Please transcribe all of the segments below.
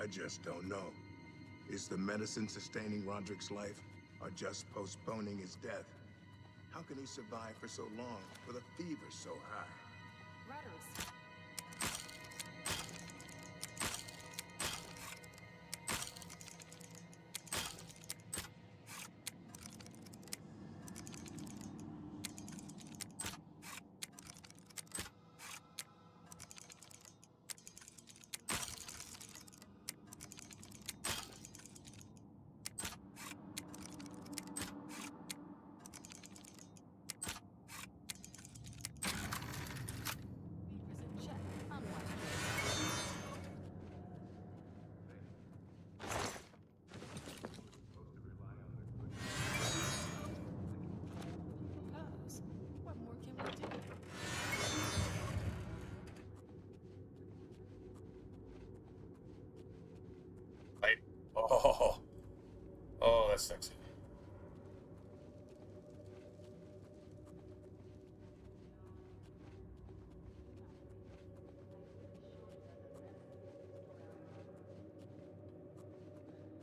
I just don't know. Is the medicine sustaining Roderick's life, or just postponing his death? How can he survive for so long with a fever so high? Roderick's. Oh, that's sexy.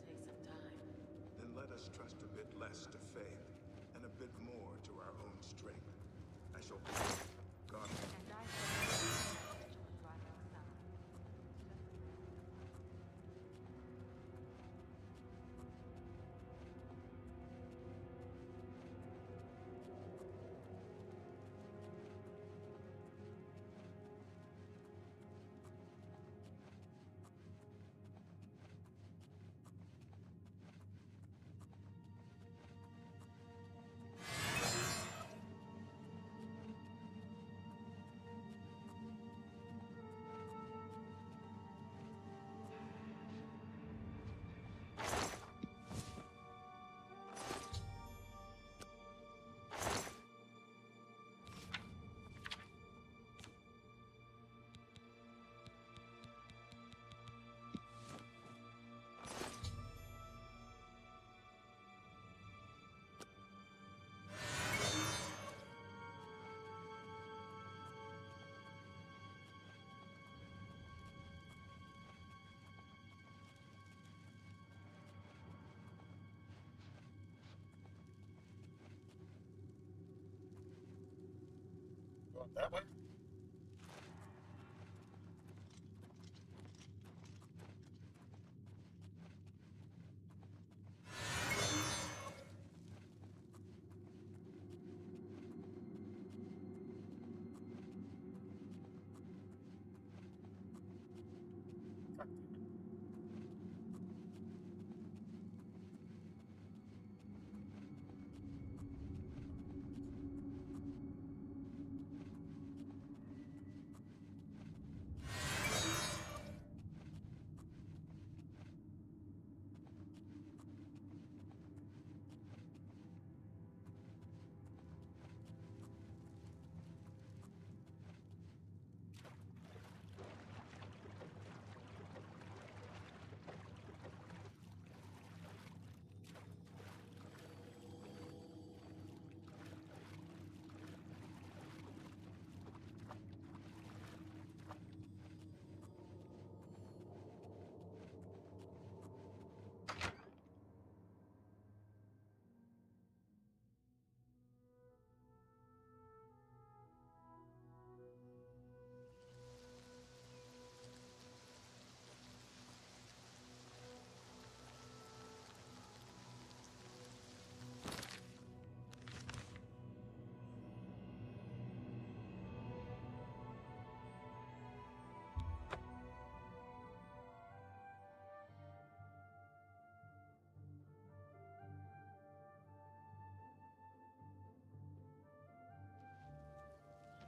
Take some time. Then let us trust a bit less to faith, and a bit more to our own strength. I shall be God. And I shall with Roderick's son. Going that way?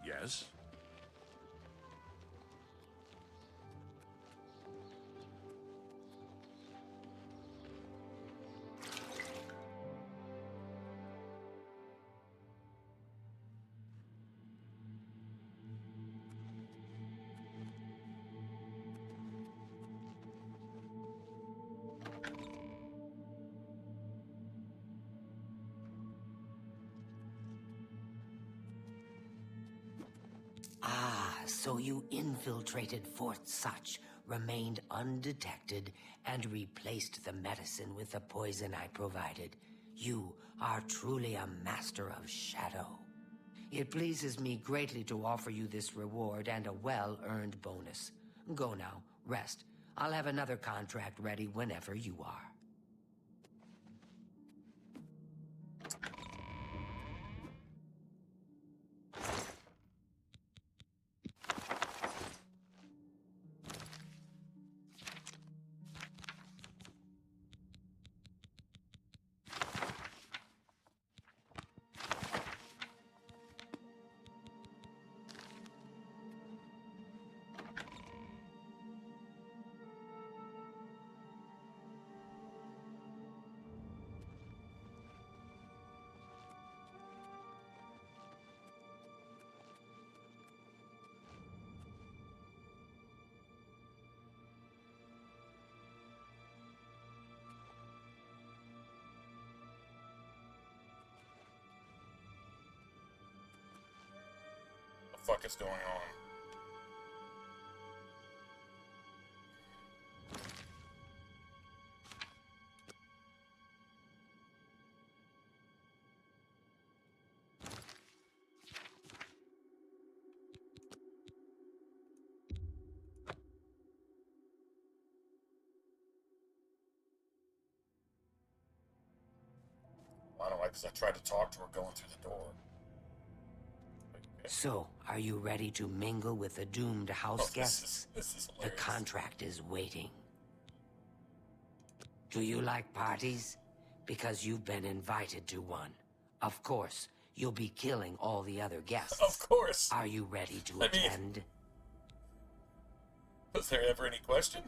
Yes? Ah, so you infiltrated Fort Such remained undetected and replaced the medicine with the poison I provided. You are truly a master of shadow. It pleases me greatly to offer you this reward and a well-earned bonus. Go now, rest. I'll have another contract ready whenever you are. What the fuck is going on? I don't like, because I tried to talk to her going through the door. So, are you ready to mingle with the doomed house guests? This is The hilarious. contract is waiting. Do you like parties? Because you've been invited to one. Of course, you'll be killing all the other guests. Of course. Are you ready to I mean- attend? Was there ever any question?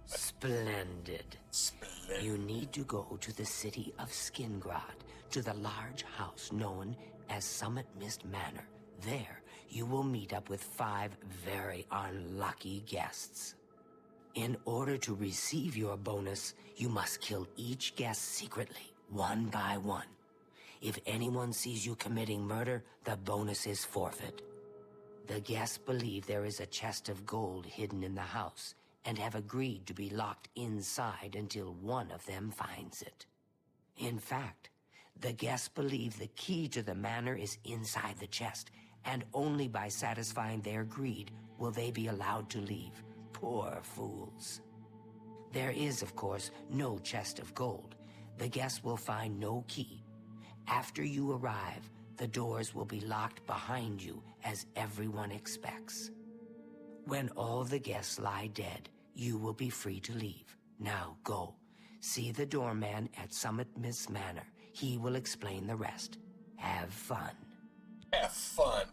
Splendid. Splendid. You need to go to the city of Skingrad, to the large house known as Summit Mist Manor. There, you will meet up with 5 very unlucky guests. In order to receive your bonus, you must kill each guest secretly, one by one. If anyone sees you committing murder, the bonus is forfeit. The guests believe there is a chest of gold hidden in the house, and have agreed to be locked inside until one of them finds it. In fact, the guests believe the key to the manor is inside the chest, and only by satisfying their greed will they be allowed to leave. Poor fools. There is, of course, no chest of gold. The guests will find no key. After you arrive, the doors will be locked behind you, as everyone expects. When all the guests lie dead, you will be free to leave. Now go. See the doorman at Summit Mist Manor. He will explain the rest. Have fun. Have fun.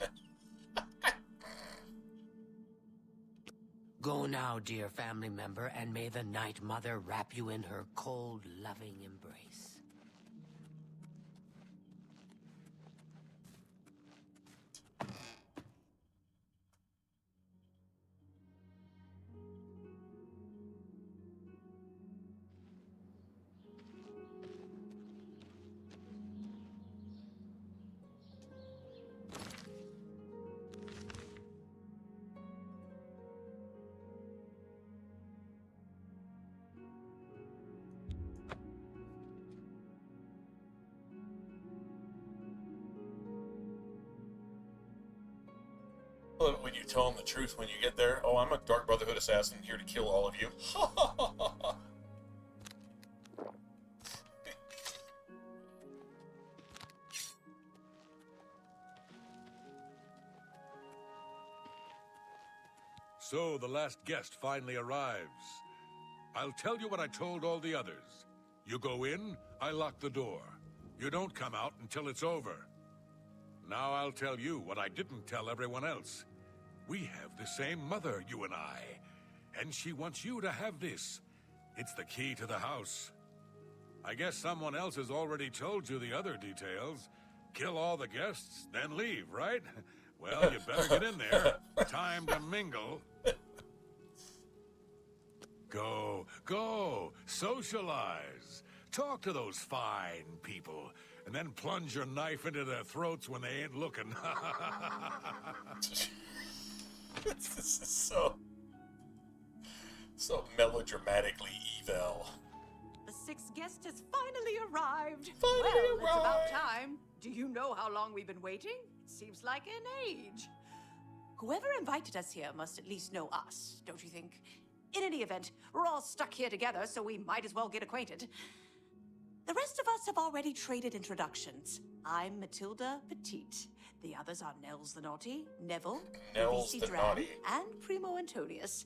Go now, dear family member, and may the Night Mother wrap you in her cold, loving embrace. When you tell them the truth when you get there, oh, I'm a Dark Brotherhood assassin here to kill all of you. So the last guest finally arrives. I'll tell you what I told all the others. You go in, I lock the door. You don't come out until it's over. Now I'll tell you what I didn't tell everyone else. We have the same mother, you and I. And she wants you to have this. It's the key to the house. I guess someone else has already told you the other details. Kill all the guests, then leave, right? Well, you better get in there. Time to mingle. Go, socialize. Talk to those fine people, and then plunge your knife into their throats when they ain't looking. This is so... So melodramatically evil. The sixth guest has finally arrived. Finally well, it's about arrived. time. Do you know how long we've been waiting? It seems like an age. Whoever invited us here must at least know us, don't you think? In any event, we're all stuck here together, so we might as well get acquainted. The rest of us have already traded introductions. I'm Matilda Petite. The others are Nels the Naughty, Neville, Nels VC the Dram, Naughty. and Primo Antonius.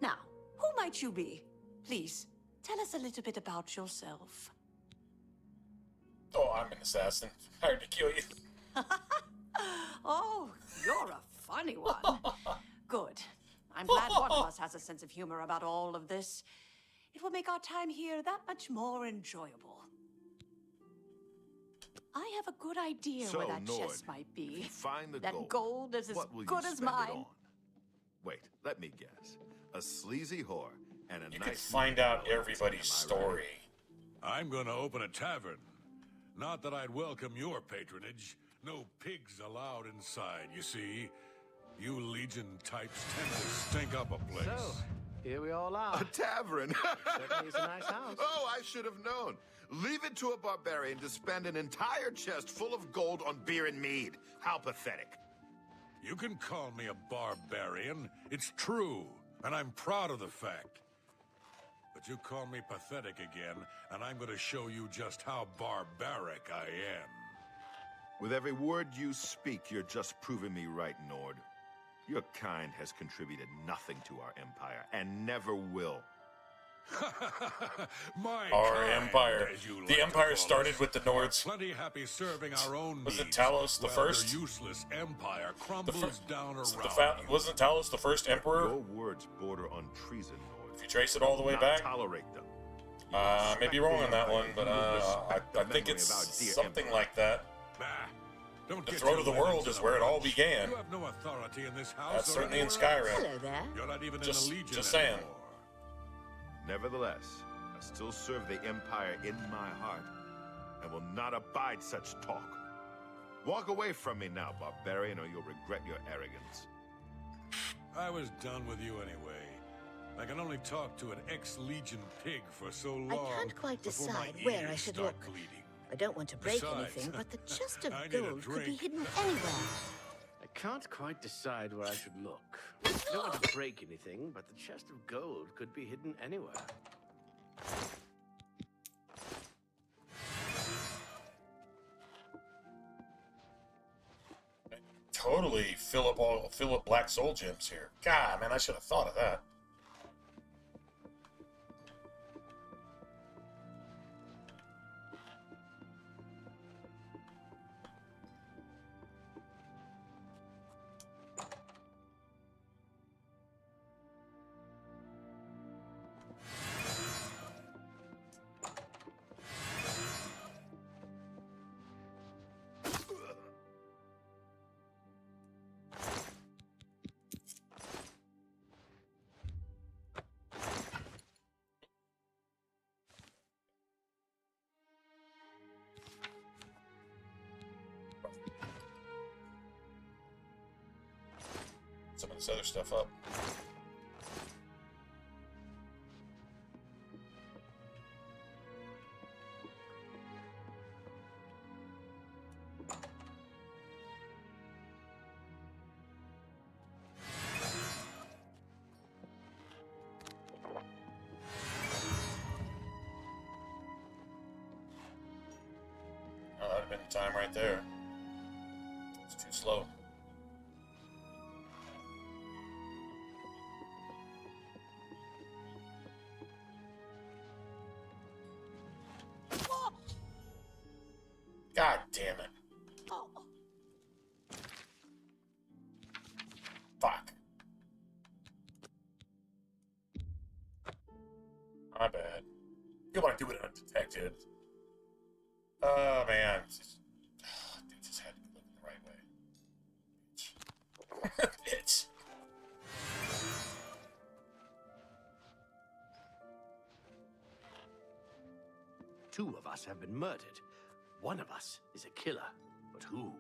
Now, who might you be? Please, tell us a little bit about yourself. Oh, I'm an assassin. Hired to kill you. Oh, you're a funny one. Good. I'm glad one of us has a sense of humor about all of this. It will make our time here that much more enjoyable. I have a good idea So, where that Nord, chest might be. if you find the That gold, is as what will good you as spend it mine. on? Wait, let me guess. A sleazy whore and a You nice could find out meal. everybody's Am I right? story. I'm gonna open a tavern. Not that I'd welcome your patronage. No pigs allowed inside, you see. You Legion types tend to stink up a place. So, here we all are. A tavern. Certainly is a nice house. Oh, I should have known. Leave it to a barbarian to spend an entire chest full of gold on beer and mead. How pathetic. You can call me a barbarian. It's true, and I'm proud of the fact. But you call me pathetic again, and I'm gonna show you just how barbaric I am. With every word you speak, you're just proving me right, Nord. Your kind has contributed nothing to our empire, and never will. My Our kind, empire. as you like The to empire call started us, with the are Nords. plenty happy serving our own Was it needs, Talos the while first? their useless empire The crumbles down around you. Wasn't Talos the first emperor? Your words border on treason, Nord. If you trace it all the way Not back, tolerate them. may be wrong on that one, but I think memory it's of our dear something emperor. like that. Bah, don't The get throne your of the linens world in is a where it all bunch. began. You have no authority in this house. That's or certainly in anywhere else. Skyrim. Hello there. You're not even Just- in the Legion just saying. anymore. Nevertheless, I still serve the Empire in my heart, and will not abide such talk. Walk away from me now, barbarian, or you'll regret your arrogance. I was done with you anyway. I can only talk to an ex-Legion pig for so long. I can't quite before my decide where I ears should start look. bleeding. I don't want to break Besides, anything, but the chest of I need a gold could be drink. hidden anywhere. I can't quite decide where I should look. I don't want to break anything, but the chest of gold could be hidden anywhere. Totally fill up black soul gems here. God, man, I should have thought of that. Some of this other stuff up. Oh, that would have been the time right there. It's too slow. God damn it. Fuck. My bad. You want to do it undetected. Oh, man. Dude, just had to be looking the right way. Bitch. Two of us have been murdered. One of us is a killer. But who?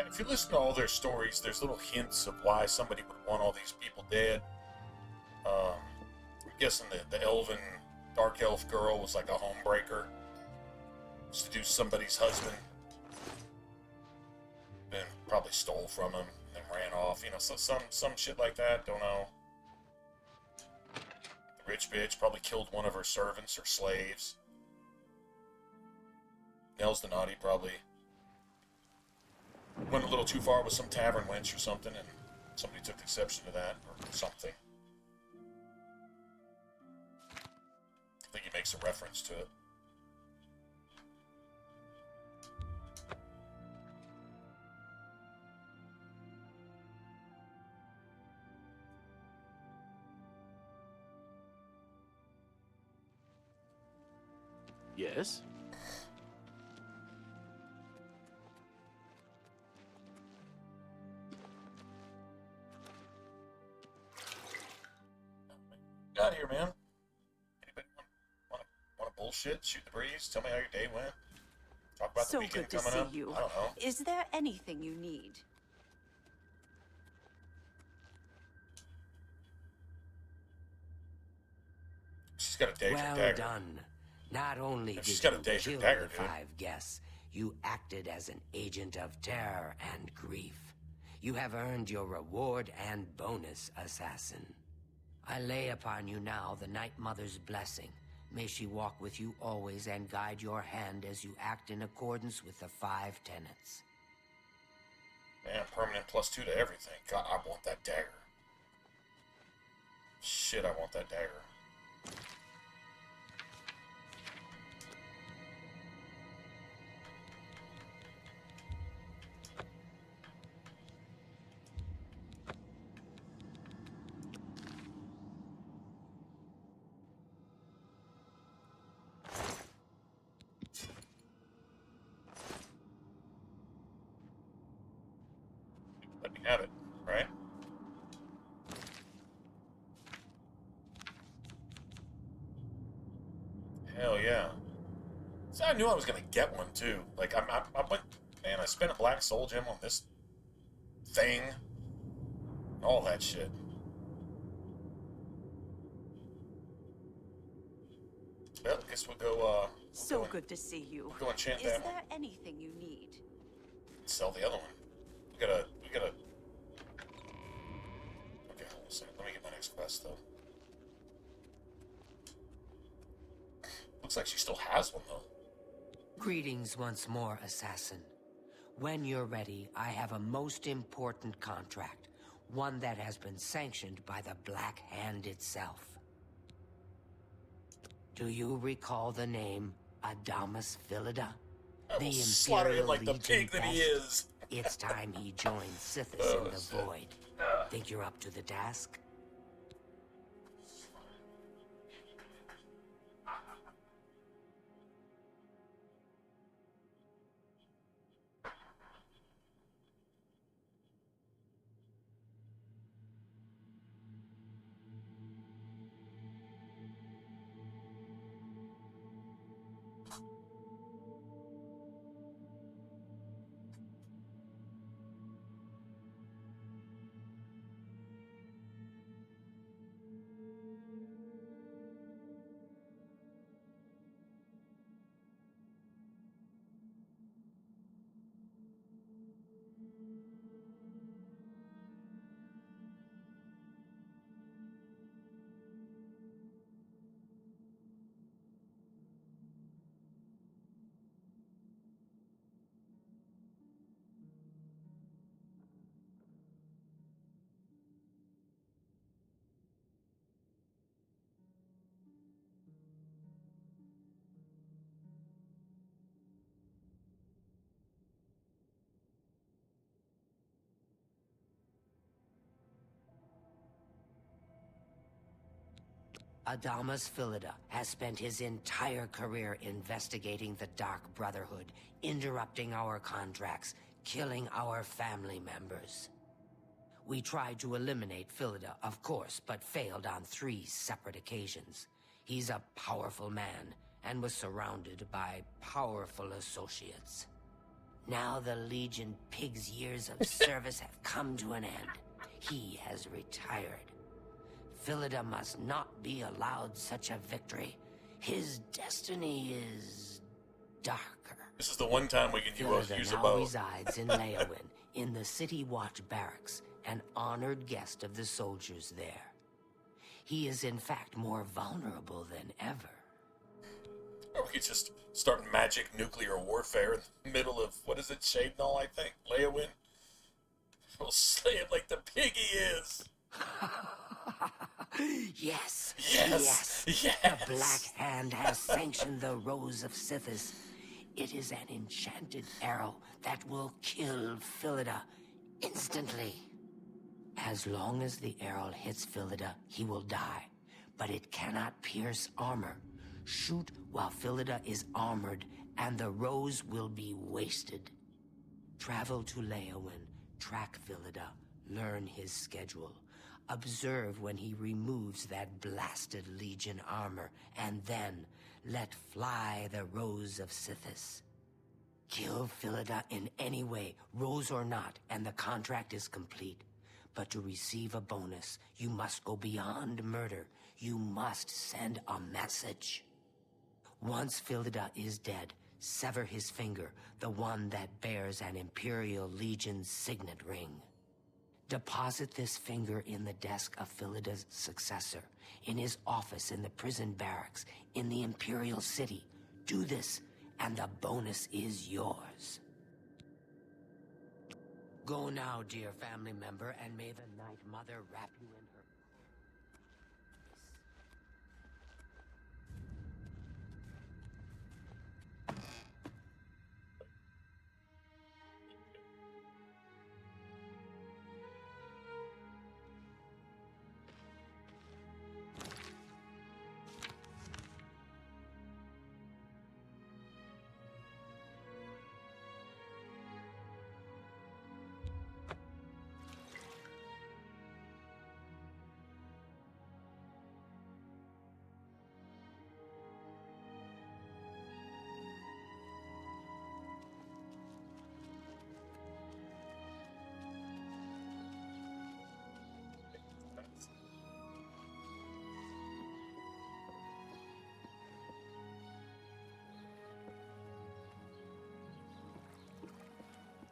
And if you listen to all their stories, there's little hints of why somebody would want all these people dead. I'm guessing the elven, dark elf girl was like a homebreaker. Seduced somebody's husband. Then probably stole from him, then ran off. You know, some shit like that. Don't know. The rich bitch probably killed one of her servants or slaves. Nels the naughty probably went a little too far with some tavern wench or something, and somebody took exception to that, or something. I think he makes a reference to it. Yes? Get out of here, man. Anybody want to bullshit? Shoot the breeze? Tell me how your day went? Talk about the So weekend good to coming see up? you. I don't know. Is there anything you need? She's got a Well dagger. done. Not only Yeah, did she's got a you Daedric kill dagger, the dude. 5 guests, you acted as an agent of terror and grief. You have earned your reward and bonus, assassin. I lay upon you now the Night Mother's blessing. May she walk with you always and guide your hand as you act in accordance with the 5 tenets. Man, permanent +2 to everything. God, I want that dagger. Shit, I want that dagger. Let me have it, right? Hell yeah. So I knew I was gonna get one too. Like I went, man. I spent a black soul gem on this thing, all that shit. Well, I guess we'll go. So good to see you. We'll go enchant Is that one. there anything you need? Sell the other one. We gotta. Okay, hold on a second. Let me get my next quest though. Looks like she still has one though. Greetings once more, assassin. When you're ready, I have a most important contract. One that has been sanctioned by the Black Hand itself. Do you recall the name Adamus Philida? I will slaughter him like the pig that he best? is. It's time he joined Sithis Oh, in the shit. Void. Think you're up to the task? Adamus Philida has spent his entire career investigating the Dark Brotherhood, interrupting our contracts, killing our family members. We tried to eliminate Philida, of course, but failed on 3 separate occasions. He's a powerful man, and was surrounded by powerful associates. Now the Legion pig's years of service have come to an end. He has retired. Philida must not be allowed such a victory. His destiny is darker. This is the one time we can Philida use a now bow. resides in Leowin, in the City Watch Barracks, an honored guest of the soldiers there. He is in fact more vulnerable than ever. Or we could just start magic nuclear warfare in the middle of, what is it, Shadenall, I think? Leowin? We'll slay it like the pig he is. Yes. Yes. The Black Hand has sanctioned the Rose of Sithis. It is an enchanted arrow that will kill Philida instantly. As long as the arrow hits Philida, he will die. But it cannot pierce armor. Shoot while Philida is armored, and the rose will be wasted. Travel to Leowin, track Philida, learn his schedule. Observe when he removes that blasted Legion armor, and then let fly the Rose of Sithis. Kill Philida in any way, rose or not, and the contract is complete. But to receive a bonus, you must go beyond murder. You must send a message. Once Philida is dead, sever his finger, the one that bears an Imperial Legion signet ring. Deposit this finger in the desk of Philida's successor, in his office in the prison barracks, in the Imperial City. Do this, and the bonus is yours. Go now, dear family member, and may the Night Mother wrap you in her...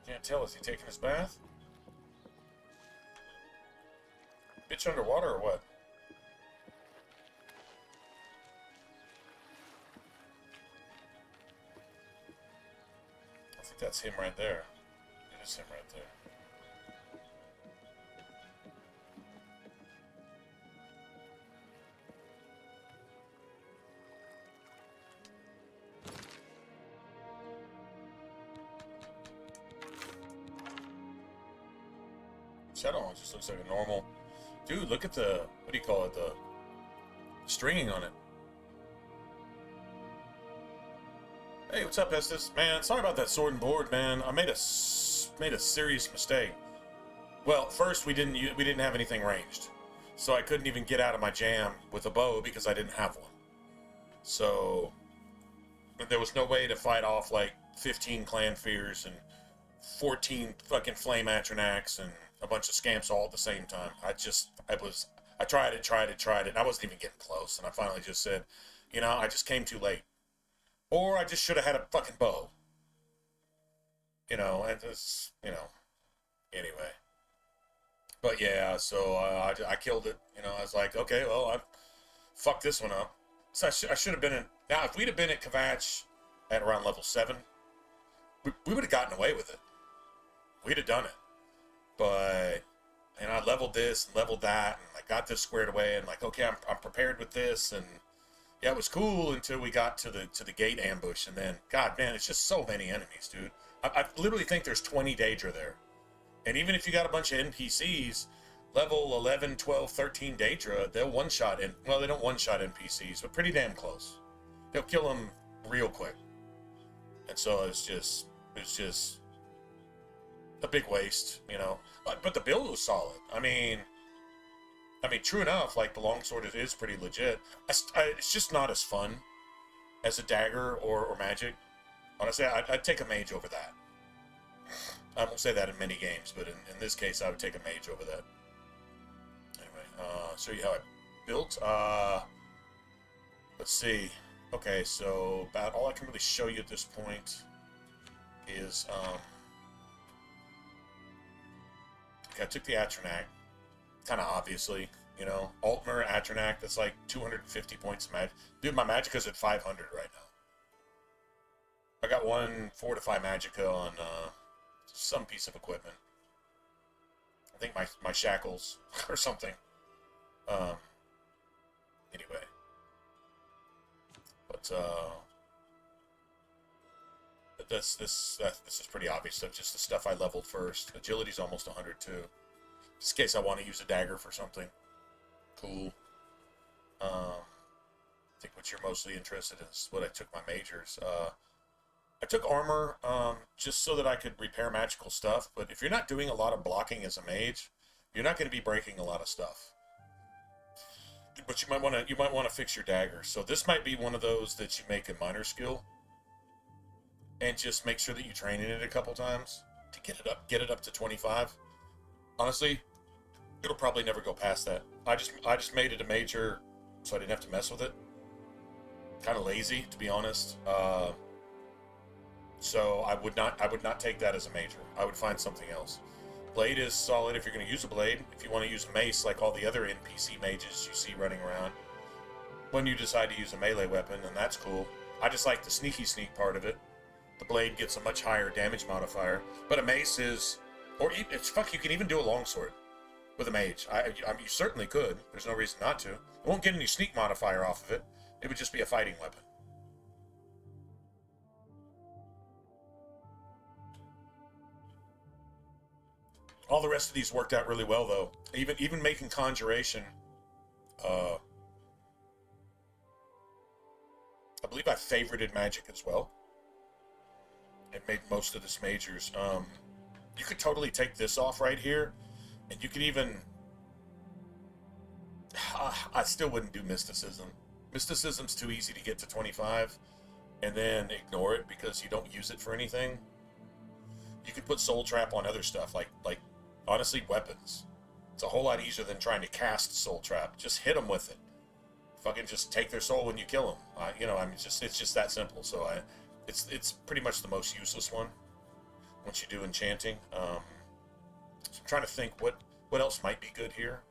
Can't tell, is he taking his bath? Bitch underwater or what? I think that's him right there. It is him right there. Shadowhawk just looks like a normal... Dude, look at the... What do you call it? The stringing on it. Hey, what's up, Estes? Man, sorry about that sword and board, man. I made a serious mistake. Well, first, we didn't have anything ranged. So I couldn't even get out of my jam with a bow because I didn't have one. So... there was no way to fight off, like, 15 clan fears and 14 fucking flame atronachs and a bunch of scamps all at the same time. I tried it, and I wasn't even getting close, and I finally just said, you know, I just came too late. Or I just should have had a fucking bow. You know, and it's, you know, anyway. But yeah, so I killed it, you know, I was like, okay, well, I fucked this one up. So I should have been in, now if we'd have been at Kvatch at around level 7, we would have gotten away with it. We'd have done it. But, and I leveled this and leveled that, and I got this squared away, and like, okay, I'm prepared with this, and yeah, it was cool until we got to the gate ambush, and then, god, man, it's just so many enemies, dude. I literally think there's 20 Daedra there. And even if you got a bunch of NPCs, level 11, 12, 13 Daedra, they'll one-shot, well, they don't one-shot NPCs, but pretty damn close. They'll kill them real quick. And so it's just a big waste, you know. But the build was solid. I mean, true enough, like, the longsword is pretty legit. It's just not as fun as a dagger or magic. Honestly, I'd take a mage over that. I won't say that in many games, but in this case, I would take a mage over that. Anyway, show you how I built. Let's see. Okay, so about all I can really show you at this point is, okay, I took the Atronac, kind of obviously, you know, Altmer, Atronac, that's like 250 points of magic. Dude, my Magicka's at 500 right now. I got one fortify Magicka on some piece of equipment. I think my shackles or something. Anyway. But this is pretty obvious stuff. Just the stuff I leveled first. Agility's almost 100 too. Just in case I want to use a dagger for something. Cool. I think what you're mostly interested in is what I took my majors. I took armor just so that I could repair magical stuff, but if you're not doing a lot of blocking as a mage, you're not going to be breaking a lot of stuff. But you might want to fix your dagger. So this might be one of those that you make a minor skill, and just make sure that you train in it a couple times to get it up to 25. Honestly, it'll probably never go past that. I just made it a major so I didn't have to mess with it. Kind of lazy, to be honest. So I would not take that as a major. I would find something else. Blade is solid if you're going to use a blade. If you want to use a mace like all the other NPC mages you see running around, when you decide to use a melee weapon, then that's cool. I just like the sneak part of it. The blade gets a much higher damage modifier, but a mace is, or it's fuck. You can even do a longsword with a mage. I mean, you certainly could. There's no reason not to. It won't get any sneak modifier off of it. It would just be a fighting weapon. All the rest of these worked out really well, though. Even making Conjuration, I believe I favorited Magic as well. It made most of this majors. You could totally take this off right here, and you could even... I still wouldn't do Mysticism. Mysticism's too easy to get to 25, and then ignore it because you don't use it for anything. You could put Soul Trap on other stuff, like honestly, weapons. It's a whole lot easier than trying to cast Soul Trap. Just hit them with it. Fucking just take their soul when you kill them. You know, I mean, it's just that simple. So it's pretty much the most useless one once you do enchanting. So I'm trying to think what else might be good here.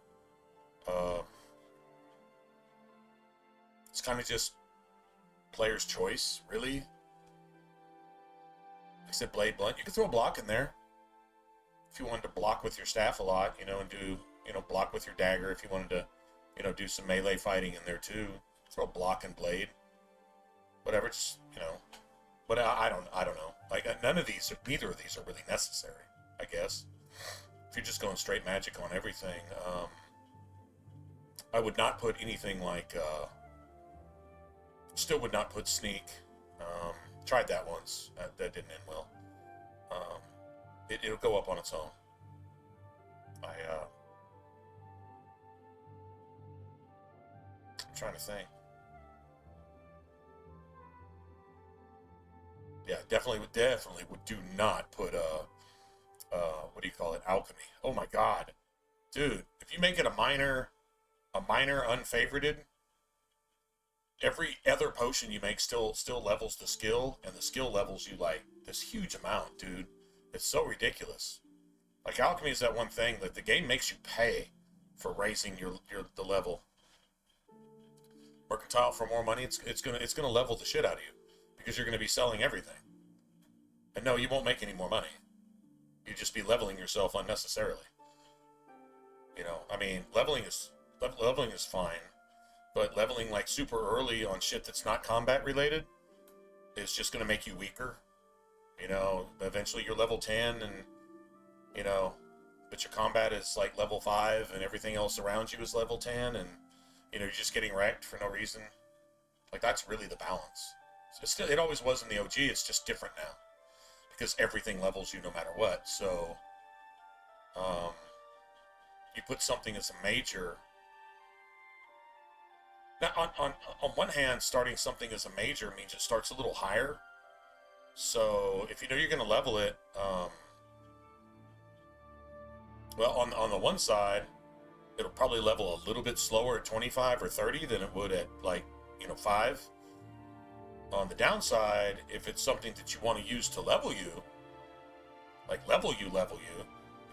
It's kind of just player's choice, really. Except Blade Blunt. You could throw a block in there. If you wanted to block with your staff a lot, you know, and do, you know, block with your dagger. If you wanted to, you know, do some melee fighting in there too. Throw block and blade. Whatever, it's, you know. But I don't know. Like, neither of these are really necessary, I guess. If you're just going straight magic on everything, I would not put anything like, still would not put sneak. Tried that once. That didn't end well. It'll go up on its own. I'm trying to think. Yeah, definitely would do not put what do you call it? Alchemy. Oh my god. Dude, if you make it a minor unfavorited, every other potion you make still levels the skill, and the skill levels you like this huge amount, dude. It's so ridiculous. Like, alchemy is that one thing that the game makes you pay for raising the level. Mercantile for more money, it's gonna level the shit out of you because you're gonna be selling everything. And no, you won't make any more money. You'd just be leveling yourself unnecessarily. You know, I mean, leveling is fine. But leveling like super early on shit that's not combat related is just going to make you weaker. You know, eventually you're level 10 and, you know, but your combat is like level 5 and everything else around you is level 10 and, you know, you're just getting wrecked for no reason. Like, that's really the balance. So it always was in the OG, it's just different now. Because everything levels you no matter what. So, you put something as a major... Now, on one hand, starting something as a major means it starts a little higher. So if you know you're going to level it, Well, on the one side, it'll probably level a little bit slower at 25 or 30 than it would at, like, 5. On the downside, if it's something that you want to use to level you, like level you,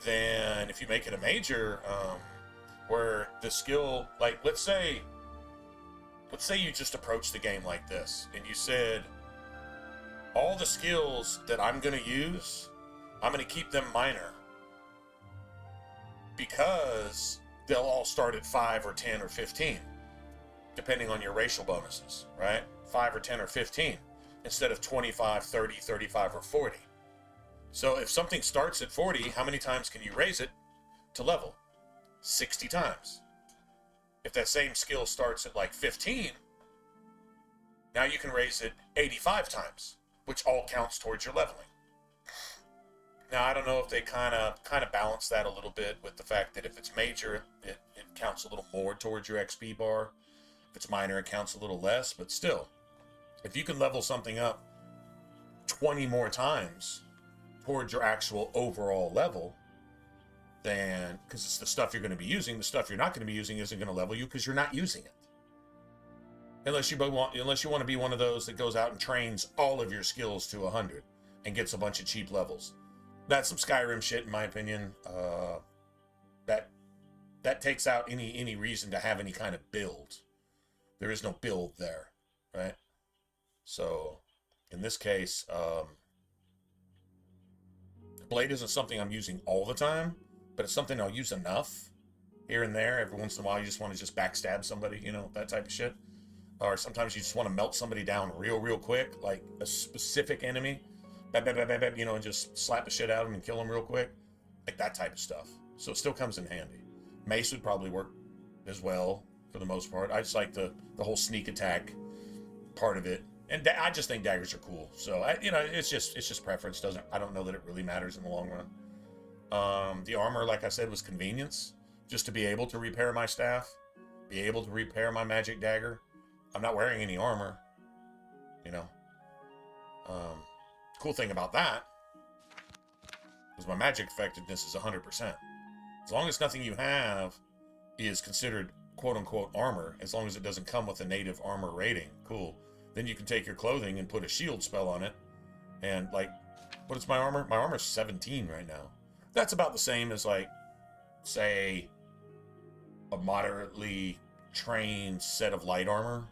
then if you make it a major, where the skill, like, let's say you just approach the game like this, and you said, all the skills that I'm going to use, I'm going to keep them minor, because they'll all start at 5 or 10 or 15, depending on your racial bonuses, right? 5 or 10 or 15, instead of 25, 30, 35, or 40. So if something starts at 40, how many times can you raise it to level? 60 times. If that same skill starts at like 15, now you can raise it 85 times, which all counts towards your leveling. Now, I don't know if they kind of balance that a little bit with the fact that if it's major, it counts a little more towards your XP bar. If it's minor, it counts a little less, but still, if you can level something up 20 more times towards your actual overall level, then, because it's the stuff you're going to be using, the stuff you're not going to be using isn't going to level you because you're not using it. Unless you want to be one of those that goes out and trains all of your skills to 100 and gets a bunch of cheap levels. That's some Skyrim shit, in my opinion. That takes out any reason to have any kind of build. There is no build there, right? So, in this case, Blade isn't something I'm using all the time, but it's something I'll use enough here and there. Every once in a while, you just want to just backstab somebody, that type of shit. Or sometimes you just want to melt somebody down real quick, like a specific enemy, and just slap the shit out of them and kill them real quick, like that type of stuff. So it still comes in handy. Mace would probably work as well for the most part. I just like the whole sneak attack part of it. And I just think daggers are cool. So it's just preference. I don't know that it really matters in the long run. The armor, like I said, was convenience, just to be able to repair my staff, be able to repair my magic dagger. I'm not wearing any armor, Cool thing about that is my magic effectiveness is 100%. As long as nothing you have is considered quote-unquote armor, as long as it doesn't come with a native armor rating, cool. Then you can take your clothing and put a shield spell on it. And, like, what is my armor? My armor's 17 right now. That's about the same as, like, say, a moderately trained set of light armor.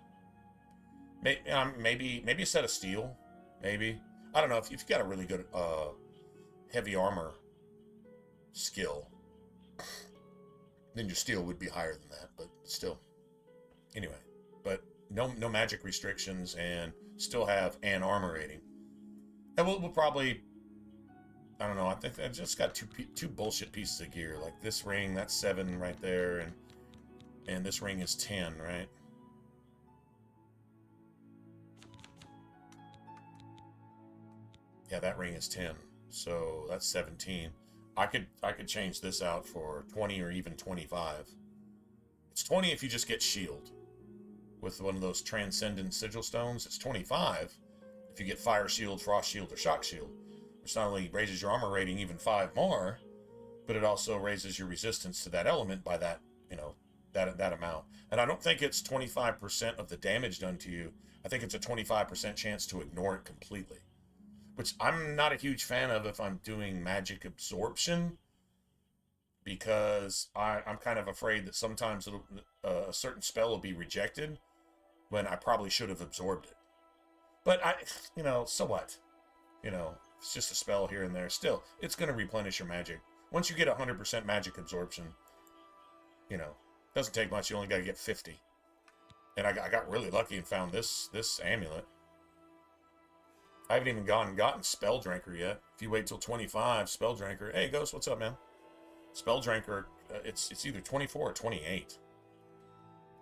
Maybe a set of steel. Maybe. I don't know. If you've got a really good heavy armor skill, then your steel would be higher than that, but still. Anyway, but no magic restrictions, and still have an armor rating. And we'll probably, I don't know, I think I just got two bullshit pieces of gear. Like this ring, that's 7 right there, and this ring is 10, right? Yeah, that ring is 10, so that's 17. I could change this out for 20 or even 25. It's 20 if you just get shield with one of those transcendent sigil stones. It's 25 if you get fire shield, frost shield, or shock shield, which not only raises your armor rating even 5 more, but it also raises your resistance to that element by that, that amount. And I don't think it's 25% of the damage done to you. I think it's a 25% chance to ignore it completely, which I'm not a huge fan of if I'm doing magic absorption, because I'm kind of afraid that sometimes a certain spell will be rejected when I probably should have absorbed it. But so what? It's just a spell here and there. Still, it's going to replenish your magic. Once you get 100% magic absorption, doesn't take much. You only got to get 50. And I got really lucky and found this amulet. I haven't even gotten Spell Drinker yet. If you wait till 25, Spell Drinker. Hey, Ghost, what's up, man? Spell Drinker, it's either 24 or 28.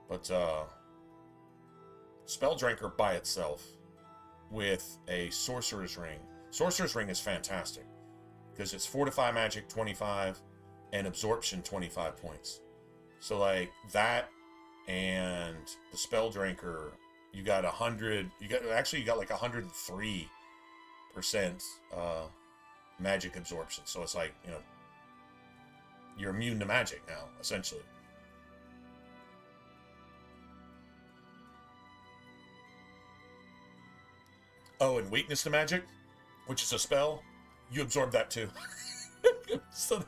But Spell Drinker by itself with a Sorcerer's Ring. Sorcerer's Ring is fantastic because it's Fortify Magic 25 and Absorption 25 points. So like that and the Spell Drinker, you got 100. You got like 103% magic absorption. So it's like you're immune to magic now, essentially. Oh, and weakness to magic, which is a spell, you absorb that too. So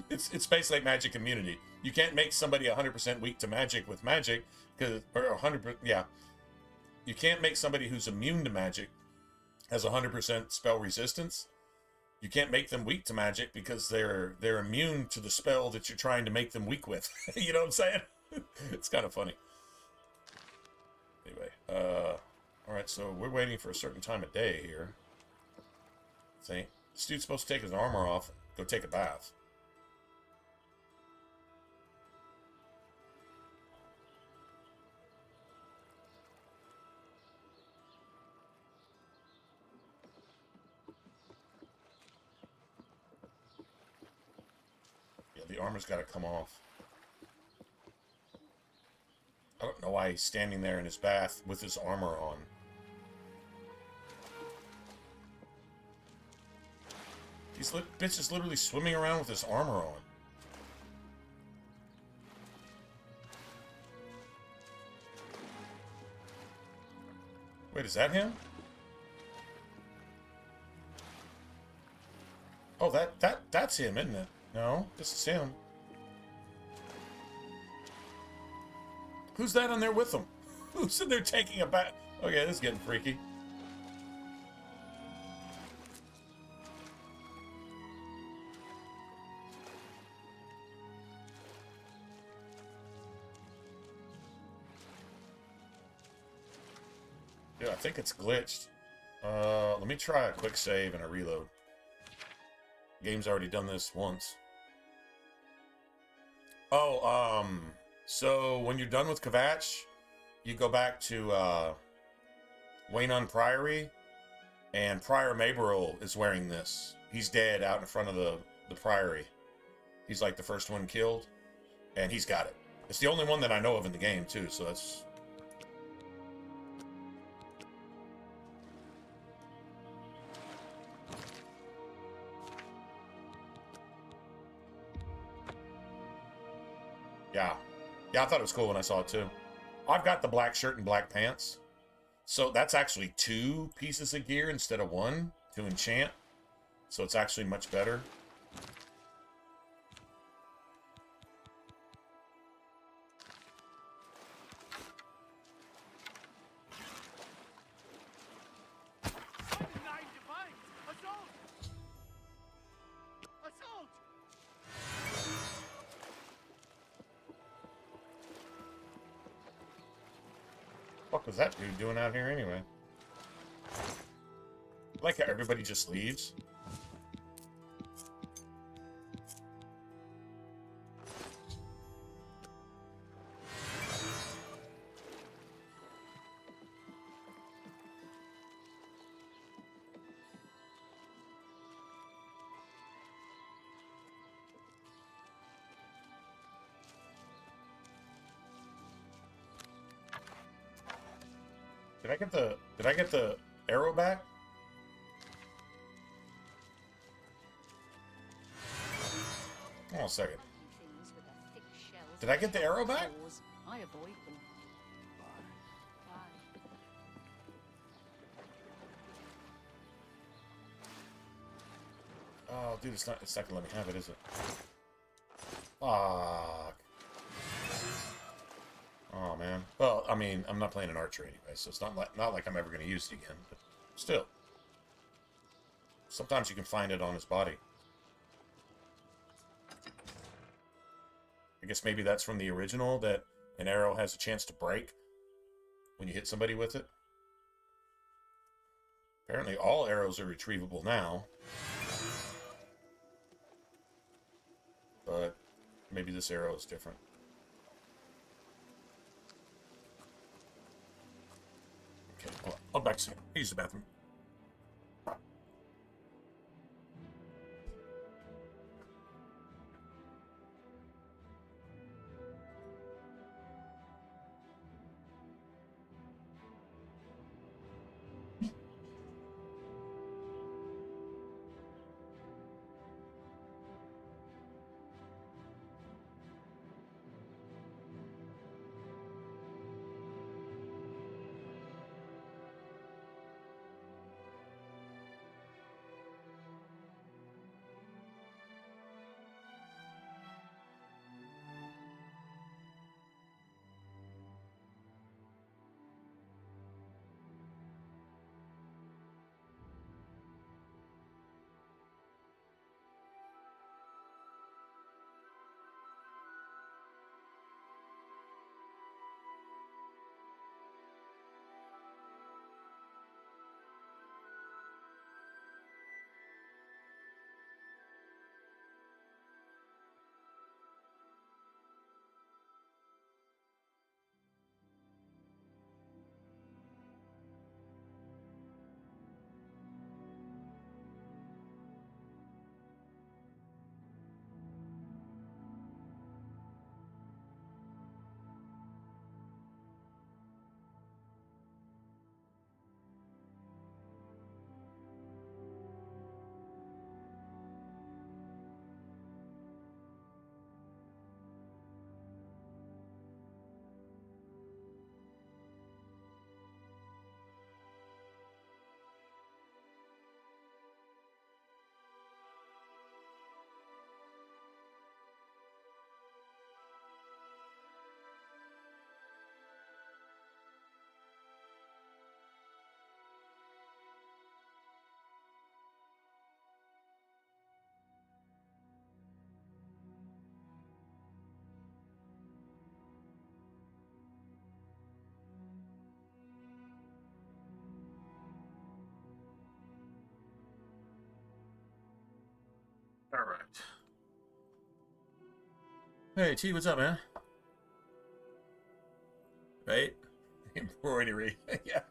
it's basically like magic immunity. You can't make somebody 100% weak to magic with magic, or 100%, yeah. You can't make somebody who's immune to magic has 100% spell resistance. You can't make them weak to magic because they're immune to the spell that you're trying to make them weak with. You know what I'm saying? It's kind of funny. Anyway, all right, so we're waiting for a certain time of day here. I think this dude's supposed to take his armor off, go take a bath. Yeah, the armor's got to come off. I don't know why he's standing there in his bath with his armor on. Bitch is literally swimming around with his armor on. Wait, is that him? Oh, that's him, isn't it? No, this is him. Who's that on there with him? Who's in there taking a bath? Okay, this is getting freaky. Yeah, I think it's glitched. Let me try a quick save and a reload. Game's already done this once. Oh, so when you're done with Kvatch, you go back to Waynon Priory, and Prior Maberil is wearing this. He's dead out in front of the Priory. He's like the first one killed, and he's got it. It's the only one that I know of in the game, too, so that's... Yeah. Yeah, I thought it was cool when I saw it, too. I've got the black shirt and black pants. So that's actually 2 pieces of gear instead of 1 to enchant. So it's actually much better. What was that dude doing out here anyway? I like how everybody just leaves. Did I get the arrow back? Hold on a second. Did I get the arrow back? I avoid them. Oh, dude, it's not gonna let me have it, is it? Fuck. Oh man. Well, I mean, I'm not playing an archer anyway, so it's not like I'm ever going to use it again. But still, sometimes you can find it on his body. I guess maybe that's from the original, that an arrow has a chance to break when you hit somebody with it. Apparently, all arrows are retrievable now, but maybe this arrow is different. Okay, I'll back soon. Use the bathroom. right. Hey, T, what's up, man? Right? Embroidery. Yeah.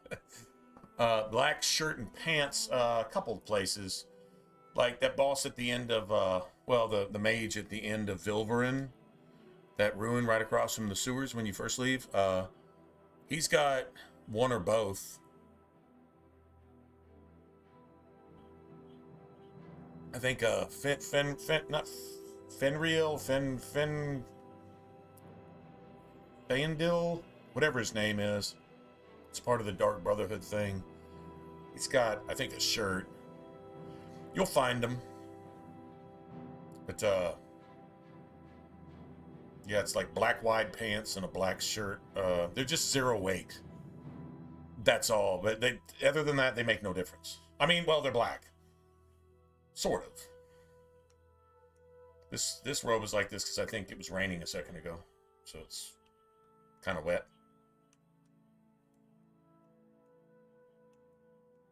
Black shirt and pants, a couple of places. Like that boss at the end of, well, the mage at the end of Vilverin. That ruin right across from the sewers when you first leave. He's got one or both. I think, Fandil, whatever his name is. It's part of the Dark Brotherhood thing. He's got, I think, a shirt. You'll find him. But, yeah, it's like black wide pants and a black shirt. They're just 0 weight. That's all. But they, other than that, they make no difference. I mean, well, they're black. Sort of. This robe is like this because I think it was raining a second ago. So it's kind of wet.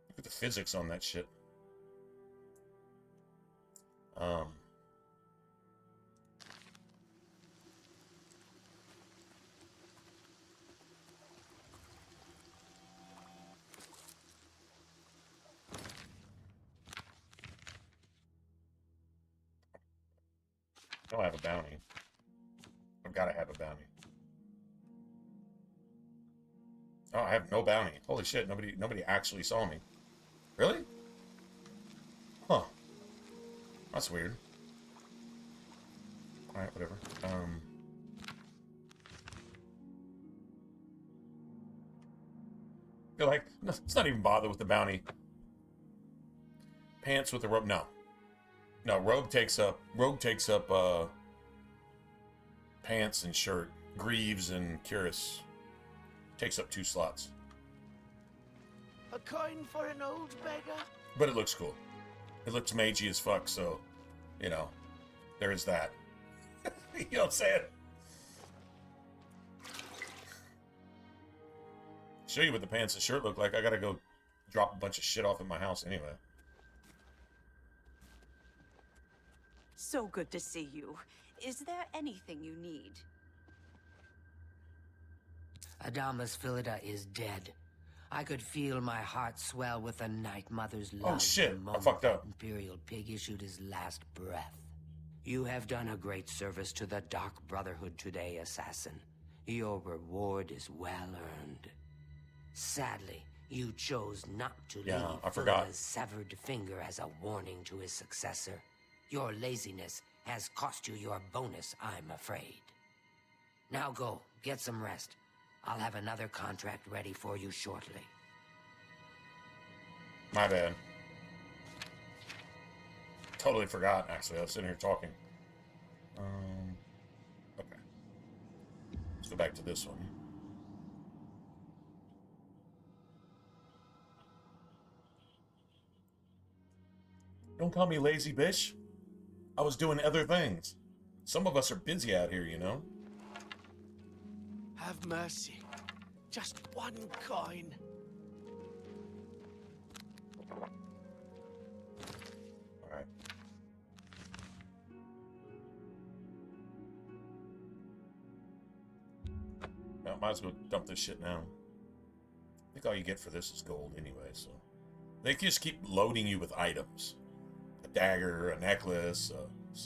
Look at the physics on that shit. I have a bounty. I've got to have a bounty. Oh, I have no bounty. Holy shit, nobody actually saw me. Really? Huh. That's weird. Alright, whatever. You're like, no, let's not even bother with the bounty. Pants with the robe. No. No, rogue takes up pants and shirt. Greaves and Cuirass takes up 2 slots. A coin for an old beggar? But it looks cool. It looks magey as fuck, so, you know, there is that. You know what I'm saying? Show you what the pants and shirt look like. I gotta go drop a bunch of shit off at my house anyway. So good to see you. Is there anything you need? Adamas Philida is dead. I could feel my heart swell with the Night Mother's love. Oh shit, the I moment fucked up. that Imperial Pig issued his last breath. You have done a great service to the Dark Brotherhood today, Assassin. Your reward is well earned. Sadly, you chose not to leave I forgot. Philida's severed finger as a warning to his successor. Your laziness has cost you your bonus, I'm afraid. Now go, get some rest. I'll have another contract ready for you shortly. My bad. Totally forgot, actually. I was sitting here talking. Okay. Let's go back to this one. Don't call me lazy, bitch. I was doing other things. Some of us are busy out here, you know? Have mercy. Just 1 coin. Alright. Well, might as well dump this shit now. I think all you get for this is gold anyway, so... They just keep loading you with items. A dagger, a necklace,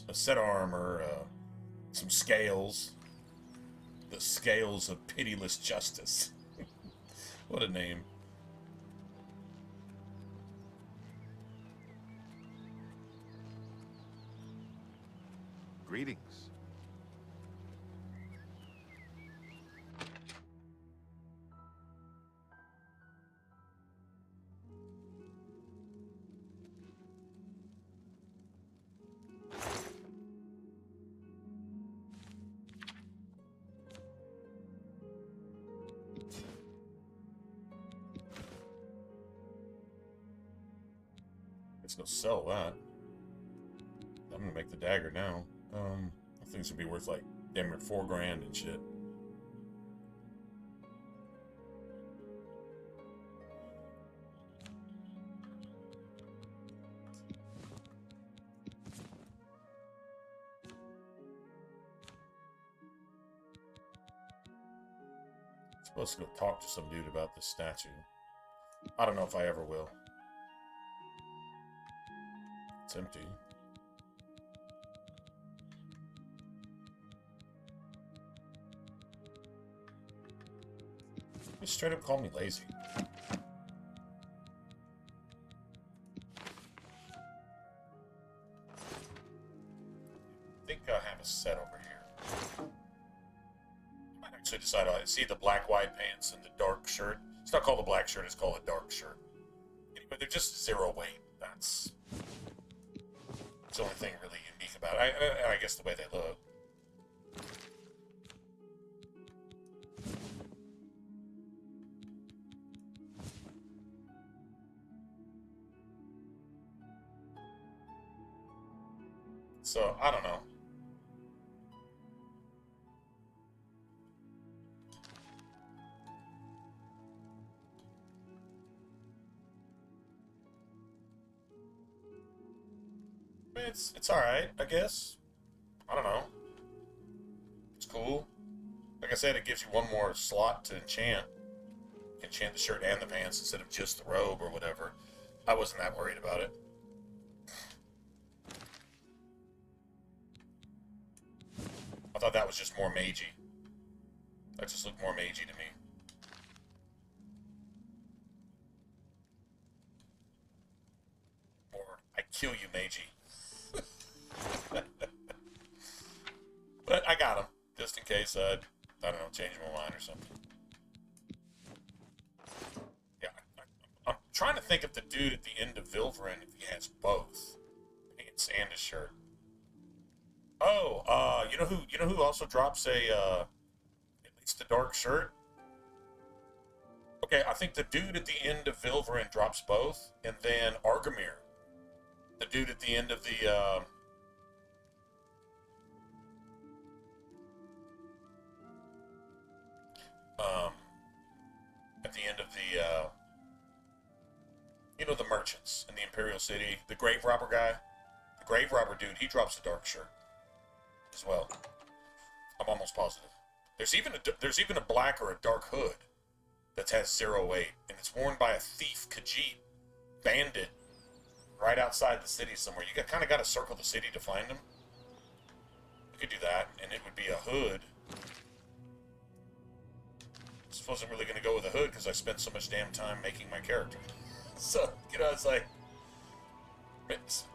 a set of armor, some scales. The Scales of Pitiless Justice. What a name. Greetings. Let's go sell that. I'm gonna make the dagger now. I think this would be worth like damn near $4,000 and shit. Supposed to go talk to some dude about this statue. I don't know if I ever will. It's empty. He straight up called me lazy. I think I have a set over here. I might actually decide on it. See the black wide pants and the dark shirt. It's not called a black shirt, it's called a dark shirt. Anyway, they're just 0 weight. That's the only thing really unique about it. I guess the way they look. So, I don't know. It's alright, I guess. I don't know. It's cool. Like I said, it gives you one more slot to enchant. You can enchant the shirt and the pants instead of just the robe or whatever. I wasn't that worried about it. I thought that was just more magey. That just looked more magey to me. Or, I kill you, magey. But I got him, just in case I don't know, change my mind or something. Yeah, I'm trying to think of the dude at the end of Vilverin if he has both pants and a shirt. Oh, you know who also drops a at least a dark shirt? Okay, I think the dude at the end of Vilverin drops both, and then Argamir, the dude at the end of the the merchants in the Imperial City, the grave robber guy, the grave robber dude, he drops a dark shirt as well. I'm almost positive. There's even a black or a dark hood that has 0 weight, and it's worn by a thief, Khajiit, bandit, right outside the city somewhere. You kind of got to circle the city to find him. You could do that, and it would be a hood. I wasn't really going to go with a hood because I spent so much damn time making my character. So, it's like,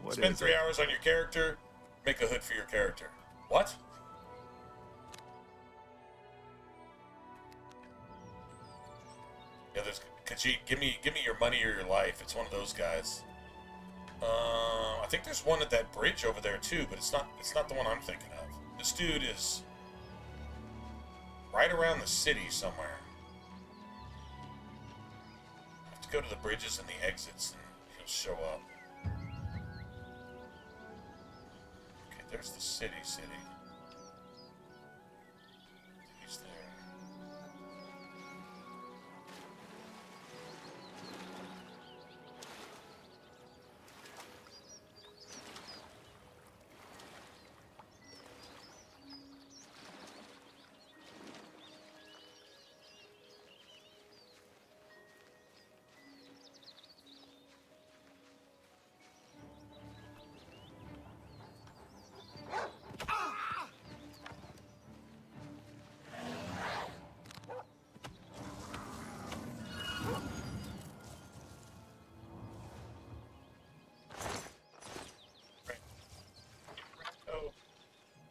spend 3 hours on your character, make a hood for your character. What? Yeah, there's Khajiit, give me your money or your life. It's one of those guys. I think there's one at that bridge over there too, but it's not the one I'm thinking of. This dude is right around the city somewhere. I have to go to the bridges and the exits, and he'll show up. Okay, there's the city. He's there.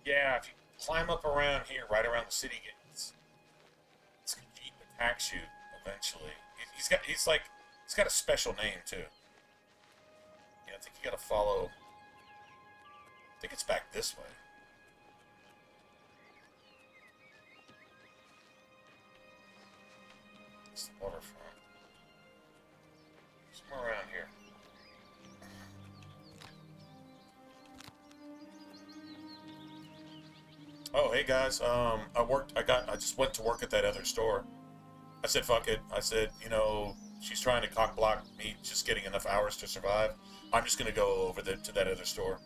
Yeah, if you climb up around here, right around the city gates, it's Khajiit attacks you eventually. He's got a special name too. Yeah, I think you gotta follow. I think it's back this way. It's the waterfront. Somewhere around here. Oh, hey guys, I just went to work at that other store. I said, fuck it. I said, she's trying to cock block me just getting enough hours to survive. I'm just gonna go over to that other store.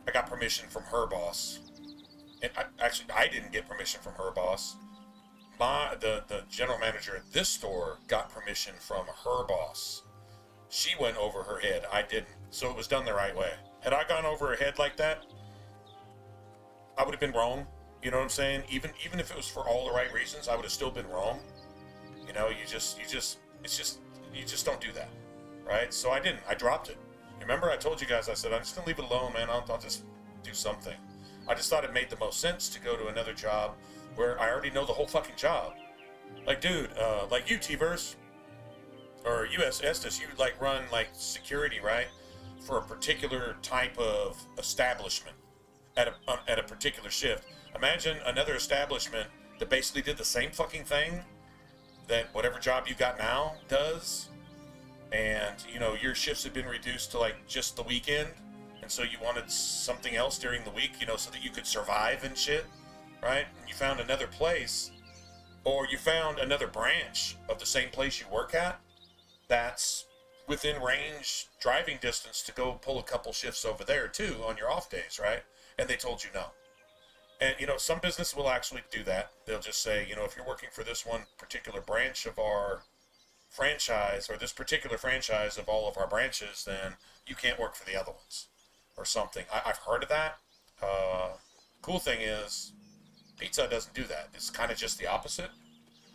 I got permission from her boss. And I didn't get permission from her boss. the general manager at this store got permission from her boss. She went over her head. I didn't. So it was done the right way. Had I gone over her head like that, I would have been wrong. You know what I'm saying? Even if it was for all the right reasons, I would have still been wrong. You know, you just don't do that, right? So I didn't. I dropped it. Remember, I told you guys, I said, I'm just gonna leave it alone, man. I'll just do something. I just thought it made the most sense to go to another job where I already know the whole fucking job. Like, dude, like you, T-Verse, or US Estes, you like run like security, right? For a particular type of establishment at a particular shift. Imagine another establishment that basically did the same fucking thing that whatever job you got now does, and you know your shifts have been reduced to like just the weekend, and so you wanted something else during the week, you know, so that you could survive and shit, right? And you found another place, or you found another branch of the same place you work at that's within range driving distance to go pull a couple shifts over there too on your off days, right? And they told you no. And, you know, some business will actually do that. They'll just say, you know, if you're working for this one particular branch of our franchise, or this particular franchise of all of our branches, then you can't work for the other ones or something. I've heard of that. Cool thing is, Pizza doesn't do that. It's kind of just the opposite.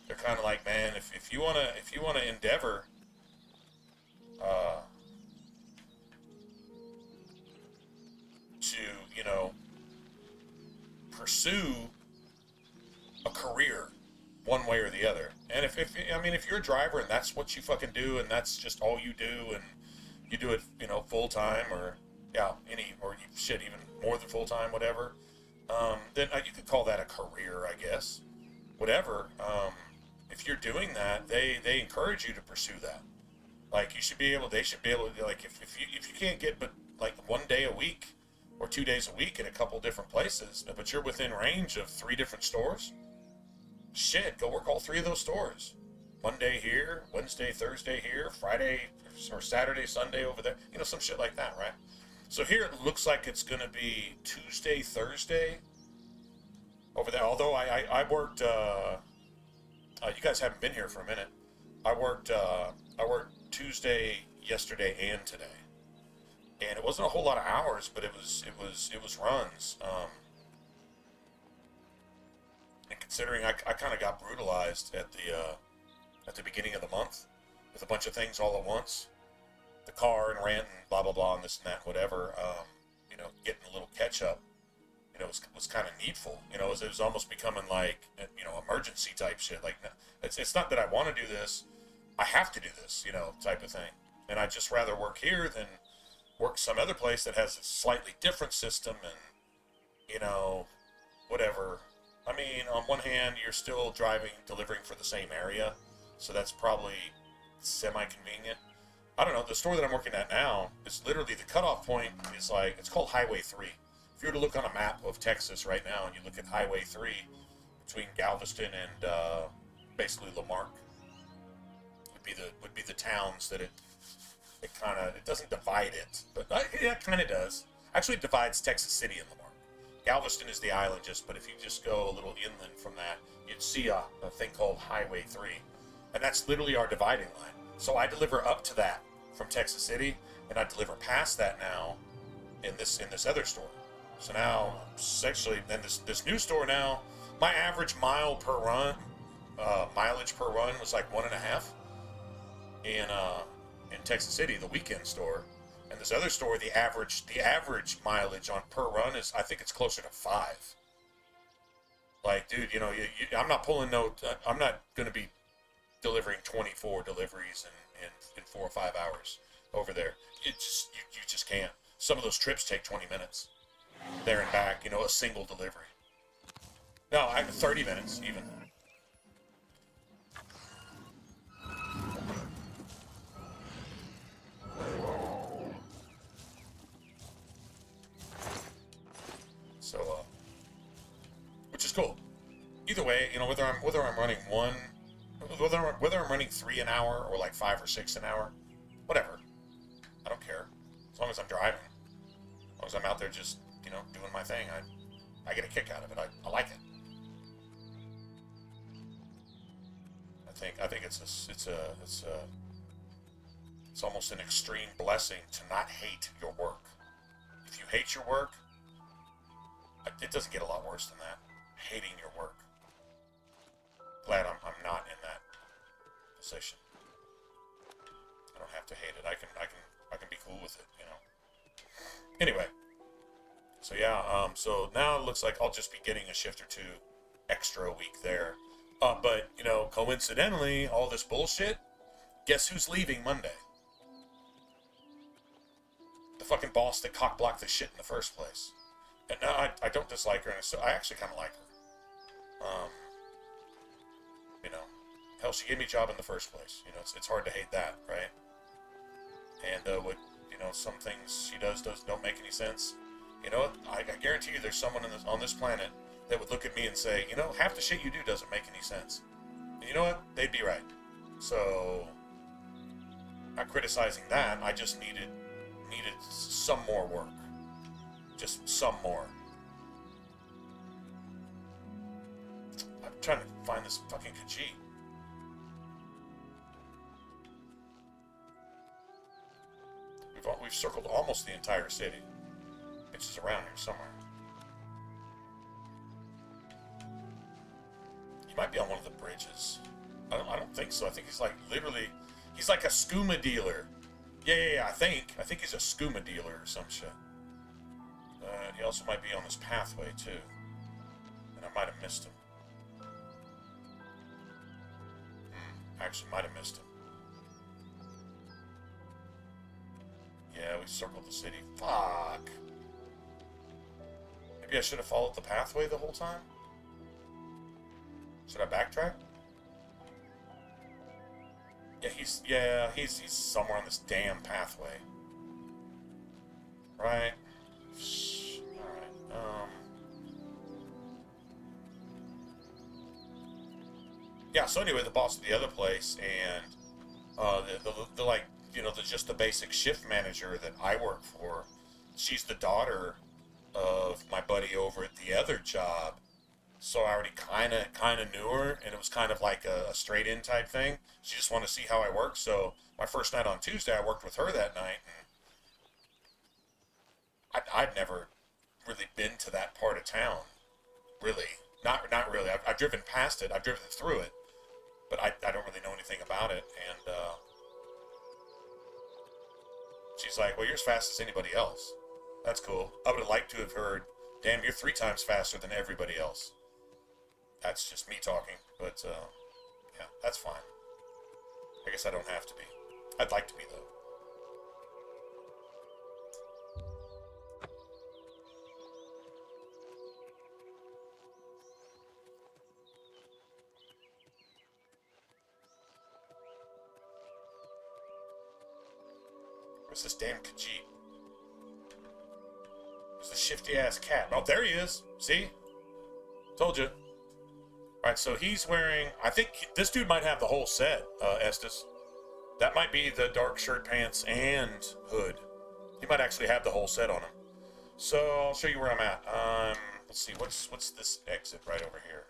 They're kind of like, man, if you wanna endeavor to, you know, pursue a career one way or the other. And if you're a driver and that's what you fucking do and that's just all you do and you do it, you know, full time or even more than full time, whatever, then you could call that a career, I guess. Whatever. If you're doing that, they encourage you to pursue that. Like they should be able to, like, if you can't get but like 1 day a week or 2 days a week in a couple different places, but you're within range of 3 different stores, shit, go work all 3 of those stores. Monday here, Wednesday, Thursday here, Friday or Saturday, Sunday over there, you know, some shit like that, right? So here it looks like it's gonna be Tuesday, Thursday over there. Although I worked, you guys haven't been here for a minute. I worked Tuesday, yesterday, and today. And it wasn't a whole lot of hours, but it was runs. And considering I kind of got brutalized at the beginning of the month with a bunch of things all at once, the car and rent and blah blah blah and this and that, whatever. You know, getting a little catch up, you know, was kind of needful. You know, it was almost becoming like, you know, emergency type shit. Like, it's not that I want to do this, I have to do this, you know, type of thing. And I'd just rather work here than work some other place that has a slightly different system and, you know, whatever. I mean, on one hand, you're still delivering for the same area, so that's probably semi-convenient. I don't know, the store that I'm working at now is literally, the cutoff point is like, it's called Highway 3. If you were to look on a map of Texas right now and you look at Highway 3 between Galveston and basically Lamarck, would be the towns that it doesn't divide it, but yeah, it kind of does. Actually, it divides Texas City and Lamarck. Galveston is the island, but if you just go a little inland from that, you'd see a thing called Highway 3, and that's literally our dividing line. So I deliver up to that from Texas City, and I deliver past that now in this other store. So now, actually, then this new store now, my average mileage per run was like 1.5 in Texas City, the weekend store. And this other store, the average mileage on per run is, I think it's closer to 5. Like, dude, you know, I'm not pulling I'm not going to be delivering 24 deliveries in 4 or 5 hours over there. You just can't. Some of those trips take 20 minutes there and back, you know, a single delivery. No, 30 minutes even. So, which is cool. Either way, you know, whether I'm running whether I'm running 3 an hour or like 5 or 6 an hour, whatever. I don't care. As long as I'm driving. As long as I'm out there just, you know, doing my thing, I get a kick out of it. I like it. I think it's almost an extreme blessing to not hate your work. If you hate your work, it doesn't get a lot worse than that. Hating your work. Glad I'm not in that position. I don't have to hate it. I can be cool with it, you know. Anyway, so yeah, so now it looks like I'll just be getting a shift or two extra a week there. But you know, coincidentally, all this bullshit. Guess who's leaving Monday? The fucking boss that cockblocked the shit in the first place. And no, I don't dislike her, and so I actually kind of like her. You know, hell, she gave me a job in the first place. You know, it's hard to hate that, right? And what, you know, some things she does don't make any sense. You know what? I guarantee you, there's someone on this planet that would look at me and say, you know, half the shit you do doesn't make any sense. And you know what? They'd be right. So, not criticizing that. I just needed some more work. Just some more. I'm trying to find this fucking Khajiit. We've circled almost the entire city. It's just around here somewhere. He might be on one of the bridges. I don't think so. I think he's like literally, he's like a skooma dealer. Yeah, I think he's a skooma dealer or some shit. He also might be on this pathway too, and I might have missed him. Actually, might have missed him. Yeah, we circled the city. Fuck. Maybe I should have followed the pathway the whole time? Should I backtrack? Yeah, he's somewhere on this damn pathway. Right. Alright, yeah, so anyway, the boss of the other place, and the like, you know, just the basic shift manager that I work for, she's the daughter of my buddy over at the other job. So I already kind of knew her, and it was kind of like a straight-in type thing. She just wanted to see how I worked. So my first night on Tuesday, I worked with her that night, and I'd never really been to that part of town. Really, not really. I've driven past it. I've driven through it, but I don't really know anything about it. And she's like, "Well, you're as fast as anybody else." That's cool. I would have liked to have heard, "Damn, you're 3 times faster than everybody else." That's just me talking, but yeah, that's fine. I guess I don't have to be. I'd like to be, though. Where's this damn Khajiit? Where's the shifty-ass cat? Oh, there he is. See? Told you. Alright, so he's wearing... I think this dude might have the whole set, Estes. That might be the dark shirt, pants, and hood. He might actually have the whole set on him. So, I'll show you where I'm at. Let's see, what's this exit right over here?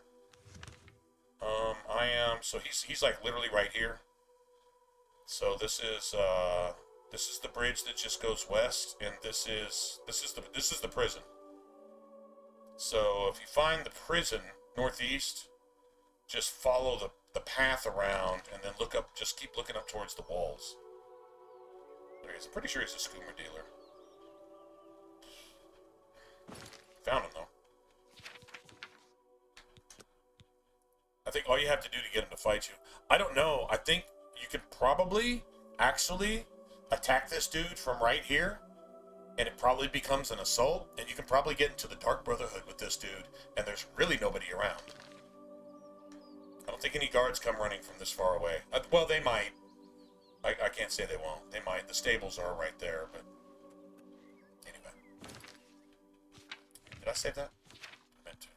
I am... So he's like literally right here. So this is the bridge that just goes west, and this is the prison. So if you find the prison northeast, just follow the path around, and then look up. Just keep looking up towards the walls. There he is. I'm pretty sure he's a skooma dealer. Found him though. I think all you have to do to get him to fight you. I don't know. I think you could probably actually attack this dude from right here, and it probably becomes an assault, and you can probably get into the Dark Brotherhood with this dude, and there's really nobody around. I don't think any guards come running from this far away. Well, they might. I can't say they won't. They might. The stables are right there, but anyway. Did I save that? I meant to.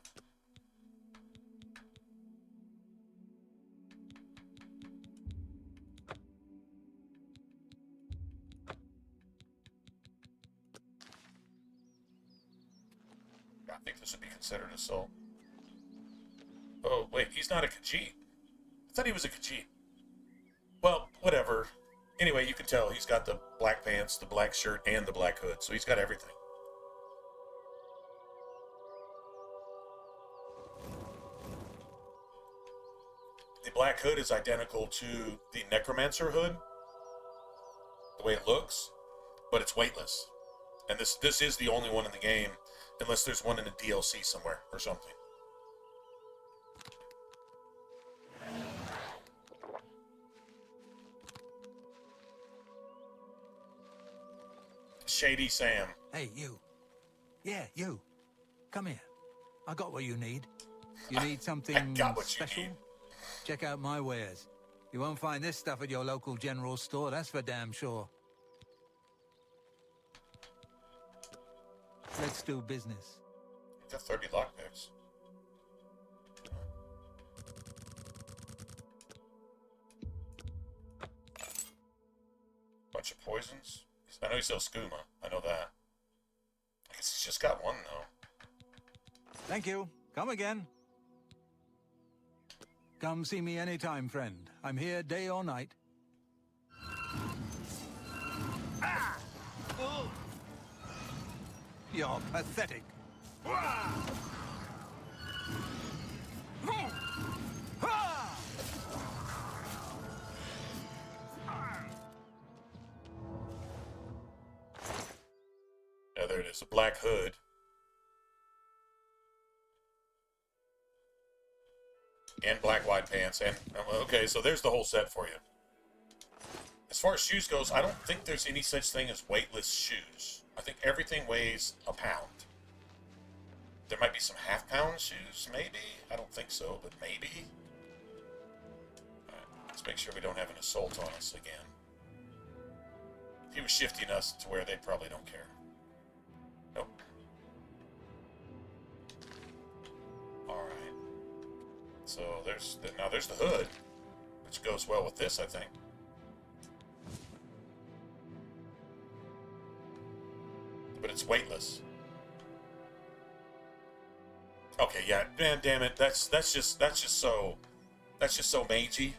I think this would be considered assault. Oh, wait, he's not a Khajiit. I thought he was a Khajiit. Well, whatever. Anyway, you can tell he's got the black pants, the black shirt, and the black hood, so he's got everything. The black hood is identical to the Necromancer hood, the way it looks, but it's weightless. And this is the only one in the game, unless there's one in a DLC somewhere or something. Shady Sam. Hey, you. Yeah, you. Come here. I got what you need. You need something special? Check out my wares. You won't find this stuff at your local general store, that's for damn sure. Let's do business. Got 30 lockpicks. Bunch of poisons. I know he sells skooma. I know that. I guess he's just got one, though. Thank you. Come again. Come see me anytime, friend. I'm here day or night. Ah! Oh. You're pathetic. Yeah, there it is. A black hood. And black wide pants. And okay, so there's the whole set for you. As far as shoes goes, I don't think there's any such thing as weightless shoes. I think everything weighs a pound. There might be some half-pound shoes, maybe? I don't think so, but maybe. Alright, let's make sure we don't have an assault on us again. He was shifting us to where they probably don't care. Nope. Alright. So there's the hood, which goes well with this, I think. But it's weightless. Okay, yeah, man, damn it, that's just so magey.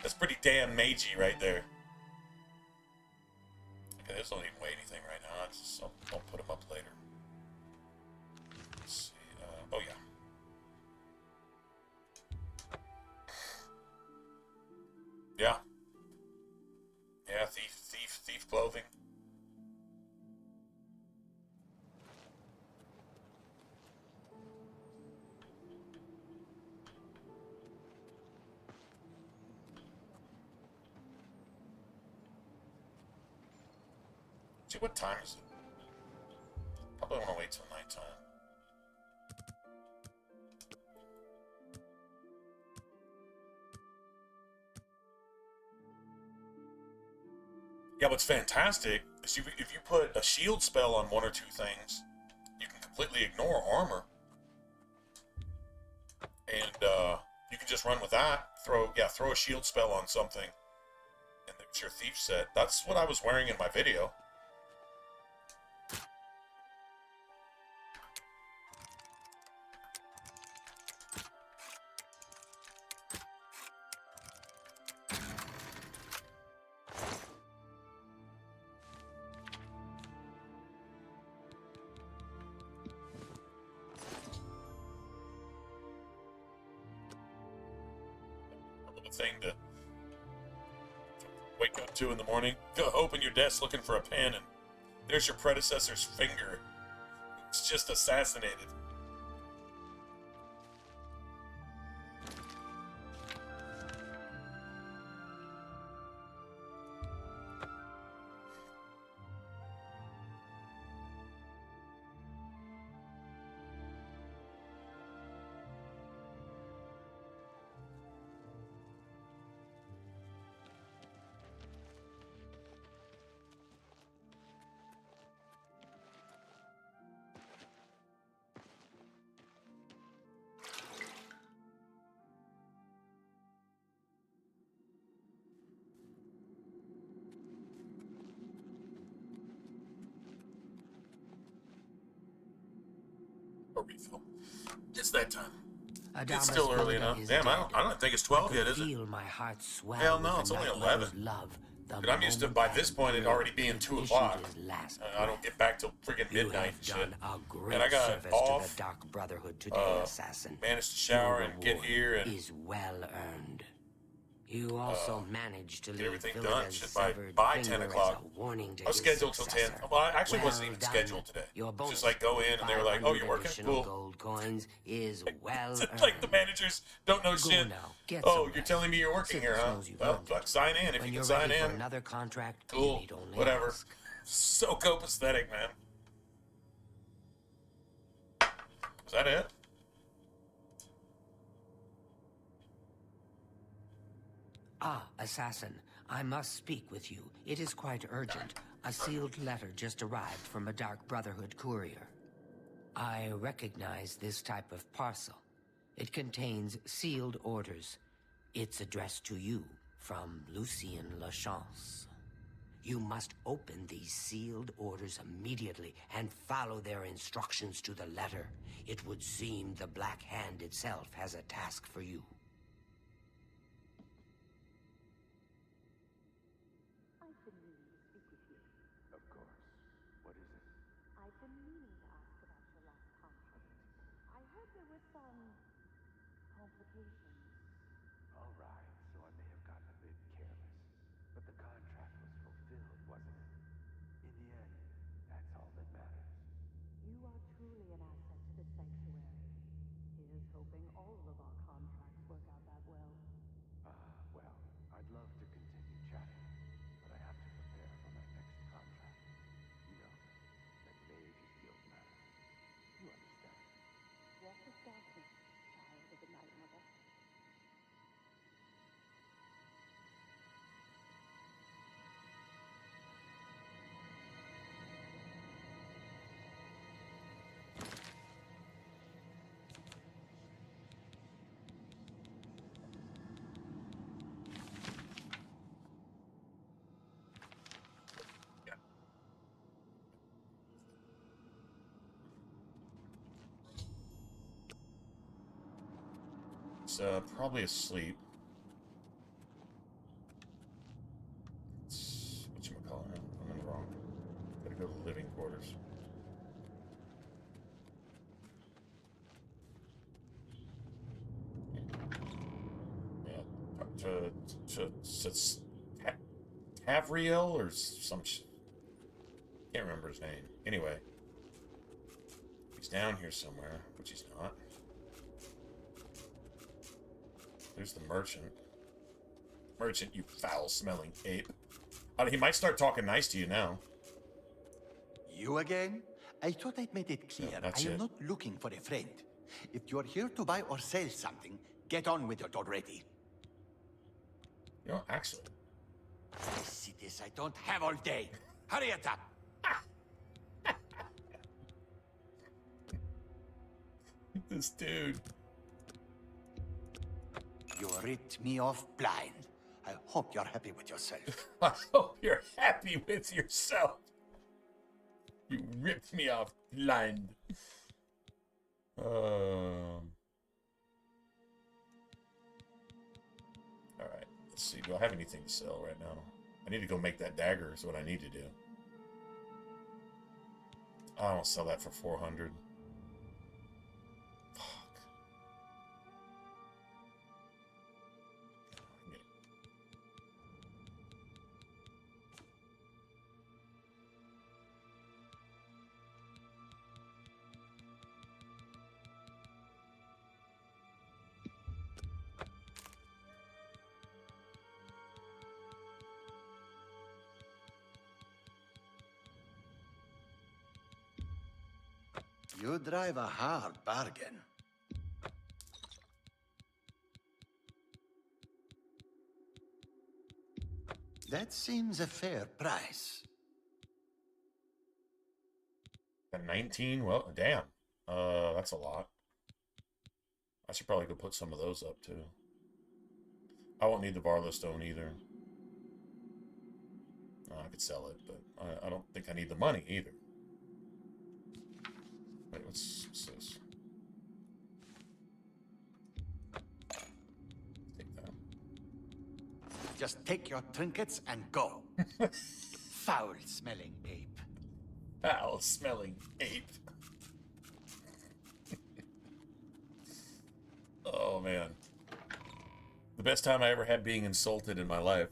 That's pretty damn magey right there. Okay, this don't even weigh anything right now. I'll put them up later. Let's see. Oh yeah. Yeah. Yeah, thief clothing. See, what time is it? Probably want to wait till nighttime. Yeah, what's fantastic is if you put a shield spell on one or two things, you can completely ignore armor. And you can just run with that. Throw a shield spell on something, and it's your thief set. That's what I was wearing in my video. Thing to wake up to in the morning, go open your desk looking for a pen, and there's your predecessor's finger. It's just assassinated. A refill. It's that time. It's still early enough. Damn, I don't think it's 12 yet, is it? Feel my heart swell. Hell no, it's only 11. Love, But I'm used to, by this point, it already being 2 o'clock. I don't get back till friggin' midnight and shit. And I got off, to the Dark Brotherhood today, assassin. managed to shower and get here and is well earned. You also managed to get leave everything done Vilga's shit severed by finger 10 as o'clock. a warning to I was his scheduled till 10. successor. Well, I actually Well wasn't even done. scheduled today. Your bonus Just like go in and they were like, oh, you're 500 working? additional Cool. gold coins is well It's like the earned. managers don't know Go shit. now, get Oh, some you're rest. telling me you're working here, Sickness huh? knows you've Well, earned it. sign in if When you you're can sign ready for in. another contract, you Cool. need only Whatever. ask. So copacetic, man. Is that it? Ah, assassin, I must speak with you. It is quite urgent. A sealed letter just arrived from a Dark Brotherhood courier. I recognize this type of parcel. It contains sealed orders. It's addressed to you from Lucien Lachance. You must open these sealed orders immediately and follow their instructions to the letter. It would seem the Black Hand itself has a task for you. I've been meaning to speak with you. Of course. What is it? I've been meaning to ask about your last contract. I heard there were some complications. All right, so I may have gotten a bit careless. But the contract was fulfilled, wasn't it? In the end, that's all that matters. You are truly an asset to the sanctuary. Here's hoping all of our contracts work out that well. Well, I'd love to continue chatting, but I have to prepare for my next contract. You know, that Mage Guild matter. You understand? Walk with darkness, child of the Night Mother. It's probably asleep. It's, whatchamacallit? I'm in the wrong. Gotta go to the living quarters. Yeah. Tavriel or some can't remember his name. Anyway. He's down here somewhere, which he's not. There's the merchant. Merchant, you foul-smelling ape. He might start talking nice to you now. You again? I thought I'd made it clear. No, that's I am it. not looking for a friend. If you're here to buy or sell something, get on with it already. You know, actually. I see this. I don't have all day. Hurry it up. This dude. You ripped me off blind. I hope you're happy with yourself. I hope you're happy with yourself. You ripped me off blind. Alright, let's see. Do I have anything to sell right now? I need to go make that dagger is what I need to do. I don't sell that for 400. Fuck. You drive a hard bargain. That seems a fair price. Got 19? Well, damn. That's a lot. I should probably go put some of those up, too. I won't need the Barlow Stone, either. I could sell it, but I don't think I need the money, either. Wait, what's this? Just take your trinkets and go. Foul-smelling ape. Foul-smelling ape. Oh, man. The best time I ever had being insulted in my life.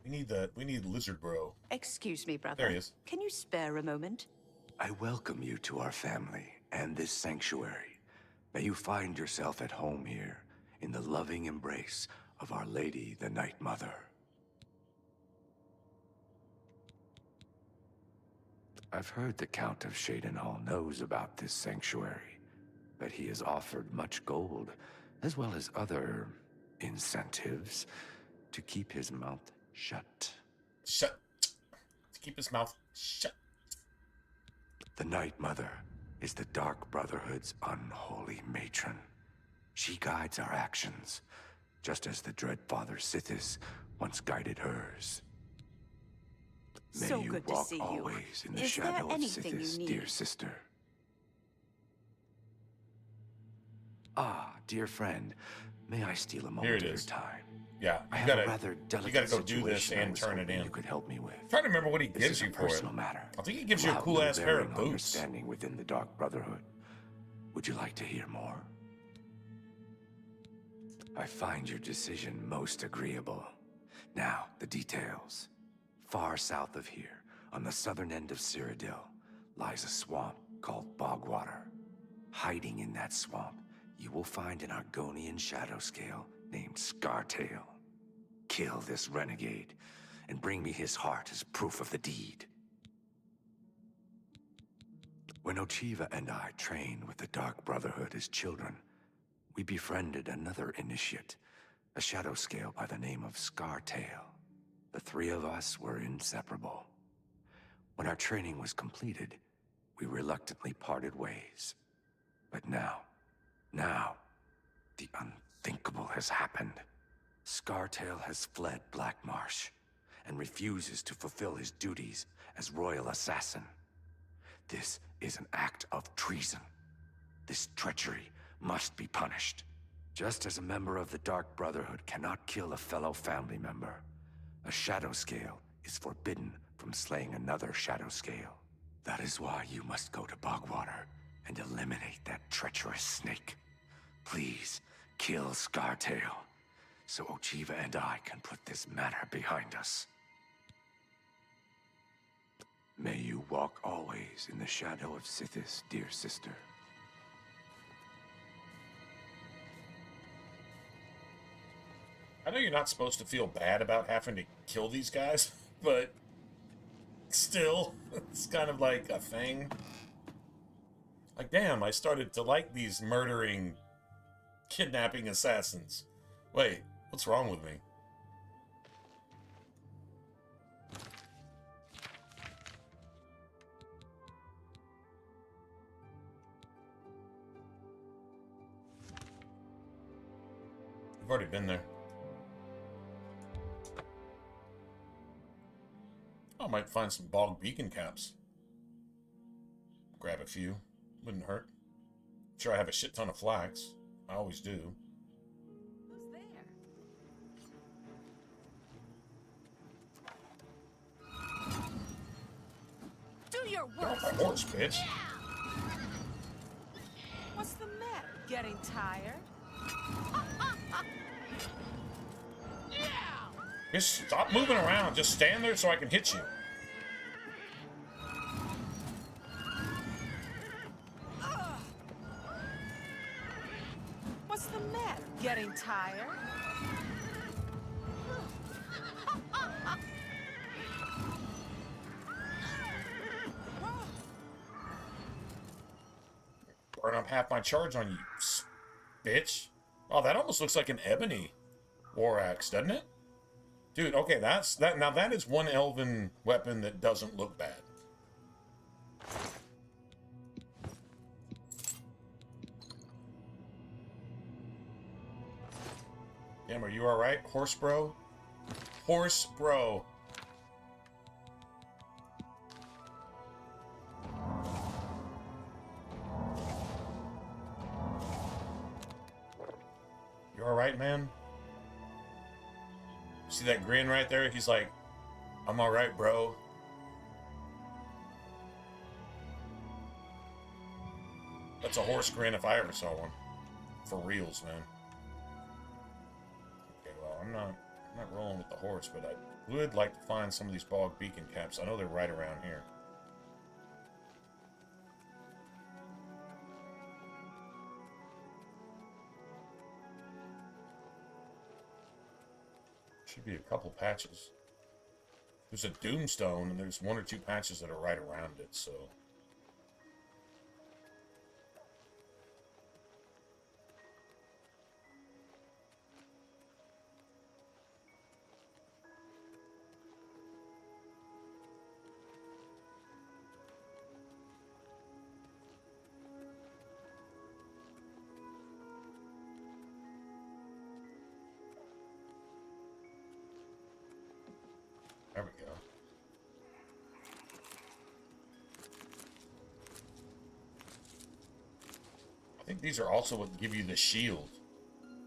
We need Lizard Bro. Excuse me, brother. There he is. Can you spare a moment? I welcome you to our family and this sanctuary. May you find yourself at home here in the loving embrace of Our Lady, the Night Mother. I've heard the Count of Shadenhall knows about this sanctuary, but he has offered much gold, as well as other incentives, to keep his mouth shut. Shut. To keep his mouth shut. The Night Mother is the Dark Brotherhood's unholy matron. She guides our actions, just as the Dread Father Sithis once guided hers. May So you good to walk see you. always in the Is there shadow of anything you Sithis, need? dear sister. Ah, dear friend, may I steal a Here moment it of your is. time? Yeah, I you have gotta, a rather delicate you gotta go do this situation I and was turn it hoping in. You could help me with. I'm trying to remember what he This gives is you a for it. personal matter. I think he gives you a Allowed cool ass no pair of bearing on your boots. standing within the Dark Brotherhood. Would you like to hear more? I find your decision most agreeable. Now, the details. Far south of here, on the southern end of Cyrodiil, lies a swamp called Bogwater. Hiding in that swamp, you will find an Argonian shadow scale named Scartail. Kill this renegade, and bring me his heart as proof of the deed. When Ochiva and I trained with the Dark Brotherhood as children, we befriended another initiate, a shadow scale by the name of Scartail. The three of us were inseparable. When our training was completed, we reluctantly parted ways. But now, the unthinkable has happened. Scartail has fled Black Marsh and refuses to fulfill his duties as royal assassin. This is an act of treason. This treachery must be punished. Just as a member of the Dark Brotherhood cannot kill a fellow family member, a shadow scale is forbidden from slaying another shadow scale. That is why you must go to Bogwater and eliminate that treacherous snake. Please, kill Scartail, so Ochiva and I can put this matter behind us. May you walk always in the shadow of Sithis, dear sister. I know you're not supposed to feel bad about having to kill these guys, but still, it's kind of like a thing. Like, damn, I started to like these murdering, kidnapping assassins. Wait, what's wrong with me? I've already been there. I might find some bog beacon caps. Grab a few. Wouldn't hurt. Sure, I have a shit ton of flax. I always do. Who's there? Do your Get worst. off my horse, bitch. What's the matter? Getting tired? Just stop moving around. Just stand there so I can hit you. What's the matter? Getting tired? Burn up half my charge on you, bitch. Oh, that almost looks like an ebony war axe, doesn't it? Dude, okay, that's that. Now that is one elven weapon that doesn't look bad. Damn, are you all right, horse bro? Horse bro. all right, man? See that grin right there? He's like, I'm all right, bro. That's a horse grin if I ever saw one. For reals, man. Okay, well, I'm not rolling with the horse, but I would like to find some of these bog beacon caps. I know they're right around here. Should be a couple patches. There's a Doomstone, and there's 1 or 2 patches that are right around it, so... There we go. I think these are also what give you the shield,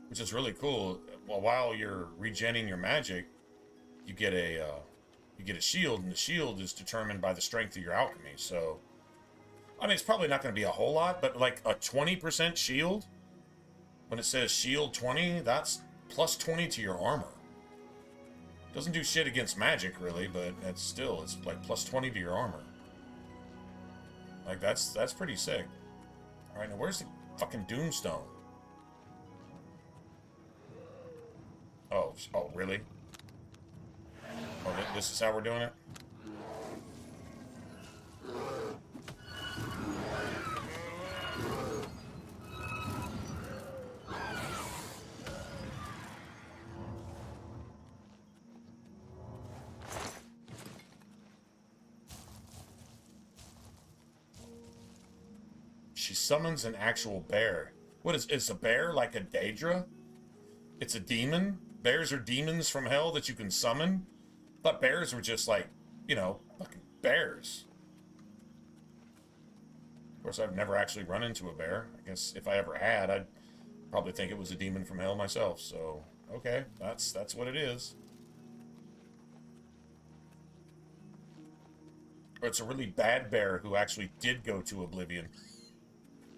which is really cool. Well, while you're regenning your magic, you get a shield, and the shield is determined by the strength of your alchemy. So, I mean, it's probably not going to be a whole lot, but like a 20% shield, when it says shield 20, that's plus 20 to your armor. Doesn't do shit against magic, really, but it's like plus 20 to your armor. Like, that's pretty sick. Alright, now where's the fucking Doomstone? Oh, really? Oh, this is how we're doing it? She summons an actual bear. What is a bear like a Daedra? It's a demon? Bears are demons from hell that you can summon? I thought bears were just like, you know, fucking bears. Of course, I've never actually run into a bear. I guess if I ever had, I'd probably think it was a demon from hell myself. So, okay, that's what it is. Or it's a really bad bear who actually did go to Oblivion.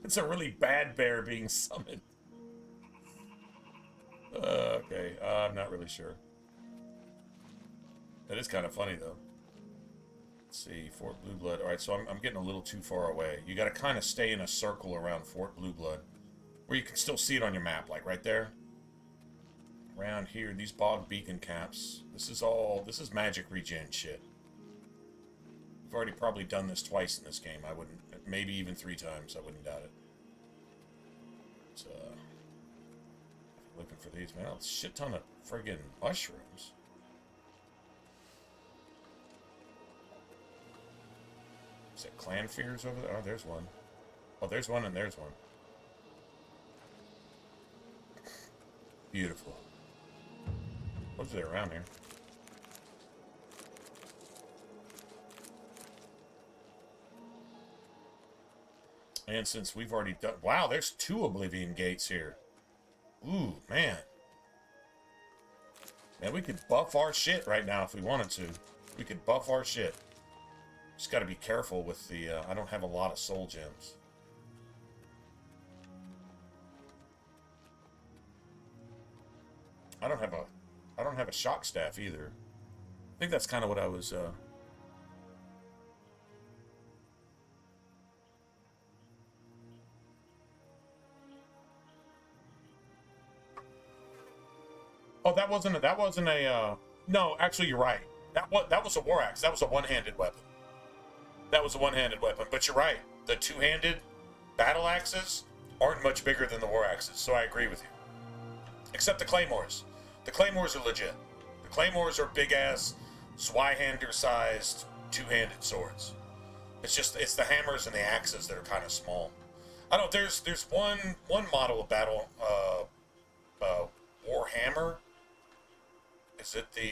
It's a really bad bear being summoned. Okay, I'm not really sure. That is kind of funny, though. Let's see, Fort Blue Blood. Alright, so I'm getting a little too far away. You gotta kind of stay in a circle around Fort Blue Blood, where you can still see it on your map, like right there. Around here, these bog beacon caps. This is magic regen shit. We've already probably done this twice in this game. I wouldn't, maybe even 3 times. I wouldn't doubt it. But, looking for these, man. A shit ton of friggin' mushrooms. Is it clan fears over there? Oh, there's one. Oh, there's one and there's one. Beautiful. What's there around here? And since we've already done... Wow, there's 2 Oblivion gates here. Ooh, man. Man, we could buff our shit right now if we wanted to. We could buff our shit. Just gotta be careful with the... I don't have a lot of soul gems. I don't have a shock staff either. I think that's kind of what I was... Oh, that wasn't a, no, actually, you're right. That was a war axe. That was a one-handed weapon. That was a one-handed weapon. But you're right. The two-handed battle axes aren't much bigger than the war axes, so I agree with you. Except the claymores. The claymores are legit. The claymores are big-ass, Zweihander-sized, two-handed swords. It's the hammers and the axes that are kind of small. I don't, there's one model of battle, Warhammer. Is it the,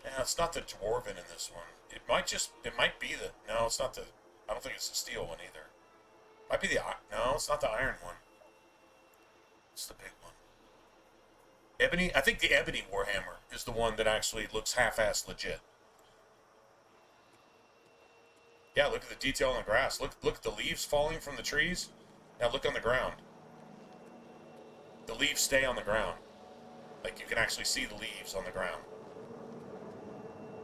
yeah, it's not the Dwarven in this one. It might be the, no, it's not the, I don't think it's the steel one either. Might be the... No, it's not the iron one. It's the big one. Ebony? I think the ebony Warhammer is the one that actually looks half-assed legit. Yeah, look at the detail on the grass. Look at the leaves falling from the trees. Now look on the ground. The leaves stay on the ground. Like, you can actually see the leaves on the ground.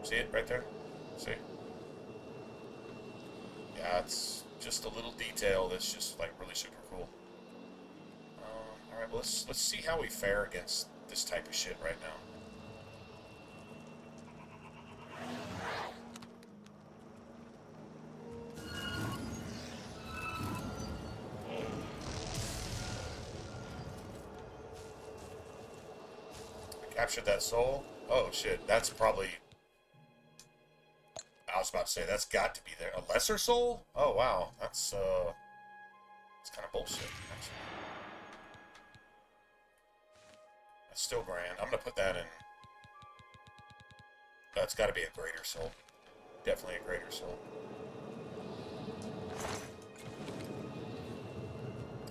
See it right there? See? Yeah, it's just a little detail that's just, like, really super cool. Alright, well, let's see how we fare against this type of shit right now. Captured that soul. Oh shit, that's probably... I was about to say, that's got to be there. A lesser soul? Oh wow, that's kind of bullshit, actually. That's still grand. I'm gonna put that in... That's gotta be a greater soul. Definitely a greater soul.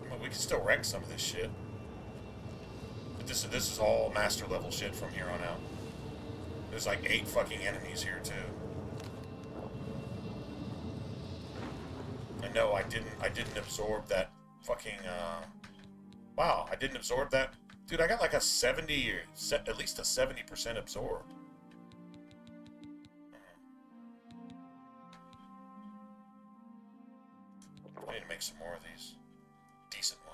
I mean, we can still wreck some of this shit. This is all master level shit from here on out. There's like 8 fucking enemies here too. And no, I didn't absorb that fucking wow, I didn't absorb that. Dude, I got like a 70 or at least a 70% absorbed. I need to make some more of these decent ones.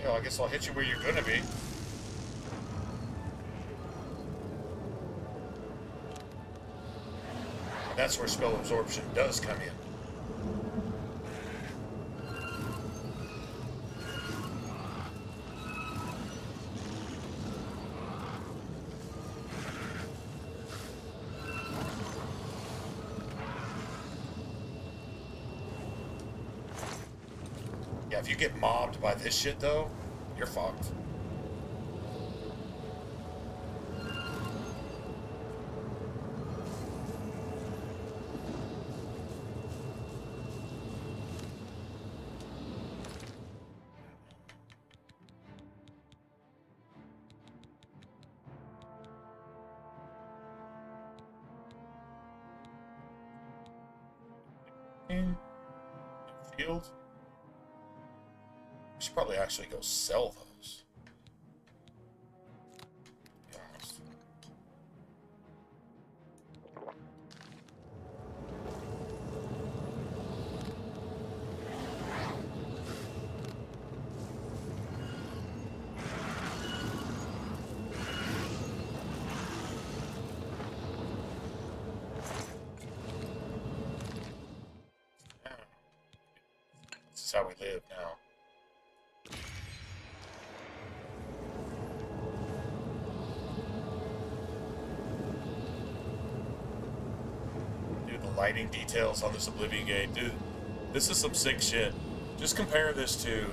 I guess I'll hit you where you're gonna be. And that's where spell absorption does come in. Yeah, if you get mobbed by this shit though, you're fucked. Shield. We should probably actually go sell those. Be honest. This is how we live now. Lighting details on this Oblivion gate, dude. This is some sick shit. Just compare this to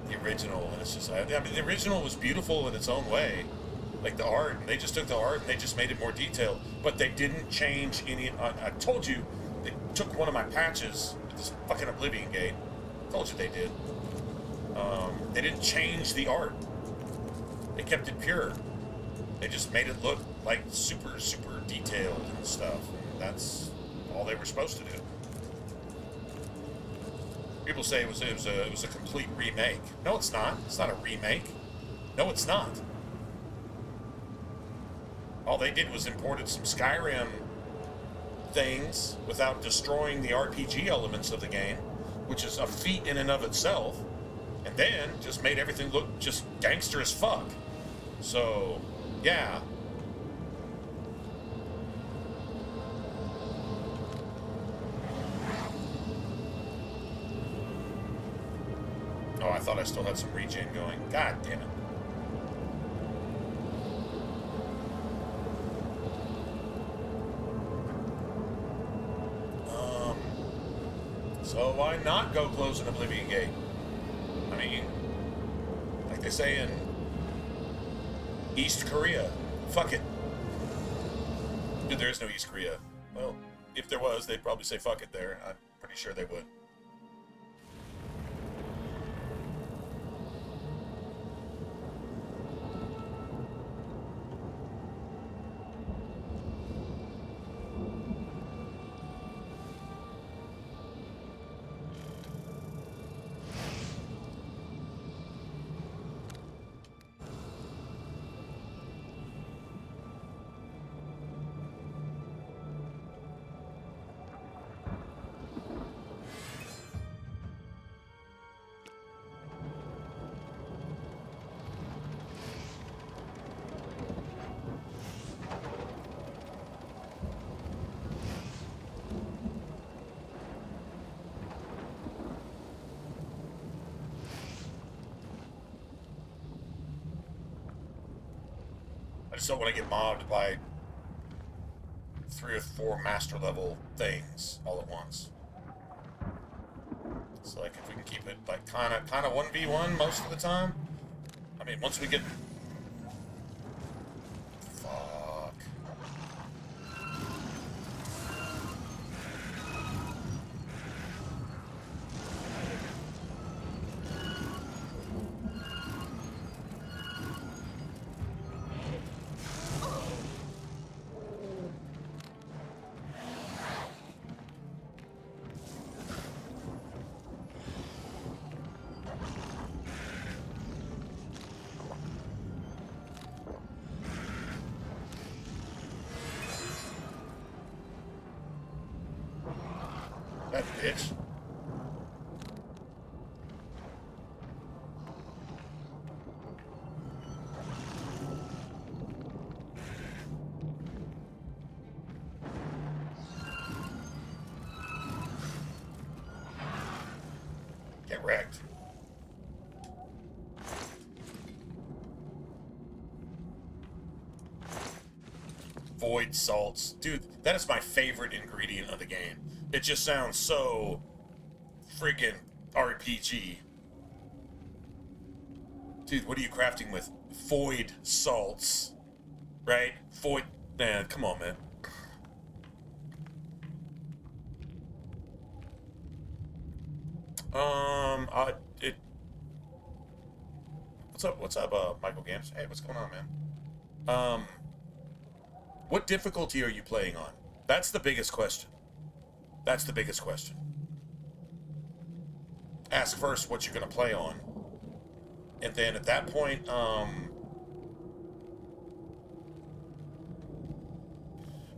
the original, and it's just, I mean, the original was beautiful in its own way, like the art. And they just took the art and they just made it more detailed, but they didn't change any. I told you, they took one of my patches with this fucking Oblivion gate. I told you they did. They didn't change the art. They kept it pure. They just made it look like super detailed and stuff. That's all they were supposed to do. People say it was a complete remake. No, it's not. It's not a remake. No, it's not. All they did was imported some Skyrim things without destroying the RPG elements of the game, which is a feat in and of itself, and then just made everything look just gangster as fuck. So, yeah. Oh, I thought I still had some regen going. God damn it. So why not go close an Oblivion Gate? I mean, like they say in East Korea, fuck it. Dude, there is no East Korea. Well, if there was, they'd probably say fuck it there. I'm pretty sure they would. I just don't want to get mobbed by 3 or 4 master level things all at once. So like if we can keep it like kind of 1v1 most of the time. I mean, once we get that bitch. Get wrecked. Void salts. Dude, that is my favorite ingredient of the game. It just sounds so friggin' RPG. Dude, what are you crafting with? Void salts. Right? Void. Man, come on, man. What's up, Michael Gams? Hey, what's going on, man? What difficulty are you playing on? That's the biggest question. That's the biggest question. Ask first what you're gonna play on. And then at that point,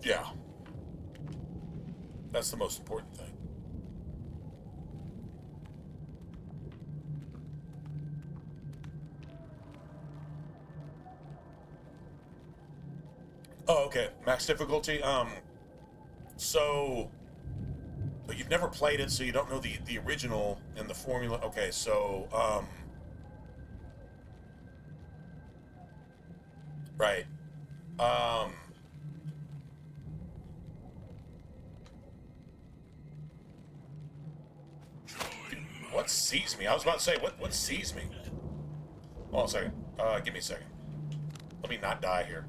yeah. That's the most important thing. Oh, okay. Max difficulty. So but you've never played it, so you don't know the original and the formula. Okay, so right. What sees me? I was about to say, what sees me? Hold on a second. Give me a second. Let me not die here.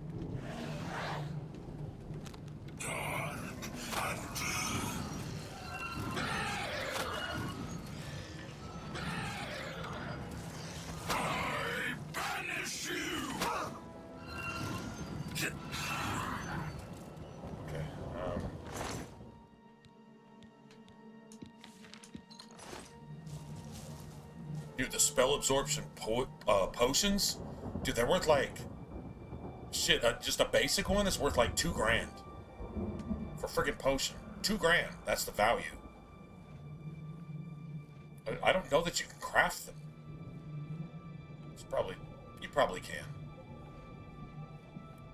Dude, the spell absorption potions, dude, they're worth like shit. Just a basic one is worth like $2 grand for a freaking potion. $2,000. That's the value. I don't know that you can craft them. You probably can.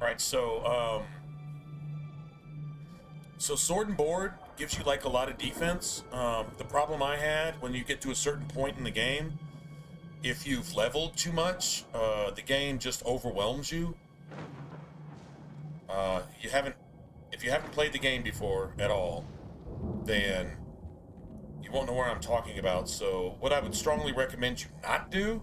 Alright, so Sword and Board gives you like a lot of defense. The problem I had when you get to a certain point in the game, if you've leveled too much, the game just overwhelms you. If you haven't played the game before at all, then you won't know what I'm talking about. So what I would strongly recommend you not do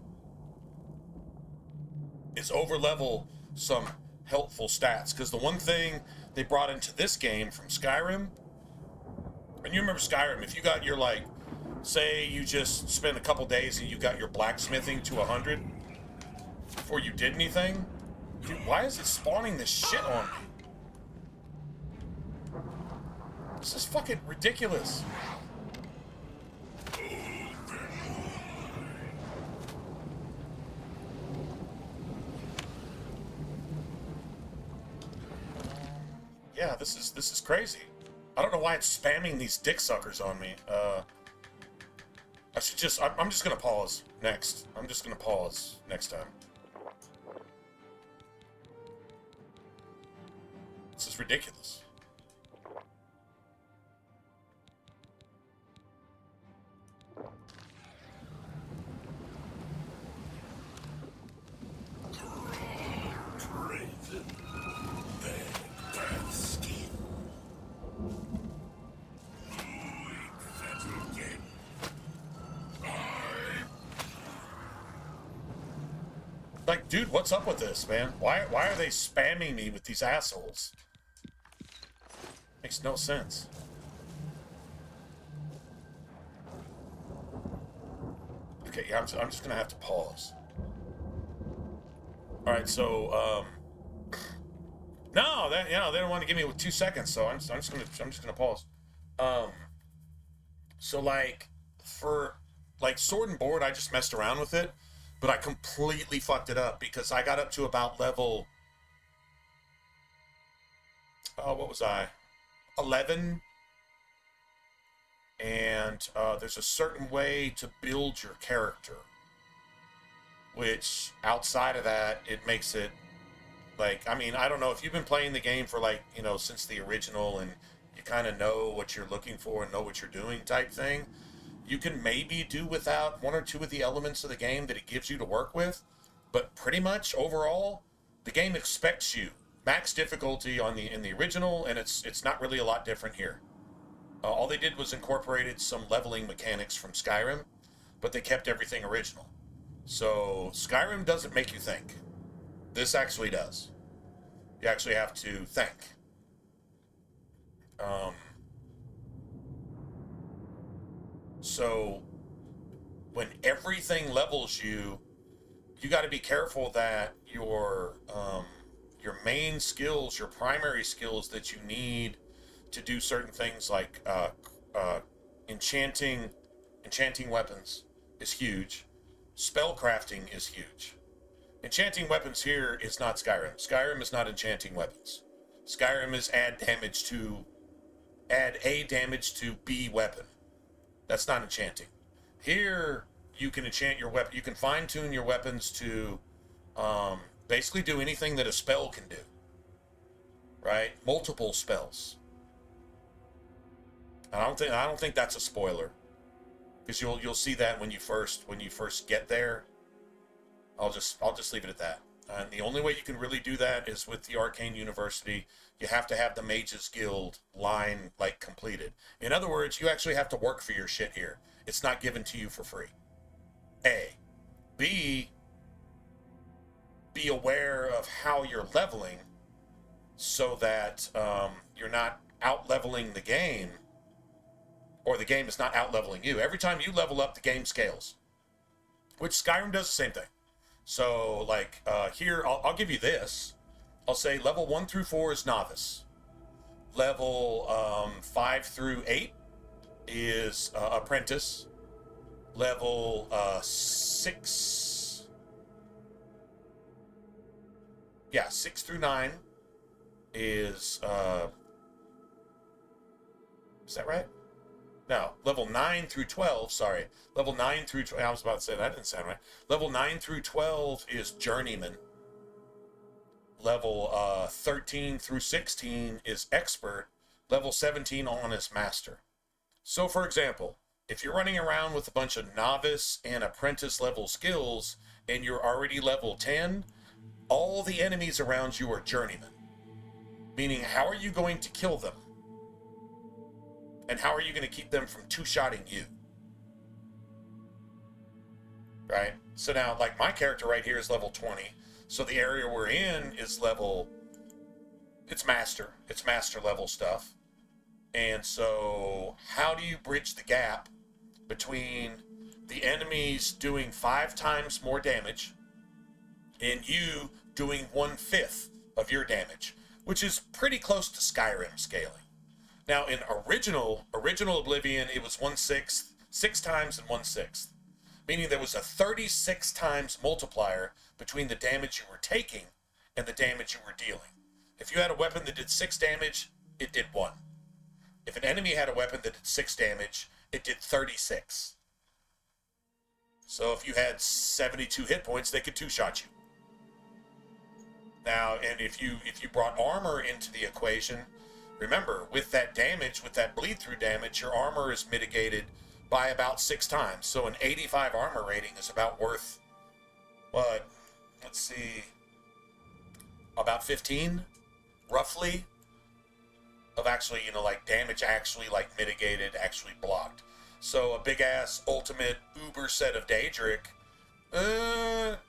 is overlevel some helpful stats. Because the one thing they brought into this game from Skyrim, and you remember Skyrim, if you got your, like, say you just spent a couple days and you got your blacksmithing to 100 before you did anything, dude, why is it spawning this shit on me? This is fucking ridiculous. Yeah, this is crazy. I don't know why it's spamming these dick suckers on me. I should just, I'm just gonna pause next. I'm just gonna pause next time. This is ridiculous. Like, dude, what's up with this, man? Why are they spamming me with these assholes? Makes no sense. Okay, yeah, I'm just gonna have to pause. All right, so no, they don't want to give me 2 seconds, so I'm just gonna pause. So like for like Sword and Board, I just messed around with it. But I completely fucked it up because I got up to about level, what was I? 11. And there's a certain way to build your character, which outside of that, it makes it like, I mean, I don't know if you've been playing the game for like, you know, since the original and you kind of know what you're looking for and know what you're doing type thing. You can maybe do without 1 or 2 of the elements of the game that it gives you to work with, but pretty much overall, the game expects you max difficulty on in the original, and it's not really a lot different here. All they did was incorporated some leveling mechanics from Skyrim, but they kept everything original. So Skyrim doesn't make you think. This actually does. You actually have to think. So when everything levels you, you got to be careful that your main skills, your primary skills that you need to do certain things like enchanting weapons is huge. Spell crafting is huge. Enchanting weapons here is not Skyrim. Skyrim is not enchanting weapons. Skyrim is add A damage to B weapon. That's not enchanting. Here, you can enchant your weapon. You can fine-tune your weapons to basically do anything that a spell can do. Right? Multiple spells. I don't think that's a spoiler, because you'll see that when you first get there. I'll just leave it at that. And the only way you can really do that is with the Arcane University. You have to have the Mage's Guild line like completed. In other words, you actually have to work for your shit here. It's not given to you for free. A. B. Be aware of how you're leveling so that you're not out-leveling the game, or the game is not out-leveling you. Every time you level up, the game scales, which Skyrim does the same thing. So, like, here, I'll give you this. I'll say level 1 through 4 is Novice. Level 5 through 8 is Apprentice. Level 6... Yeah, 6 through 9 is Is that right? No, level 9 through 12, sorry. Level 9 through 12, I was about to say that didn't sound right. Level 9 through 12 is Journeyman. Level 13 through 16 is Expert. Level 17 on is Master. So, for example, if you're running around with a bunch of novice and apprentice level skills and you're already level 10, all the enemies around you are Journeymen. Meaning, how are you going to kill them? And how are you going to keep them from two-shotting you? Right? So now, like, my character right here is level 20. So the area we're in is level... It's master. It's master level stuff. And so, how do you bridge the gap between the enemies doing 5 times more damage and you doing 1/5 of your damage? Which is pretty close to Skyrim scaling. Now, in original Oblivion, it was 1/6, 6 times and 1/6. Meaning there was a 36 times multiplier between the damage you were taking and the damage you were dealing. If you had a weapon that did 6 damage, it did 1. If an enemy had a weapon that did 6 damage, it did 36. So if you had 72 hit points, they could 2-shot you. Now, and if you brought armor into the equation, remember, with that damage, with that bleed-through damage, your armor is mitigated by about 6 times. So an 85 armor rating is about worth, what, let's see, about 15, roughly, of actually, like, damage actually, like, mitigated, actually blocked. So a big-ass ultimate uber set of Daedric, it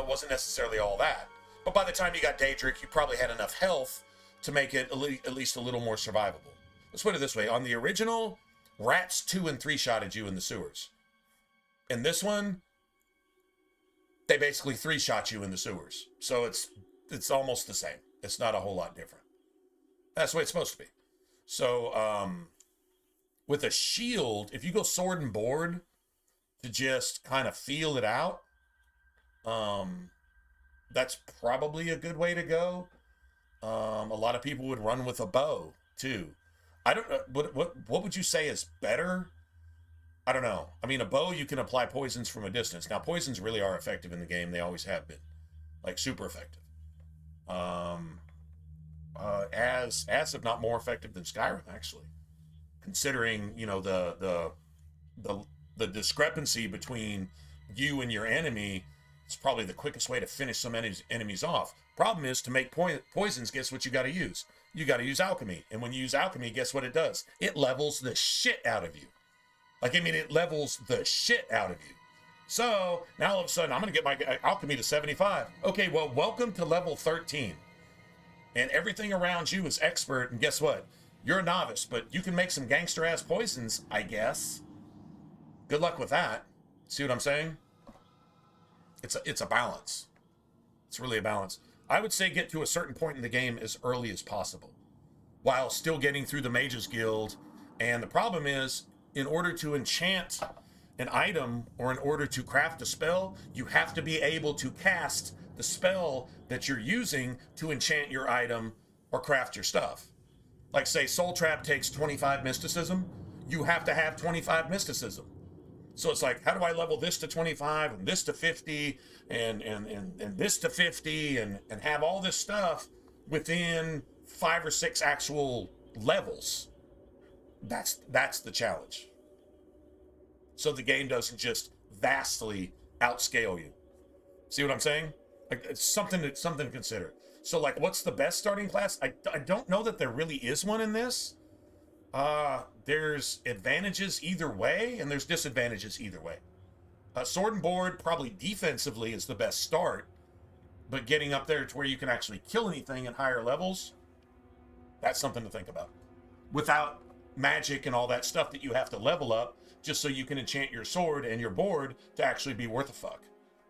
wasn't necessarily all that. But by the time you got Daedric, you probably had enough health to make it at least a little more survivable. Let's put it this way. On the original, rats 2 and 3-shotted you in the sewers. In this one, they basically 3-shot you in the sewers. So it's almost the same. It's not a whole lot different. That's the way it's supposed to be. So, with a shield, if you go sword and board to just kind of feel it out, that's probably a good way to go. A lot of people would run with a bow too. I don't know what would you say is better? I don't know. I mean, a bow, you can apply poisons from a distance. Now, poisons really are effective in the game. They always have been, like, super effective. As if not more effective than Skyrim, actually, considering the discrepancy between you and your enemy. It's probably the quickest way to finish some enemies off. Problem is, to make poisons, guess what you got to use? You got to use alchemy. And when you use alchemy, guess what it does? It levels the shit out of you. It levels the shit out of you. So, now all of a sudden, I'm going to get my alchemy to 75. Okay, well, welcome to level 13. And everything around you is expert, and guess what? You're a novice, but you can make some gangster-ass poisons, I guess. Good luck with that. See what I'm saying? It's a balance. It's really a balance. I would say get to a certain point in the game as early as possible, while still getting through the Mage's Guild. And the problem is, in order to enchant an item or in order to craft a spell, you have to be able to cast the spell that you're using to enchant your item or craft your stuff. Like, say, Soul Trap takes 25 mysticism. You have to have 25 mysticism. So it's like, how do I level this to 25 and this to 50 and this to 50 and have all this stuff within 5 or 6 actual levels? That's the challenge. So the game doesn't just vastly outscale you. See what I'm saying? Like, it's something to consider. So, like, what's the best starting class? I don't know that there really is one in this. There's advantages either way, and there's disadvantages either way. Sword and board, probably defensively, is the best start, but getting up there to where you can actually kill anything at higher levels, that's something to think about. Without magic and all that stuff that you have to level up just so you can enchant your sword and your board to actually be worth a fuck.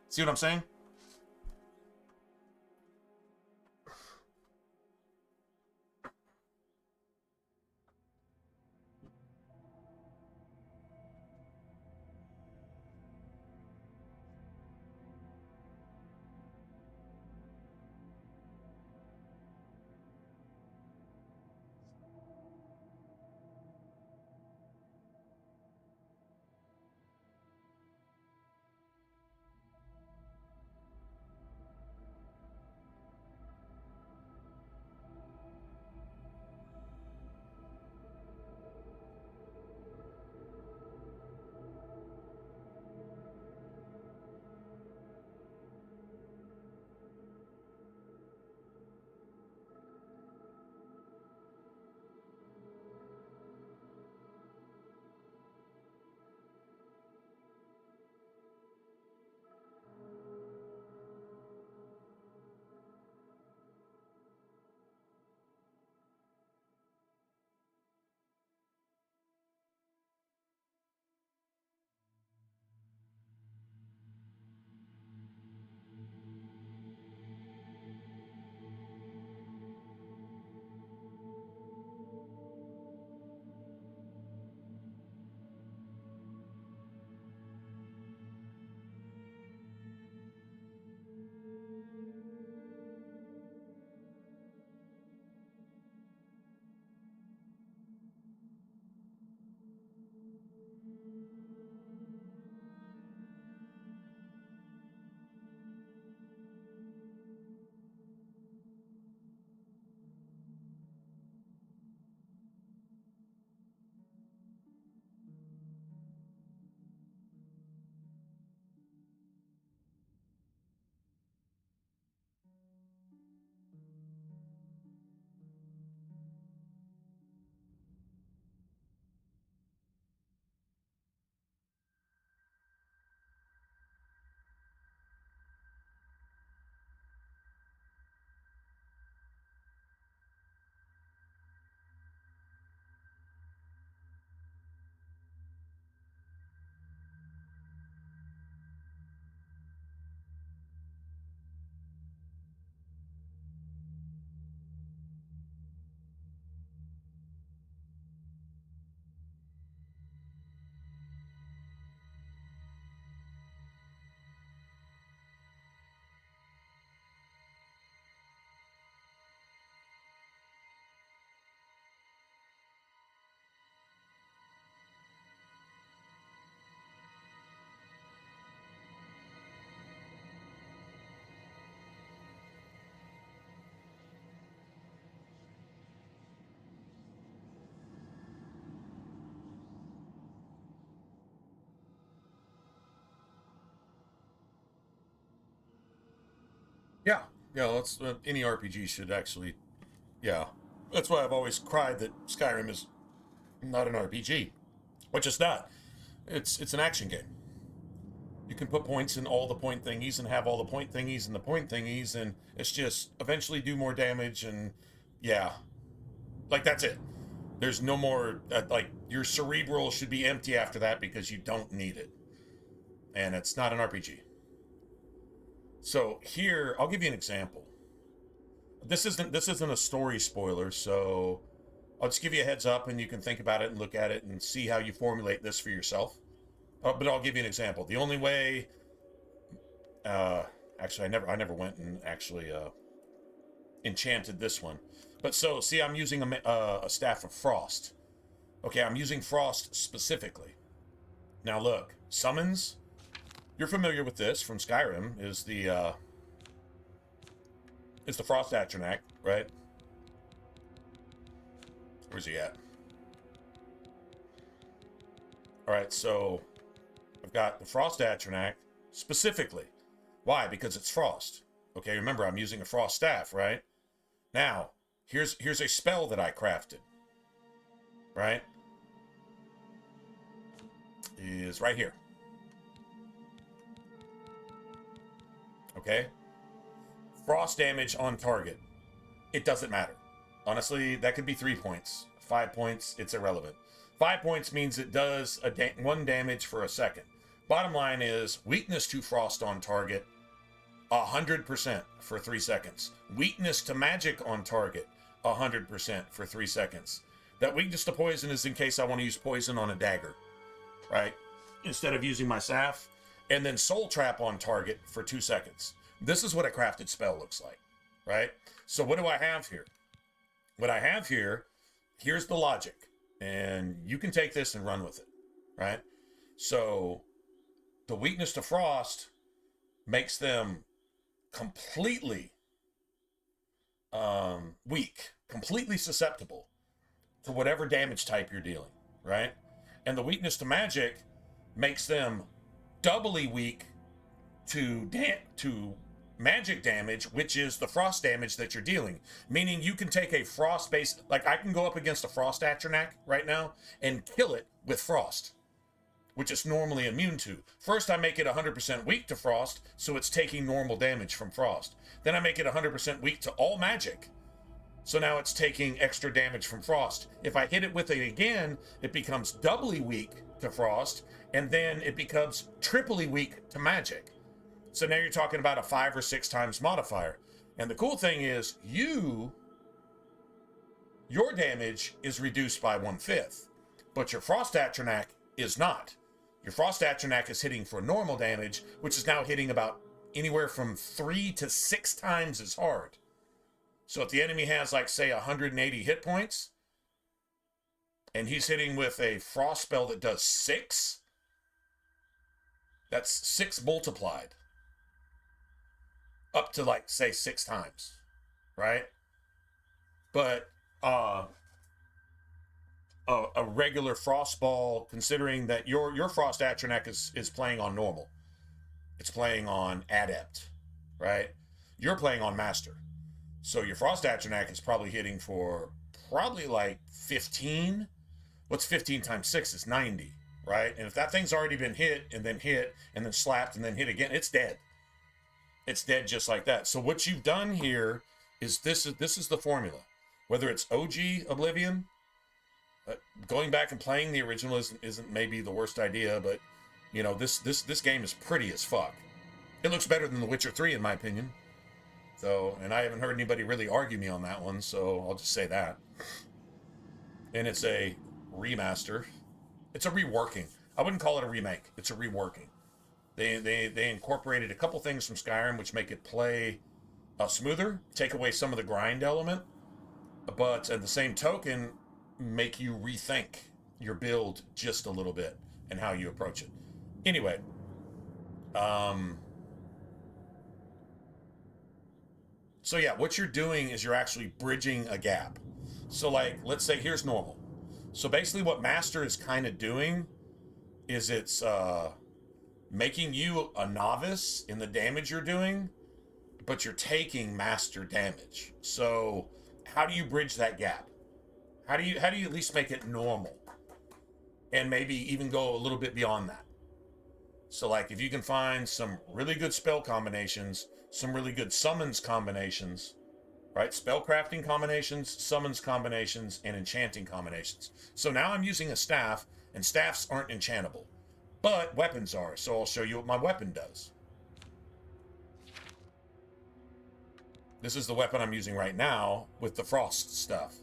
See what I'm saying? Yeah, yeah. That's any RPG should actually. Yeah, that's why I've always cried that Skyrim is not an RPG, which it's not. It's an action game. You can put points in all the point thingies and have all the point thingies and the point thingies, and it's just eventually do more damage, and yeah, like that's it. There's no more, like, your cerebral should be empty after that because you don't need it. And it's not an RPG. So here, I'll give you an example. This isn't a story spoiler, so I'll just give you a heads up and you can think about it and look at it and see how you formulate this for yourself. But I'll give you an example. The only way, actually, I never went and actually enchanted this one. But so, see, I'm using a staff of frost. Okay, I'm using frost specifically. Now look, summons. You're familiar with this from Skyrim. Is the frost atronach, right? Where's he at? All right, so I've got the frost atronach specifically. Why? Because it's frost. Okay, remember I'm using a frost staff, right? Now, here's a spell that I crafted. Right? Is right here. Okay? Frost damage on target. It doesn't matter. Honestly, that could be 3 points. 5 points, it's irrelevant. 5 points means it does 1 damage for a second. Bottom line is, weakness to frost on target, 100% for 3 seconds. Weakness to magic on target, 100% for 3 seconds. That weakness to poison is in case I want to use poison on a dagger, right? Instead of using my staff. And then soul trap on target for 2 seconds. This is what a crafted spell looks like, right? So what do I have here? What I have here, here's the logic. And you can take this and run with it, right? So the weakness to frost makes them completely weak, completely susceptible to whatever damage type you're dealing, right? And the weakness to magic makes them doubly weak to magic damage, which is the frost damage that you're dealing. Meaning you can take a frost-based, like I can go up against a frost atronach right now and kill it with frost, which it's normally immune to. First, I make it 100% weak to frost, so it's taking normal damage from frost. Then I make it 100% weak to all magic, so now it's taking extra damage from frost. If I hit it with it again, it becomes doubly weak to frost, and then it becomes triply weak to magic. So now you're talking about a 5 or 6 times modifier. And the cool thing is, your damage is reduced by 1/5, but your frost atronach is not. Your frost atronach is hitting for normal damage, which is now hitting about anywhere from 3 to 6 times as hard. So if the enemy has, like, say, 180 hit points, and he's hitting with a frost spell that does 6, that's 6 multiplied. Up to, like, say, 6 times, right? But a regular frost ball, considering that your frost atronach is playing on normal. It's playing on adept, right? You're playing on master. So your frost atronach is probably hitting for probably like 15. What's 15 times 6 is 90, right? And if that thing's already been hit and then slapped and then hit again, it's dead. It's dead just like that. So what you've done here is this is the formula. Whether it's OG Oblivion, going back and playing the original isn't maybe the worst idea, but you know, this game is pretty as fuck. It looks better than The Witcher 3 in my opinion. So, and I haven't heard anybody really argue me on that one, so I'll just say that. And it's a remaster. It's a reworking. I wouldn't call it a remake. It's a reworking. They incorporated a couple things from Skyrim which make it play smoother, take away some of the grind element, but at the same token, make you rethink your build just a little bit and how you approach it. Anyway, so yeah, what you're doing is you're actually bridging a gap. So like, let's say here's normal. So basically what Master is kind of doing is it's making you a novice in the damage you're doing, but you're taking master damage. So how do you bridge that gap? How do you at least make it normal? And maybe even go a little bit beyond that. So like if you can find some really good spell combinations, some really good summons combinations, right? Spellcrafting combinations, summons combinations, and enchanting combinations. So now I'm using a staff, and staffs aren't enchantable, but weapons are. So I'll show you what my weapon does. This is the weapon I'm using right now with the frost stuff.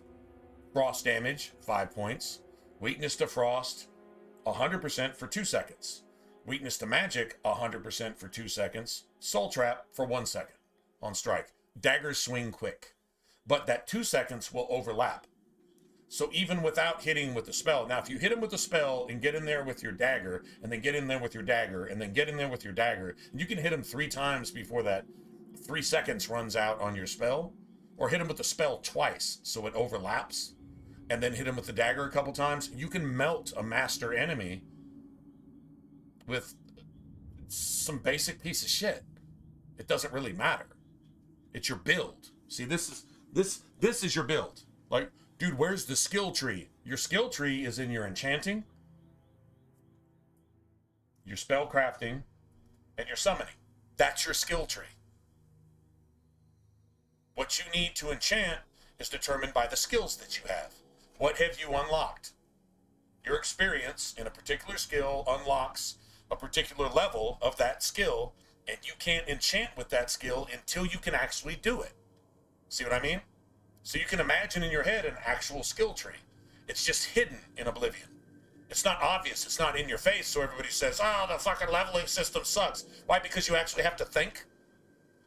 Frost damage, 5 points. Weakness to frost, 100% for 2 seconds. Weakness to magic, 100% for 2 seconds. Soul trap for 1 second on strike. Daggers swing quick, but that 2 seconds will overlap. So even without hitting with the spell, now if you hit him with the spell and get in there with your dagger, and then get in there with your dagger, and then get in there with your dagger, you can hit him 3 times before that 3 seconds runs out on your spell, or hit him with the spell twice so it overlaps, and then hit him with the dagger a couple times. You can melt a master enemy with some basic piece of shit. It doesn't really matter. It's your build. See, this is your build. Like, dude, where's the skill tree? Your skill tree is in your enchanting, your spell crafting, and your summoning. That's your skill tree. What you need to enchant is determined by the skills that you have. What have you unlocked? Your experience in a particular skill unlocks a particular level of that skill, and you can't enchant with that skill until you can actually do it. See what I mean? So you can imagine in your head an actual skill tree. It's just hidden in Oblivion. It's not obvious. It's not in your face, so everybody says, oh, the fucking leveling system sucks. Why? Because you actually have to think?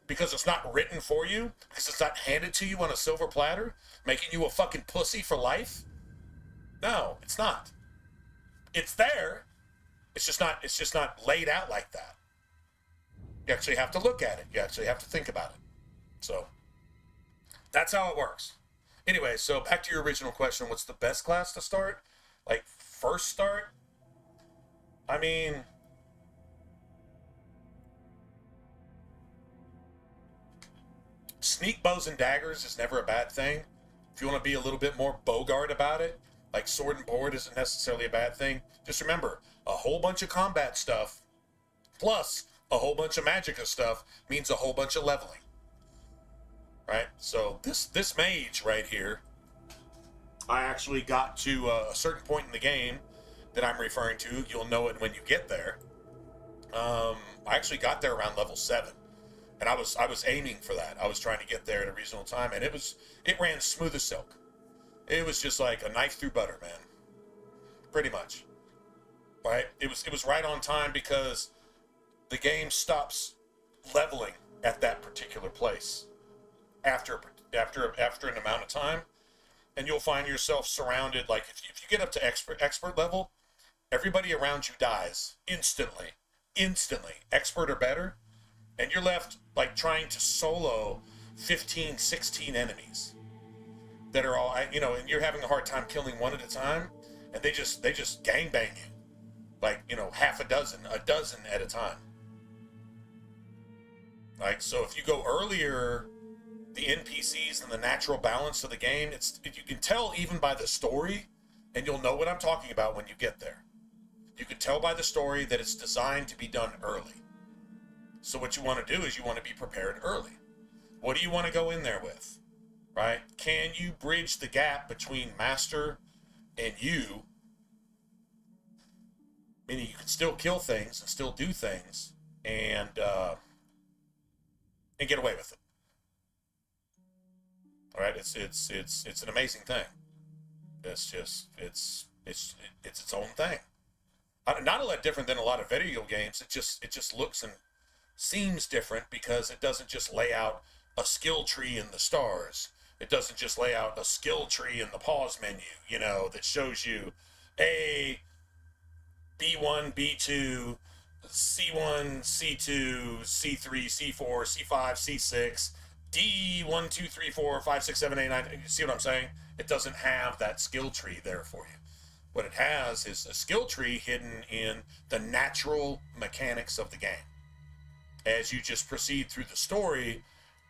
Because it's not written for you? Because it's not handed to you on a silver platter? Making you a fucking pussy for life? No, it's not. It's there. It's just not laid out like that. You actually have to look at it. You actually have to think about it. So that's how it works. Anyway, so back to your original question, what's the best class to start? Like, first start? I mean, sneak bows and daggers is never a bad thing. If you want to be a little bit more Bogart about it, like sword and board isn't necessarily a bad thing. Just remember, a whole bunch of combat stuff plus a whole bunch of magicka stuff means a whole bunch of leveling. Right? So this mage right here, I actually got to a certain point in the game that I'm referring to. You'll know it when you get there. I actually got there around level 7. And I was aiming for that. I was trying to get there at a reasonable time, and it ran smooth as silk. It was just like a knife through butter, man. Pretty much. Right? It was right on time because the game stops leveling at that particular place after an amount of time, and you'll find yourself surrounded. Like if you get up to expert level, everybody around you dies instantly, expert or better, and you're left like trying to solo 15, 16 enemies that are all, and you're having a hard time killing one at a time, and they just gangbang you, like, half a dozen at a time. Like, so if you go earlier, the NPCs and the natural balance of the game, you can tell even by the story, and you'll know what I'm talking about when you get there. You can tell by the story that it's designed to be done early. So what you want to do is you want to be prepared early. What do you want to go in there with? Right? Can you bridge the gap between master and you? Meaning you can still kill things and still do things and get away with it. All right, it's an amazing thing. It's its own thing. Not a lot different than a lot of video games. It just looks and seems different because it doesn't just lay out a skill tree in the stars. It doesn't just lay out a skill tree in the pause menu, that shows you A, B1, B2, C1, C2, C3, C4, C5, C6, D, 1, 2, 3, 4, 5, 6, 7, 8, 9. You see what I'm saying? It doesn't have that skill tree there for you. What it has is a skill tree hidden in the natural mechanics of the game. As you just proceed through the story,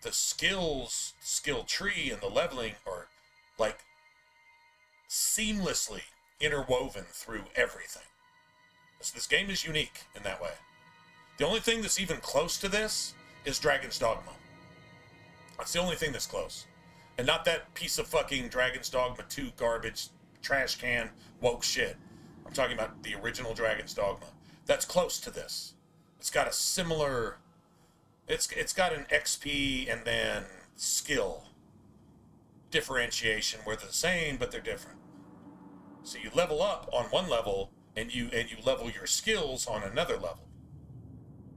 the skill tree and the leveling are like seamlessly interwoven through everything. This game is unique in that way. The only thing that's even close to this is Dragon's Dogma. That's the only thing that's close. And not that piece of fucking Dragon's Dogma 2 garbage, trash can, woke shit. I'm talking about the original Dragon's Dogma. That's close to this. It's got a similar... It's got an XP and then skill differentiation where they're the same, but they're different. So you level up on one level, and you level your skills on another level.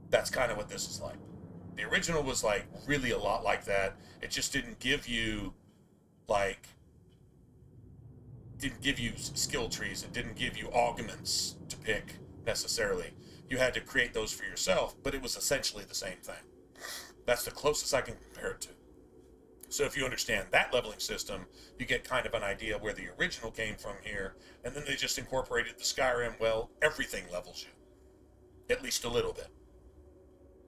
That's kind of what this is like. The original was like really a lot like that. It just didn't give you skill trees. It didn't give you augments to pick necessarily. You had to create those for yourself, but it was essentially the same thing. That's the closest I can compare it to. So if you understand that leveling system, you get kind of an idea where the original came from here, and then they just incorporated the Skyrim. Well, everything levels you. At least a little bit.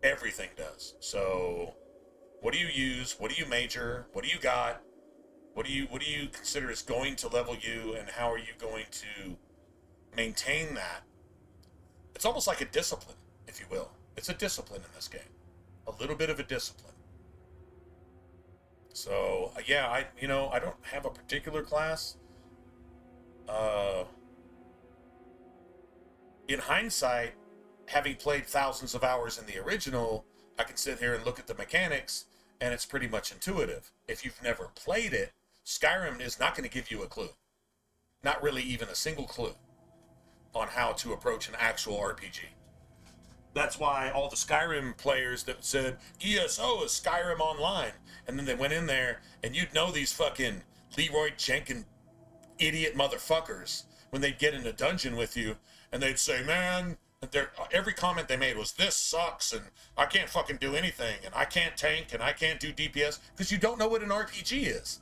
Everything does. So what do you use? What do you major? What do you got? What do you consider is going to level you, and how are you going to maintain that? It's almost like a discipline, if you will. It's a discipline in this game. A little bit of a discipline. So, yeah, I don't have a particular class. In hindsight, having played thousands of hours in the original, I can sit here and look at the mechanics, and it's pretty much intuitive. If you've never played it, Skyrim is not going to give you a clue. Not really even a single clue on how to approach an actual RPG. That's why all the Skyrim players that said, ESO is Skyrim Online, and then they went in there, and you'd know these fucking Leroy Jenkins idiot motherfuckers when they'd get in a dungeon with you, and they'd say, man, every comment they made was, this sucks, and I can't fucking do anything, and I can't tank, and I can't do DPS, because you don't know what an RPG is.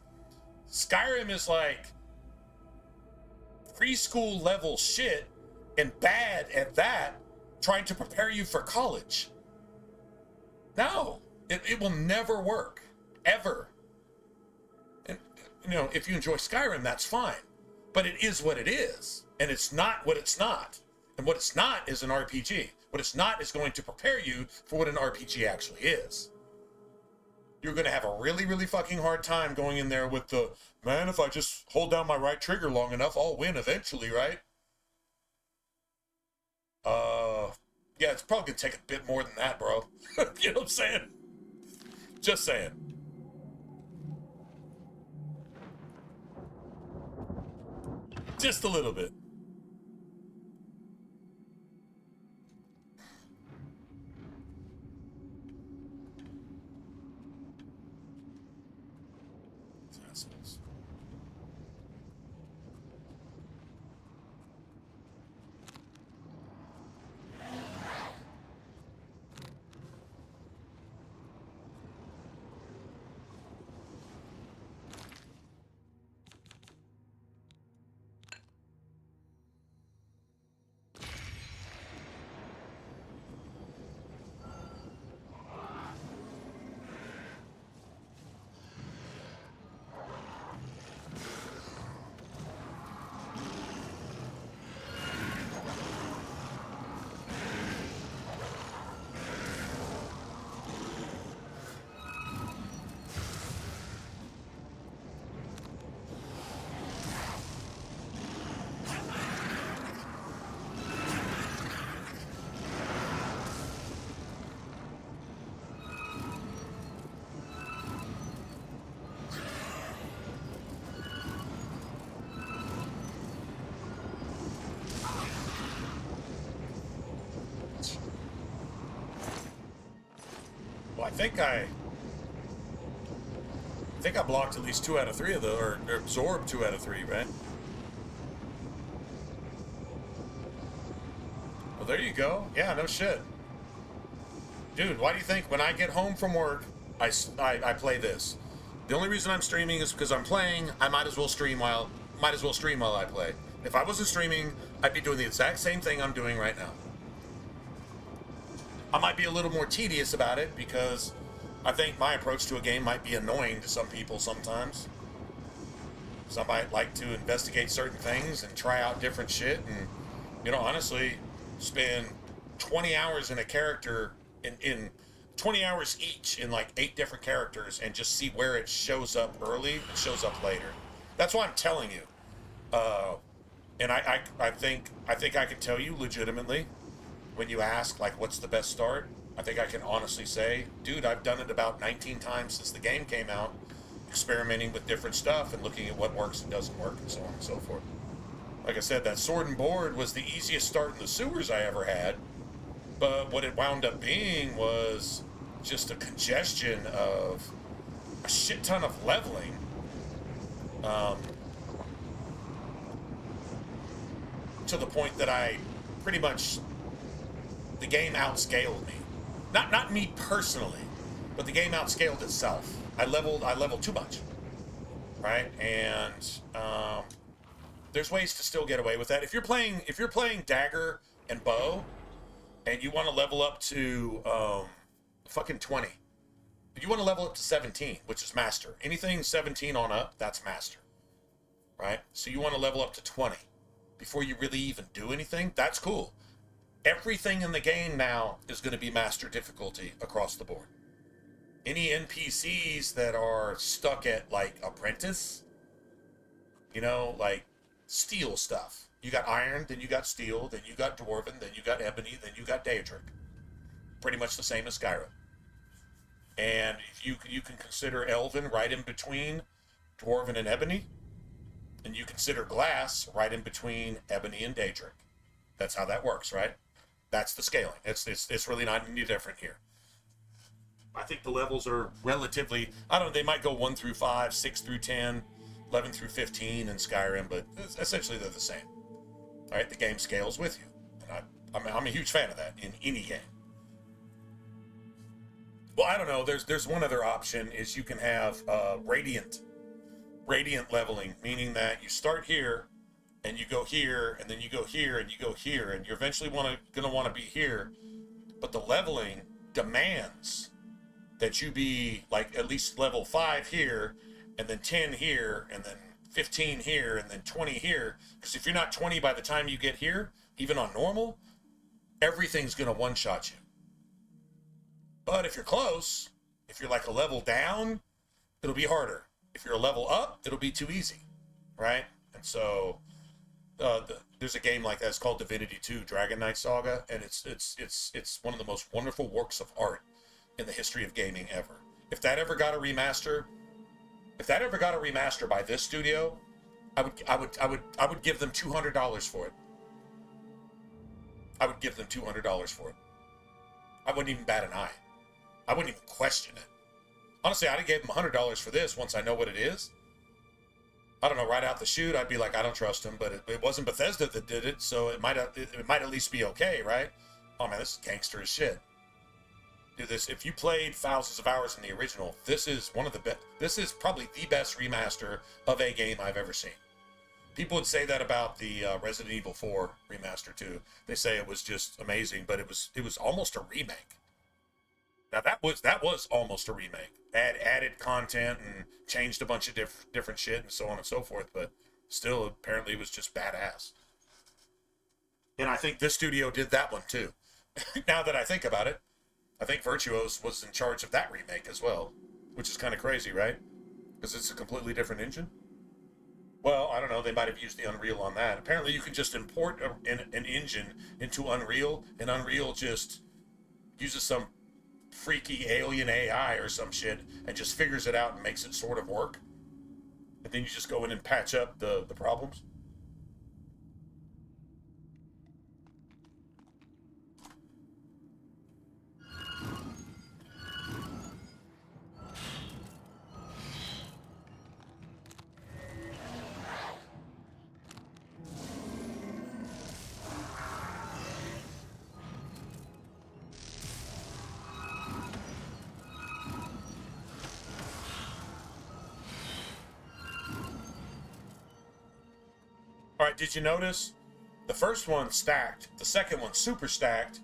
Skyrim is like preschool level shit, and bad at that, trying to prepare you for college. No, it will never work, ever. And, if you enjoy Skyrim, that's fine. But it is what it is, and it's not what it's not. And what it's not is an RPG. What it's not is going to prepare you for what an RPG actually is. You're going to have a really, really fucking hard time going in there with the, man, if I just hold down my right trigger long enough, I'll win eventually, right? Yeah, it's probably gonna take a bit more than that, bro. You know what I'm saying? Just saying. Just a little bit. I think I blocked at least 2 out of 3 of those, or absorbed 2 out of 3, right? Well, there you go. Yeah, no shit. Dude, why do you think when I get home from work, I play this? The only reason I'm streaming is because I'm playing. I might as well stream while I play. If I wasn't streaming, I'd be doing the exact same thing I'm doing right now. I might be a little more tedious about it because I think my approach to a game might be annoying to some people sometimes. Some might like to investigate certain things and try out different shit, and, you know, honestly, spend 20 hours in a character, in 20 hours each in like 8 different characters, and just see where it shows up early and shows up later. That's why I'm telling you. And I think I can tell you legitimately, when you ask, like, what's the best start, I think I can honestly say, dude, I've done it about 19 times since the game came out, experimenting with different stuff and looking at what works and doesn't work and so on and so forth. Like I said, that sword and board was the easiest start in the sewers I ever had, but what it wound up being was just a congestion of a shit ton of leveling. To the point that I pretty much, the game outscaled me. Not me personally, but the game outscaled itself. I leveled too much, right? And there's ways to still get away with that. If you're playing dagger and bow, and you want to level up to fucking 20, you want to level up to 17, which is master. Anything 17 on up, that's master, right? So you want to level up to 20 before you really even do anything. That's cool. Everything in the game now is going to be master difficulty across the board. Any NPCs that are stuck at, like, apprentice, you know, like steel stuff. You got iron, then you got steel, then you got dwarven, then you got ebony, then you got daedric. Pretty much the same as Skyrim. And if you can consider elven right in between dwarven and ebony, and you consider glass right in between ebony and daedric. That's how that works, right? That's the scaling. It's really not any different here. I think the levels are relatively, I don't know, they might go 1 through 5, 6 through 10, 11 through 15 in Skyrim, but essentially they're the same. All right, the game scales with you. And I'm a huge fan of that in any game. Well, I don't know, there's one other option, is you can have radiant leveling, meaning that you start here, and you go here, and then you go here, and you go here, and you're eventually gonna want to be here, but the leveling demands that you be like at least level 5 here, and then 10 here, and then 15 here, and then 20 here, because if you're not 20 by the time you get here, even on normal, everything's gonna one-shot you. But if you're close, if you're like a level down, it'll be harder. If you're a level up, it'll be too easy, right? And so there's a game like that. It's called Divinity 2: Dragon Knight Saga, and it's one of the most wonderful works of art in the history of gaming ever. If that ever got a remaster by this studio, I would give them $200 for it. I would give them $200 for it. I wouldn't even bat an eye. I wouldn't even question it. Honestly, I'd have gave them $100 for this once I know what it is. I don't know, right out the chute, I'd be like, I don't trust them, but it wasn't Bethesda that did it, so it might at least be okay, right? Oh man, this is gangster as shit. Dude, if you played thousands of hours in the original, this is one of the best. This is probably the best remaster of a game I've ever seen. People would say that about the Resident Evil 4 remaster too. They say it was just amazing, but it was almost a remake. Now that was almost a remake. Added content and changed a bunch of different shit and so on and so forth, but still apparently it was just badass. And I think this studio did that one too. Now that I think about it, I think Virtuos was in charge of that remake as well, which is kind of crazy, right? Because it's a completely different engine. Well, I don't know, they might have used the Unreal on that. Apparently you can just import an engine into Unreal, and Unreal just uses some freaky alien AI or some shit and just figures it out and makes it sort of work. And then you just go in and patch up the problems. Alright, did you notice? The first one stacked, the second one super stacked,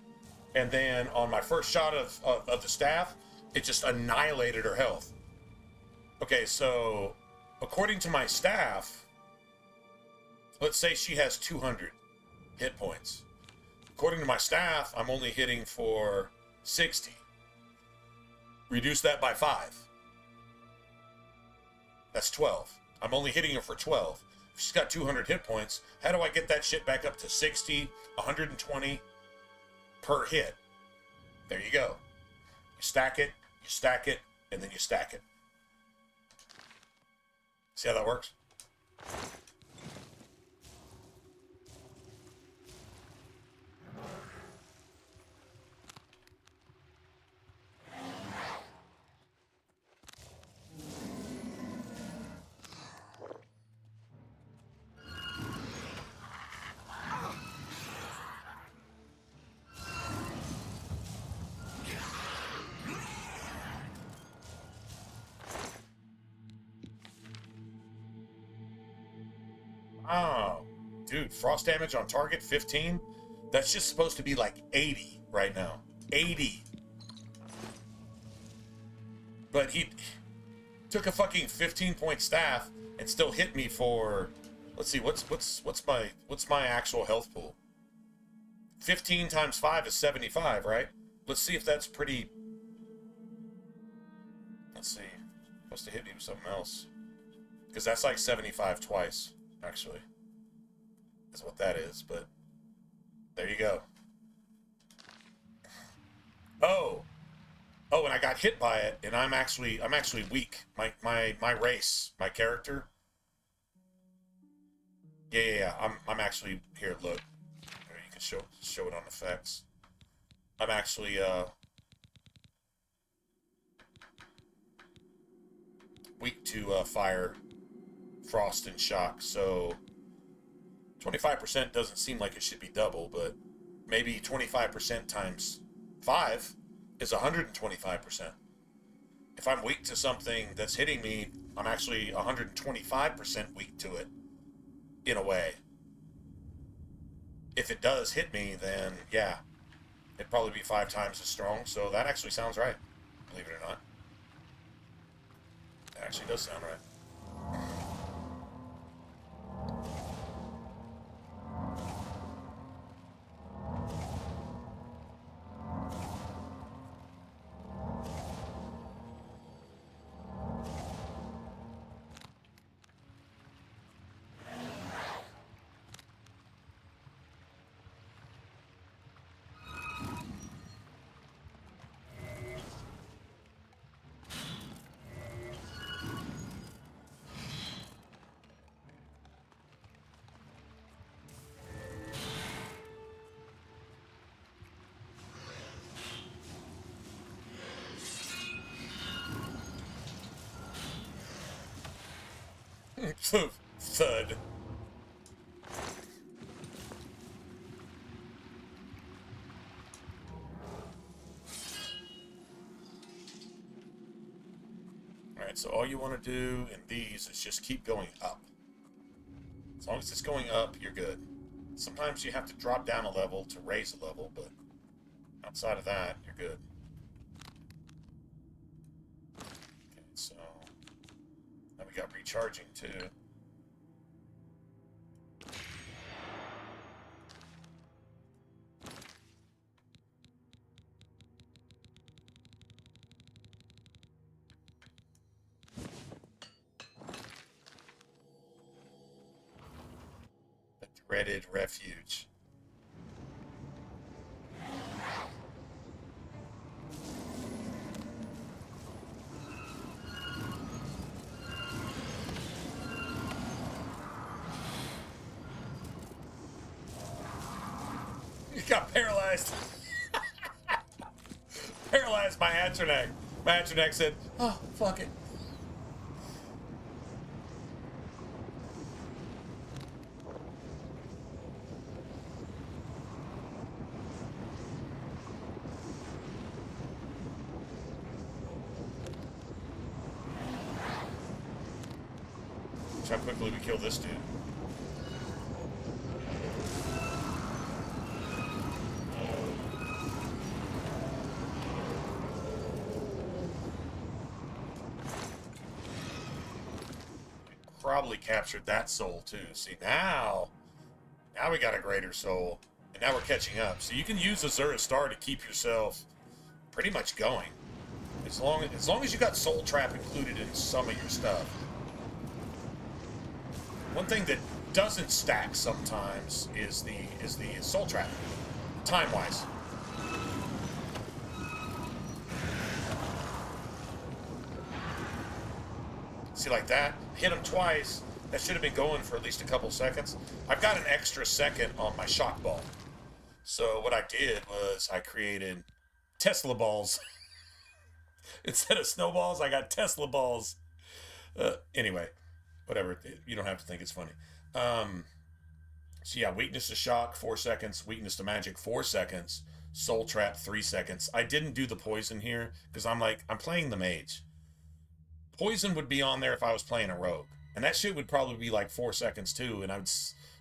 and then on my first shot of the staff, It just annihilated her health. Okay, so according to my staff, let's say she has 200 hit points. According to my staff, I'm only hitting for 60. Reduce that by 5. That's 12. I'm only hitting her for 12. If she's got 200 hit points, how do I get that shit back up to 60, 120 per hit? There you go. You stack it, and then you stack it. See how that works? Oh, dude, frost damage on target 15? That's just supposed to be like 80 right now. 80. But he took a fucking 15-point staff and still hit me for, let's see, what's my actual health pool? 15 times 5 is 75, right? Let's see if that's pretty. Let's see. Supposed to hit me with something else. Because that's like 75 twice. Actually, is what that is, but there you go. Oh, and I got hit by it, and I'm actually weak. My race, my character. Yeah. I'm actually here. Look, here, you can show it on effects. I'm actually weak to fire, frost, and shock, so 25% doesn't seem like it should be double, but maybe 25% times 5 is 125%. If I'm weak to something that's hitting me, I'm actually 125% weak to it, in a way. If it does hit me, then yeah, it'd probably be 5 times as strong, so that actually sounds right, believe it or not. It actually does sound right. Thud. Alright, so all you want to do in these is just keep going up. As long as it's going up, you're good. Sometimes you have to drop down a level to raise a level, but outside of that, you're good. Okay, so now we got recharging too. Dreaded refuge. You got paralyzed. Paralyzed by Atronach. My Atronach said, "Oh, fuck it." How quickly we kill this dude. probably captured that soul too. See, now we got a greater soul, and now we're catching up. So you can use Azura Star to keep yourself pretty much going, as long as you got Soul Trap included in some of your stuff. One thing that doesn't stack sometimes is the Soul Trap, time-wise. See, like that, hit him twice. That should have been going for at least a couple seconds. I've got an extra second on my shock ball. So what I did was I created Tesla balls. Instead of snowballs, I got Tesla balls. Anyway, whatever. You don't have to think it's funny. So yeah, weakness to shock, 4 seconds. Weakness to magic, 4 seconds. Soul trap, 3 seconds. I didn't do the poison here because I'm playing the mage. Poison would be on there if I was playing a rogue. And that shit would probably be like 4 seconds too, and I would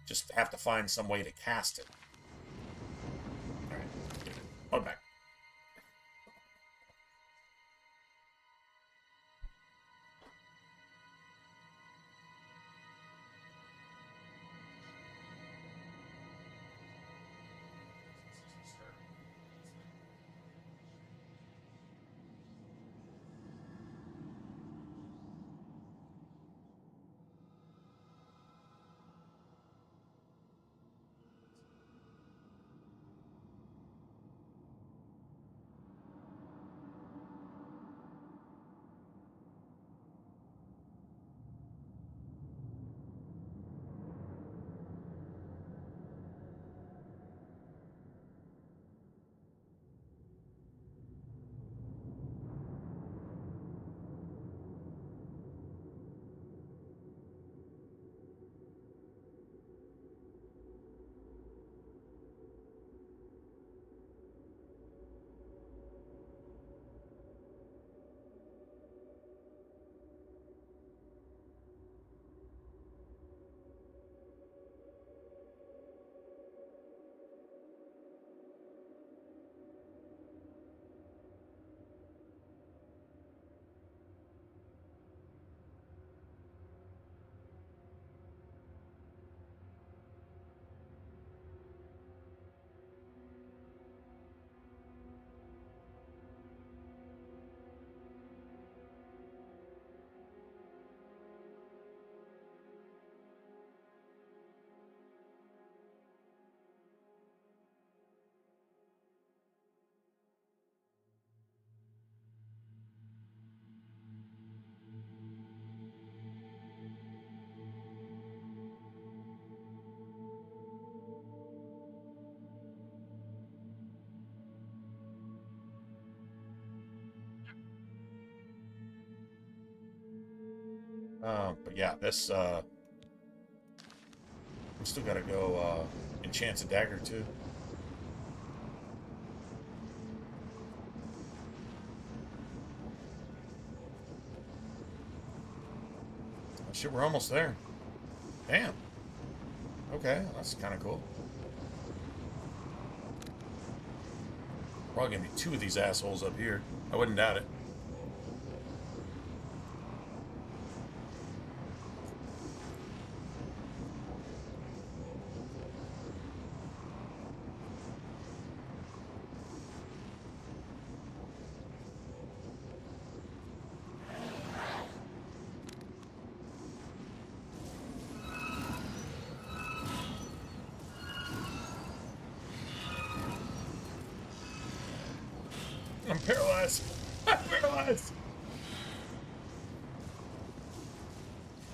just have to find some way to cast it. Alright, I'm back. But yeah, this, we still gotta go, enchant a dagger too. Oh, shit, we're almost there. Damn. Okay, that's kind of cool. Probably gonna be 2 of these assholes up here. I wouldn't doubt it. I'm paralyzed. I'm paralyzed.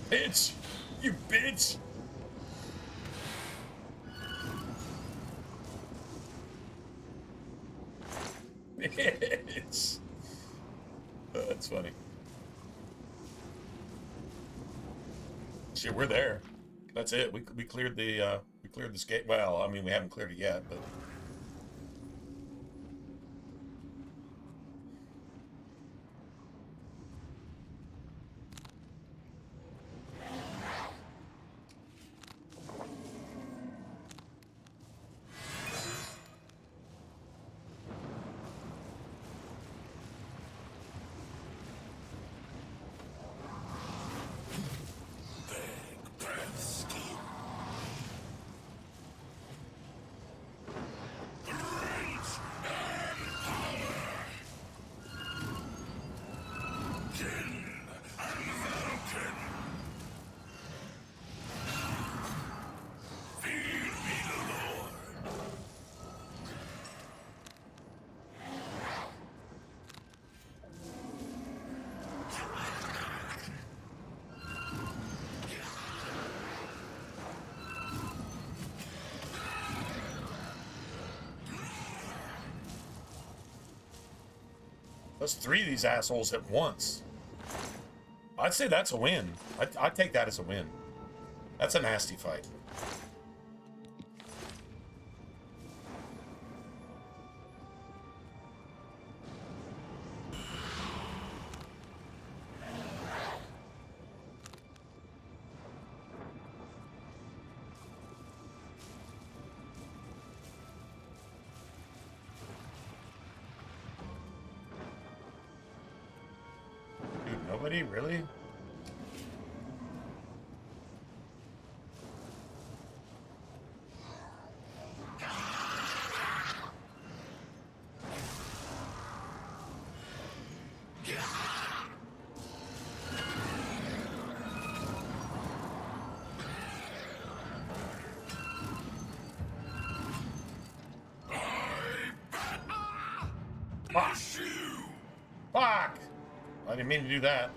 Bitch. You bitch. Bitch. Oh, that's funny. Shit, we're there. That's it. We cleared the gate. Well, I mean, we haven't cleared it yet, but. was 3 of these assholes at once. I'd say that's a win. I'd take that as a win. That's a nasty fight. Dude, nobody? Really? Fuck! Fuck! I didn't mean to do that.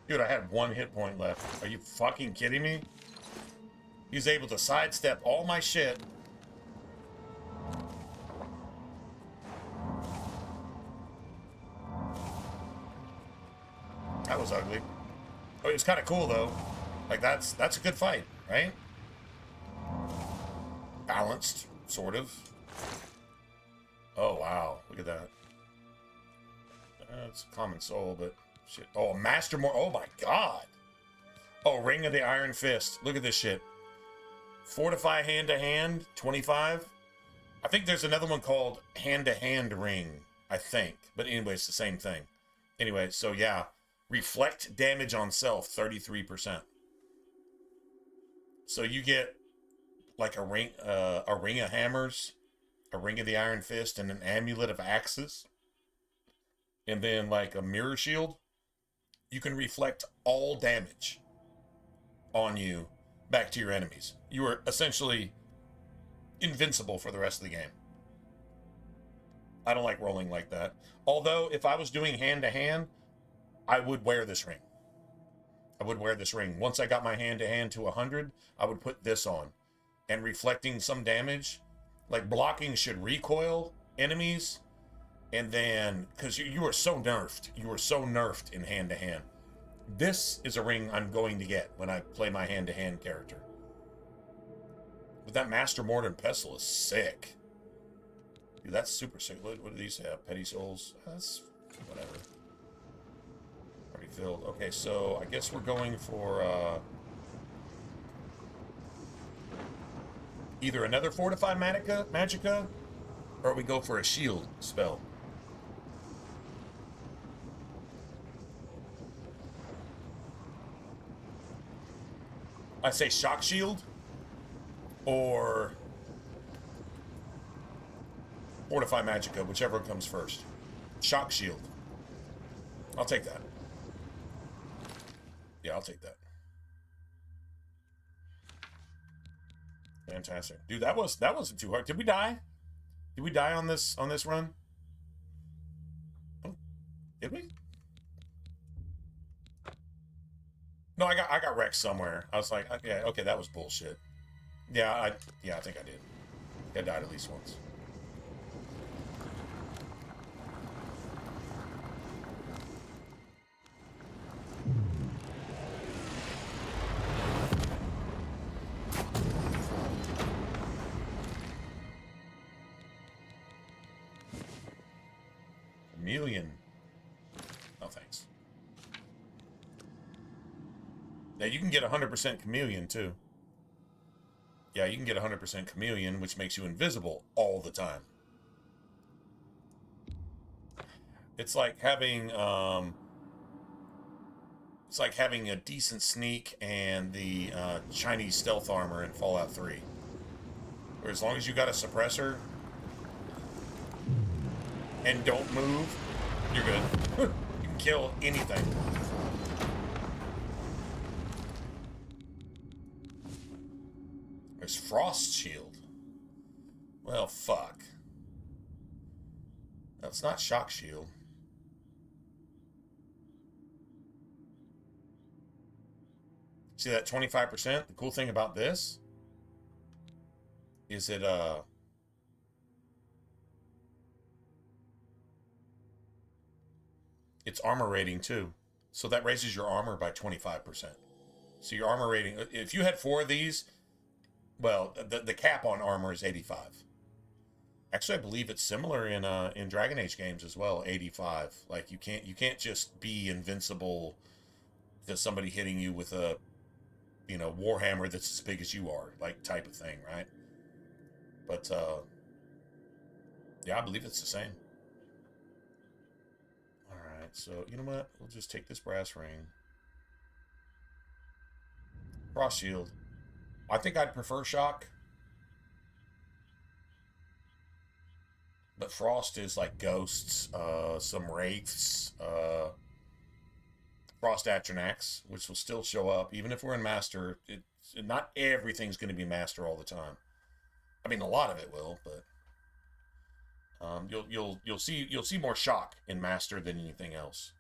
Dude, I had 1 hit point left. Are you fucking kidding me? He was able to sidestep all my shit. That was ugly. Oh, it was kind of cool though. Like that's a good fight, right? Balanced, sort of. Oh wow, look at that. It's a common soul, but shit. Oh, Master more. Oh my god. Oh, Ring of the Iron Fist. Look at this shit. Fortify hand to hand, 25. I think there's another one called hand to hand ring. I think, but anyway, it's the same thing. Anyway, so yeah. Reflect damage on self, 33%. So you get like a ring of hammers, a ring of the Iron Fist, and an amulet of axes. And then like a mirror shield. You can reflect all damage on you back to your enemies. You are essentially invincible for the rest of the game. I don't like rolling like that. Although if I was doing hand to hand, I would wear this ring. I would wear this ring. Once I got my hand-to-hand to 100, I would put this on. And reflecting some damage, like blocking should recoil enemies. And then, because you are so nerfed. You are so nerfed in hand-to-hand. This is a ring I'm going to get when I play my hand-to-hand character. But that Master Mord and Pestle is sick. Dude, that's super sick. What do these have? Petty Souls? That's whatever. Filled. Okay, so I guess we're going for either another Fortify Magica, or we go for a shield spell. I say Shock Shield or Fortify Magica, whichever comes first. Shock Shield. I'll take that. Yeah, I'll take that. Fantastic. Dude, that wasn't too hard. Did we die? Did we die on this run? Oh, did we? No, I got wrecked somewhere. I was like, yeah, okay, that was bullshit. Yeah, I think I did. I died at least once. Chameleon. No thanks. Now you can get 100% chameleon too. Yeah, you can get 100% chameleon, which makes you invisible all the time. It's like having a decent sneak and the Chinese stealth armor in Fallout 3. Where as long as you got a suppressor and don't move, you're good. You can kill anything. There's Frost Shield. Well, fuck. That's not shock shield. See that 25%? The cool thing about this is it's armor rating too. So that raises your armor by 25%. So your armor rating, if you had 4 of these, well, the cap on armor is 85. Actually, I believe it's similar in Dragon Age games as well, 85. Like you can't just be invincible to somebody hitting you with a warhammer that's as big as you are, like type of thing, right? But yeah, I believe it's the same. All right, so you know what? We'll just take this brass ring. Frost shield. I think I'd prefer shock. But frost is like ghosts, some wraiths, frost Atronax, which will still show up even if we're in master. Not everything's going to be master all the time. I mean, a lot of it will, but you'll see more shock in master than anything else.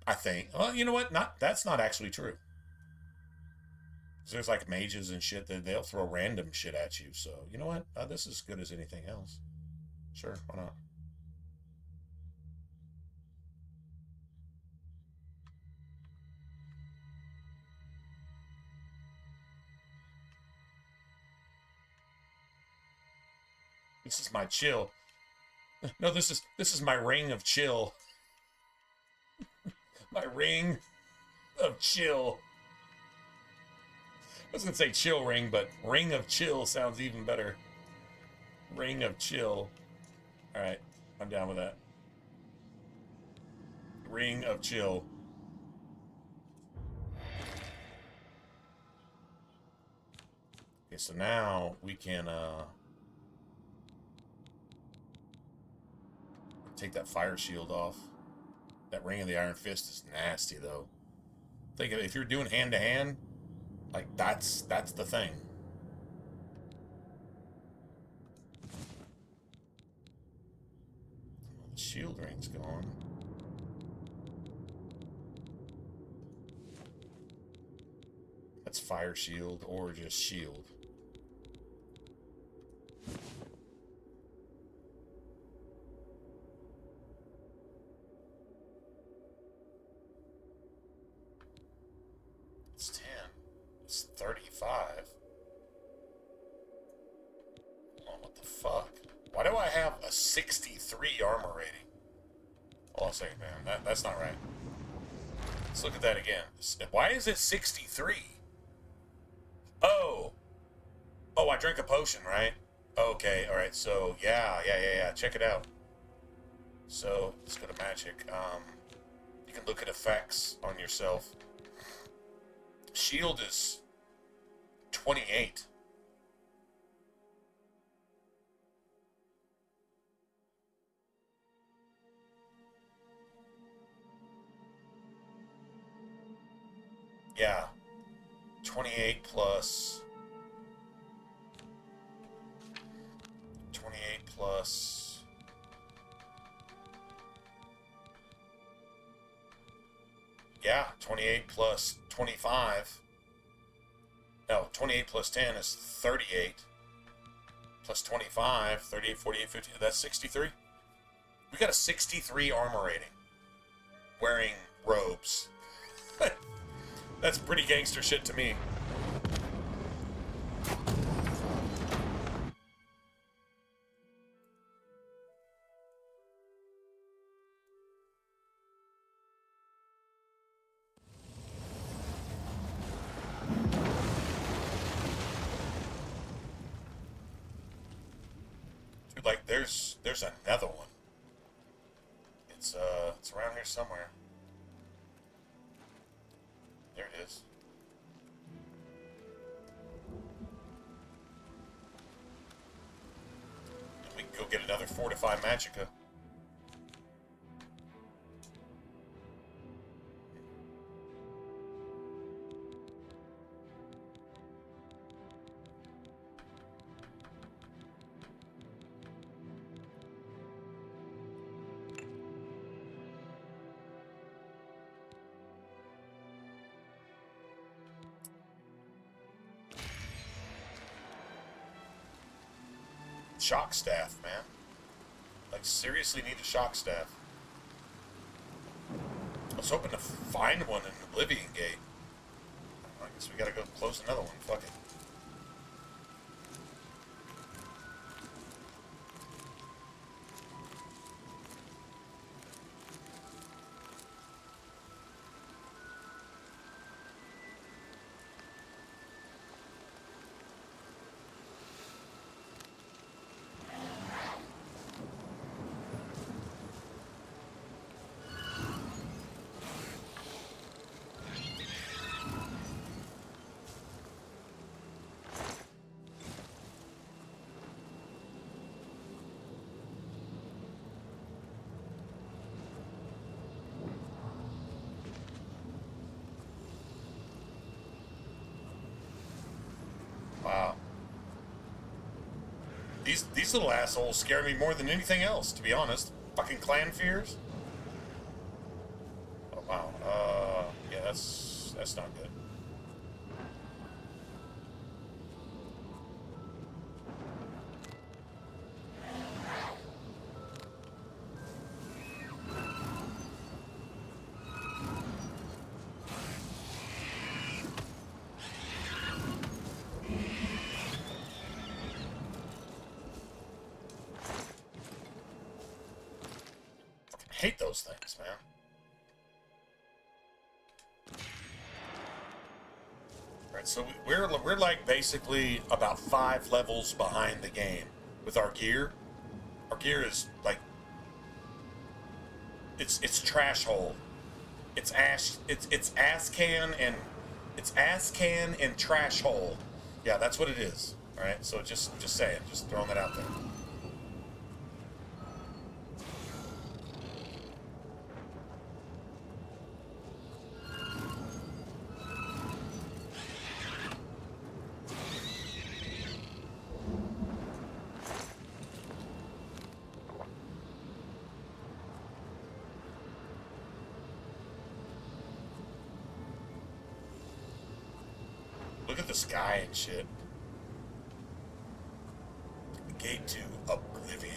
I think. Well, you know what? That's not actually true. There's like mages and shit that they'll throw random shit at you. So you know what? This is as good as anything else. Sure, why not? This is my chill. No, this is my ring of chill. My ring of chill. I was gonna say chill ring, but ring of chill sounds even better. Ring of chill. All right, I'm down with that. Ring of chill. Okay, so now we can take that fire shield off. That ring of the Iron Fist is nasty, though. Think of it, if you're doing hand to hand, like that's the thing. The shield ring's gone. That's fire shield or just shield. It's 10. It's 35. Oh, what the fuck? Why do I have a 63 armor rating? Hold on a second, man. That's not right. Let's look at that again. Why is it 63? Oh. Oh, I drank a potion, right? Okay, alright, so, yeah. Check it out. So, let's go to magic. You can look at effects on yourself. Shield is 28. Yeah. 28 plus 28 plus yeah, 28 plus 25. No, 28 plus 10 is 38. Plus 25, 38, 48, 50. That's 63. We got a 63 armor rating. Wearing robes. That's pretty gangster shit to me. Dude, like there's another one. It's around here somewhere. There it is. And we can go get another Fortify Magicka. shock staff, man. Like, seriously need a shock staff. I was hoping to find one in Oblivion Gate. I guess we gotta go close another one. Fuck it. Wow. These little assholes scare me more than anything else, to be honest. Fucking clan fears. Oh wow. Yeah, that's not good. Hate those things, man. Right, so we're like basically about 5 levels behind the game with our gear. Our gear is like it's trash hole. It's ass can and trash hole. Yeah, that's what it is. All right, so just saying, just throwing that out there. Look at the sky and shit. Gate to Oblivion.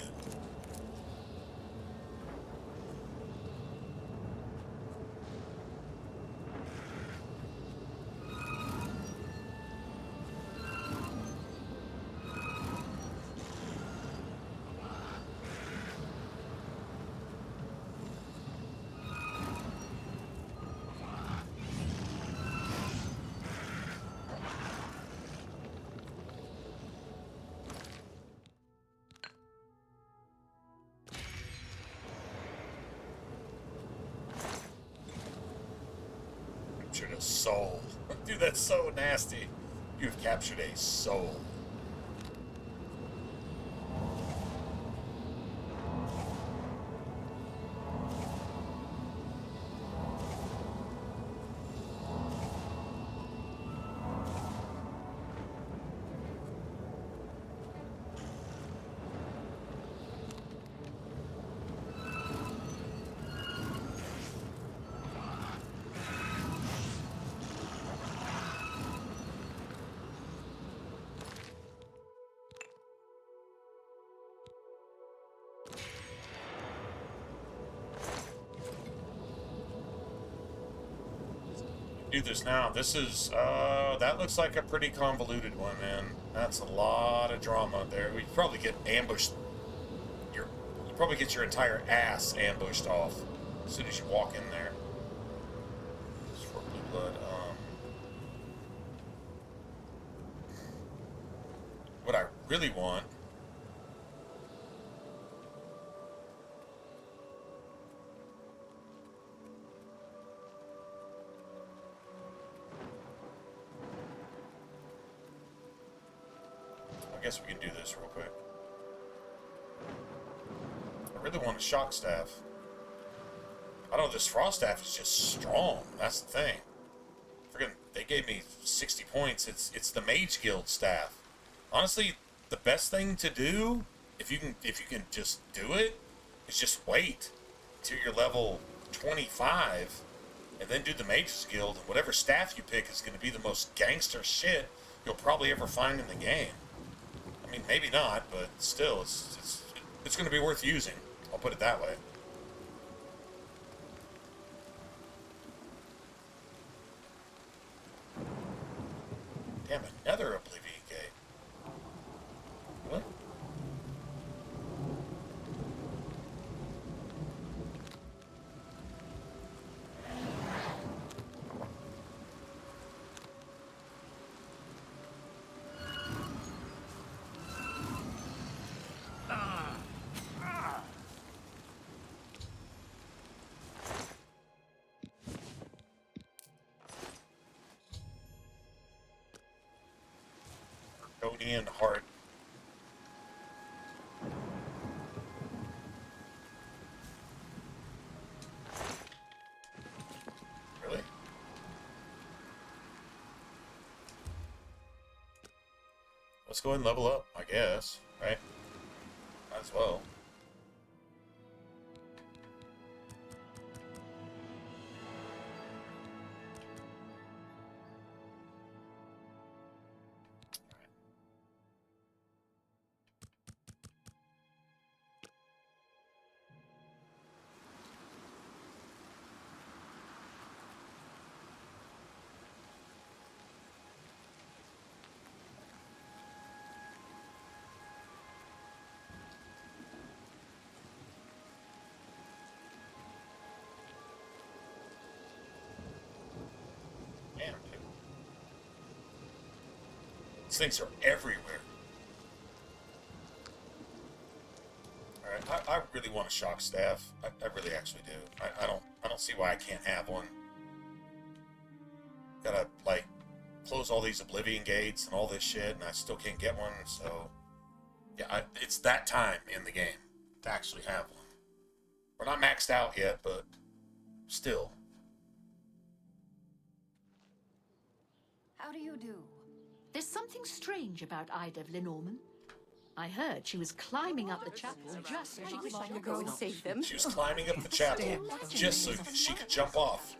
Captured a soul. Dude, that's so nasty. You've captured a soul. Do this now. This is, that looks like a pretty convoluted one, man. That's a lot of drama there. We probably get ambushed. You probably get your entire ass ambushed off as soon as you walk in there. This is for blue blood. What I really want. I guess we can do this real quick. I really want a shock staff. I don't know, this frost staff is just strong. That's the thing. Friggin', they gave me 60 points. It's the Mage Guild staff. Honestly, the best thing to do, if you can just do it, is just wait till you're level 25 and then do the Mage's Guild, and whatever staff you pick is going to be the most gangster shit you'll probably ever find in the game. I mean, maybe not, but still, it's going to be worth using. I'll put it that way. Damn, another Oblivion gate. What? Draconian heart. Really? Let's go ahead and level up, I guess, right? Might as well. Damn, dude. These things are everywhere. Alright, I really want a shock staff. I really actually do. I don't see why I can't have one. Gotta, like, close all these Oblivion gates and all this shit, and I still can't get one, so... Yeah, it's that time in the game to actually have one. We're not maxed out yet, but still. How do you do? There's something strange about Ida Lenormand. I heard she was climbing up the chapel just so she could go and save them. She was climbing up the chapel just so she could jump off.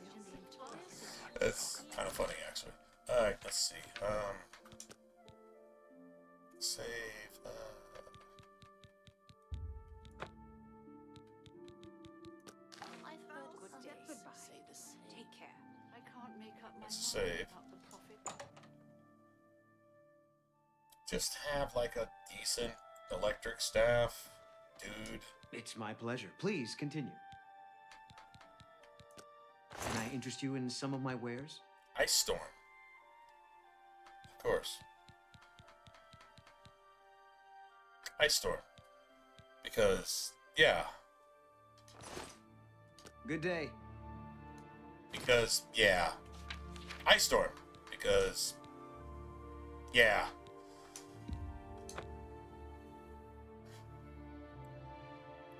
That's kind of funny, actually. Alright, let's see. Save. I've heard good days say the same. Take care. I can't make up my Let's save. about the prophet. Just have like a decent electric staff, dude. It's my pleasure. Please continue. Can I interest you in some of my wares? Ice Storm. Of course. Ice Storm. Because, yeah. Good day. Because, yeah. Ice Storm. Because, yeah.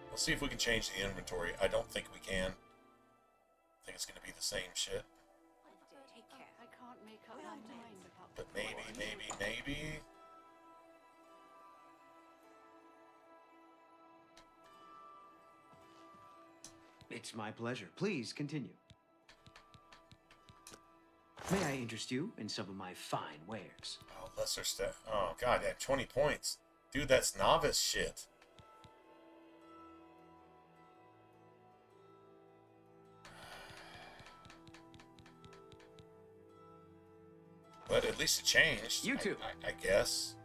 We'll see if we can change the inventory. I don't think we can. I think it's going to be the same shit. Take care. I can't make up my mind about But maybe. It's my pleasure. Please continue. May I interest you in some of my fine wares? Oh, lesser stuff. Oh, god, I have 20 points. Dude, that's novice shit. But at least it changed. You too. I guess.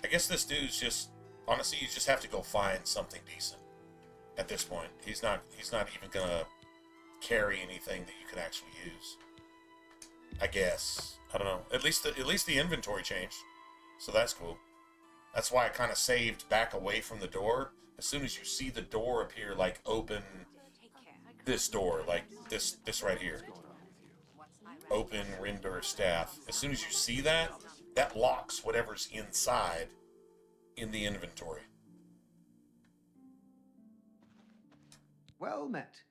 I guess this dude's just... Honestly, you just have to go find something decent. At this point. He's not even gonna carry anything that you could actually use. I guess. I don't know. At least the inventory changed. So that's cool. That's why I kind of saved back away from the door. As soon as you see the door appear, like, open this door, like this right here. Open render staff. As soon as you see that, that locks whatever's inside in the inventory. Well met.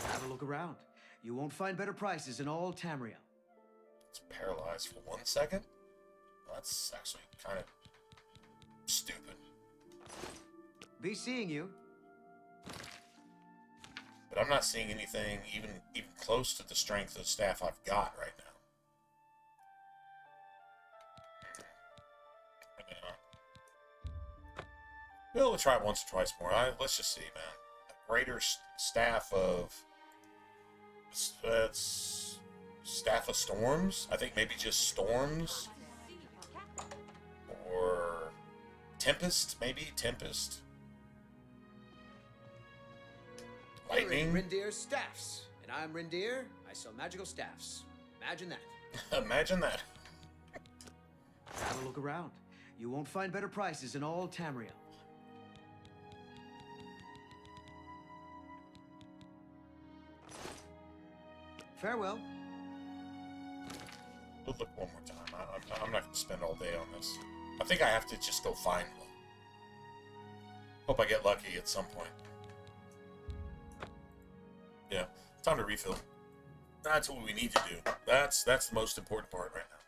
Have a look around. You won't find better prices in all Tamriel. It's paralyzed for 1 second? Well, that's actually kind of stupid. Be seeing you. But I'm not seeing anything even close to the strength of the staff I've got right now. We'll try it once or twice more. Let's just see, man. A greater staff of... That's... Staff of Storms? I think maybe just Storms? Or... Tempest, maybe? Tempest? Lightning? Rindir's staffs. And I'm Rindir. I sell magical staffs. Imagine that. Imagine that. Have a look around. You won't find better prices in all Tamriel. Farewell. We'll look one more time. I'm not going to spend all day on this. I think I have to just go find one. Hope I get lucky at some point. Yeah, time to refill. That's what we need to do. That's the most important part right now.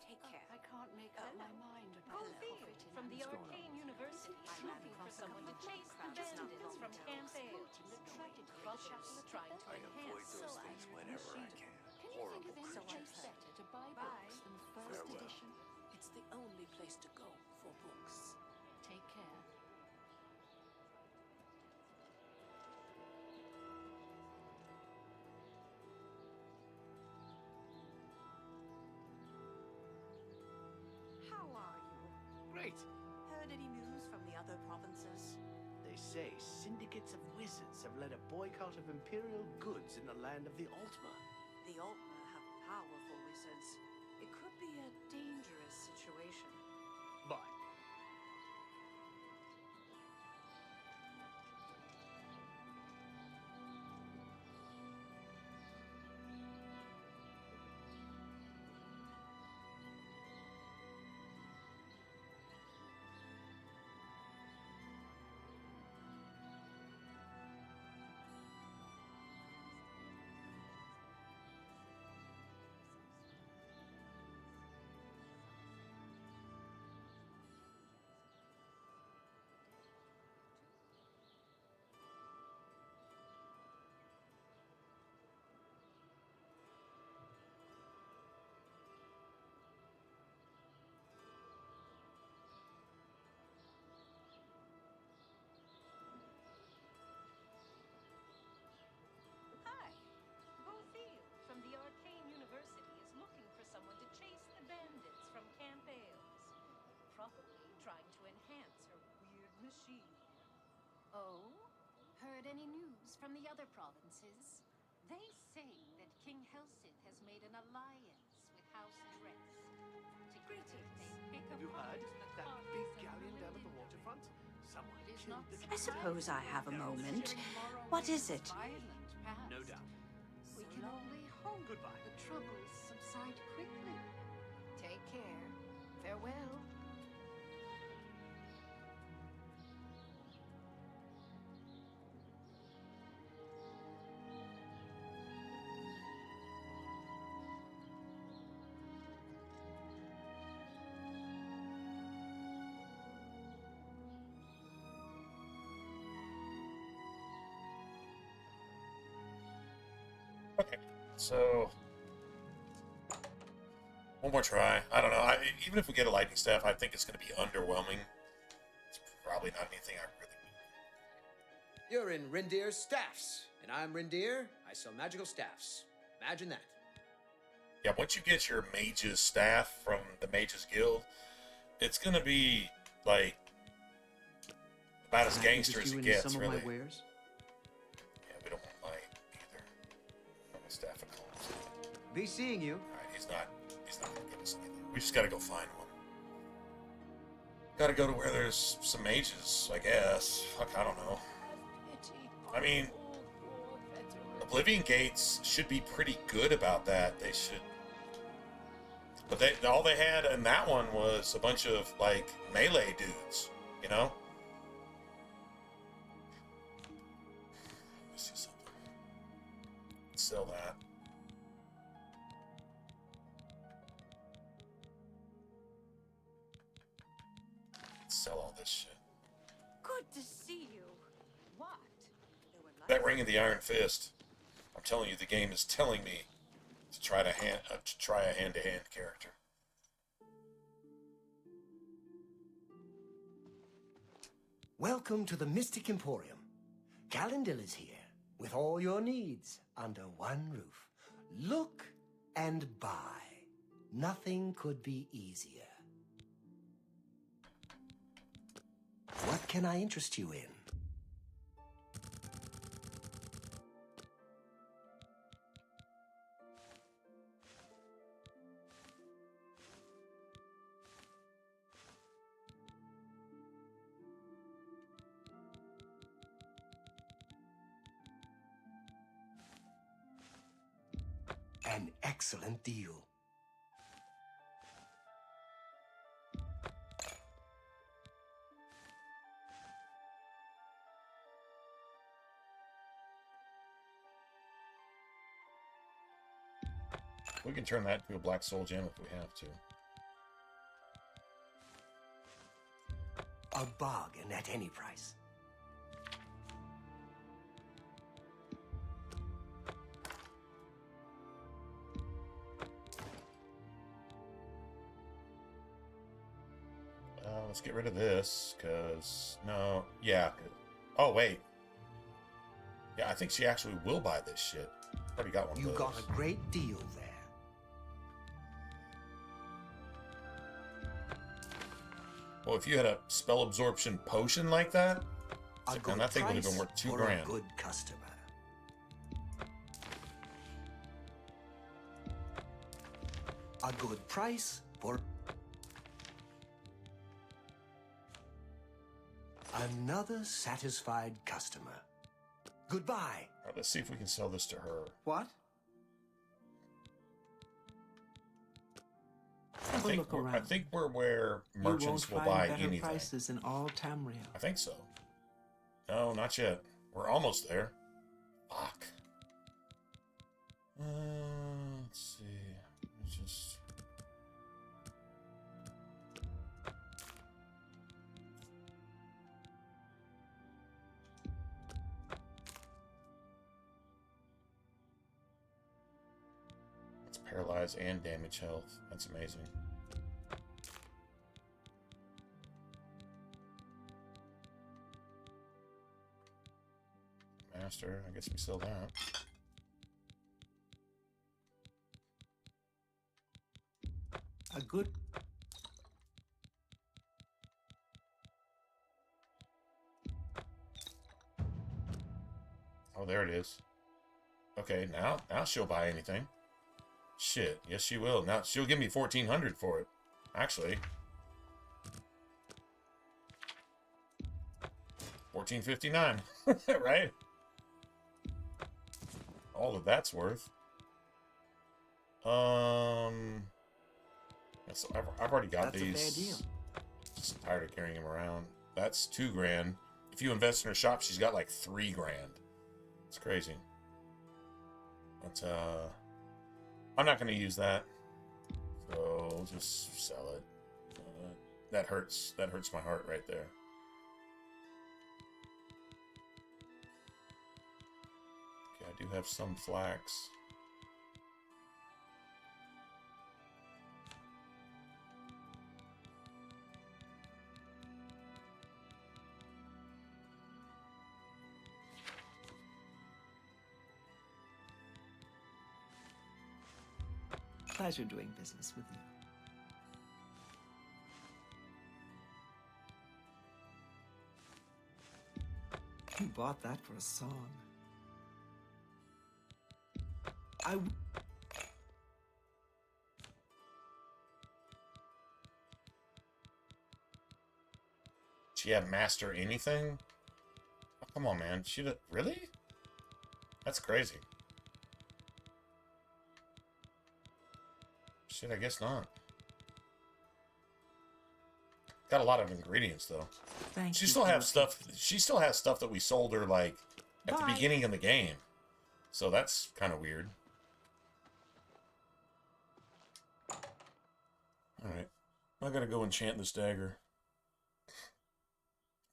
Take care. I can't make up my mind about From the Arcane University, looking for someone to chase the bandits from Camp Ale. Trying to enhance those things whenever I can. Horrible creatures. better to buy books than first edition? It's the only place to go for books. Take care. How are you? Great. Heard any news from the other provinces? They say syndicates of wizards have led a boycott of imperial goods in the land of the Altma. The Altma have powerful wizards. It could be a dangerous situation. But Hi. Bofiel from the Arcane University is looking for someone to chase the bandits from Camp Ales. Probably trying to enhance her weird machine. Oh? Heard any news from the other provinces? They say that King Helsith has made an alliance with House Dress. have you heard? That big galleon down at the waterfront? Someone killed the I suppose I have a moment. What is it? No doubt. We can only hope Goodbye. the troubles subside quickly. Take care. Farewell. Okay, so one more try. I don't know. Even if we get a lightning staff, I think it's going to be underwhelming. It's probably not anything I really need. You're in Rindir's staffs. And I'm Rindir. I sell magical staffs. Imagine that. Yeah, once you get your Mage's staff from the Mage's Guild, it's going to be, like, about as gangster as it gets, some really. of my wares? Yeah, we don't want light either. Staff of Combs. Be seeing you. Alright, he's not going to give us anything. We just got to go find one. Got to go to where there's some mages, I guess. Fuck, I don't know. I mean, Oblivion Gates should be pretty good about that. They should. But all they had in that one was a bunch of, like, melee dudes, you know? Let's see something. Sell that. Sell all this shit. Good to see you. What? That ring of the Iron Fist. I'm telling you, the game is telling me to try a hand-to-hand character. Welcome to the Mystic Emporium. Calendil is here, with all your needs under one roof. Look and buy. Nothing could be easier. What can I interest you in? An excellent deal. We can turn that into a black soul gem if we have to. A bargain at any price. Let's get rid of this, because... No, yeah. Oh, wait. Yeah, I think she actually will buy this shit. Already got one of those. You got a great deal there. Well, if you had a spell absorption potion like that, and that thing would have been worth $2 grand. A good customer. A good price for another satisfied customer. Goodbye. All right, let's see if we can sell this to her. What? I think we're where merchants will buy anything. Prices in all Tamriel. I think so. No, not yet. We're almost there. Fuck. Let's see. Let's just... It's paralyzed and damage health. That's amazing. Master, I guess we sell that. A good... Oh, there it is. Okay, now she'll buy anything. Shit, yes she will. Now she'll give me 1,400 for it. Actually. 1459, right? All that that's worth. So I've already got these. That's a fair deal. Just tired of carrying them around. That's 2 grand. If you invest in her shop, she's got like 3 grand. It's crazy. But I'm not going to use that. So we'll just sell it. That hurts. That hurts my heart right there. Okay, I do have some flax. Pleasure doing business with you. You bought that for a song. She have master anything? Oh, come on, man. Really? That's crazy. Shit, I guess not. Got a lot of ingredients though. She still has stuff. She still has stuff that we sold her like at the beginning of the game. So that's kind of weird. All right, I gotta go enchant this dagger.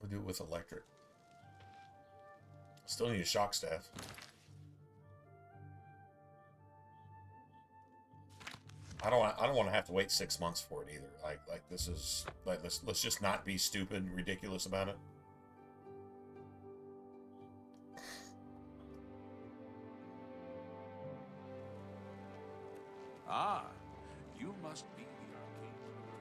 We'll do it with electric. Still need a shock staff. I don't want to have to wait 6 months for it either. Like this is like let's just not be stupid, ridiculous about it. Ah, you must be the Arcane University's...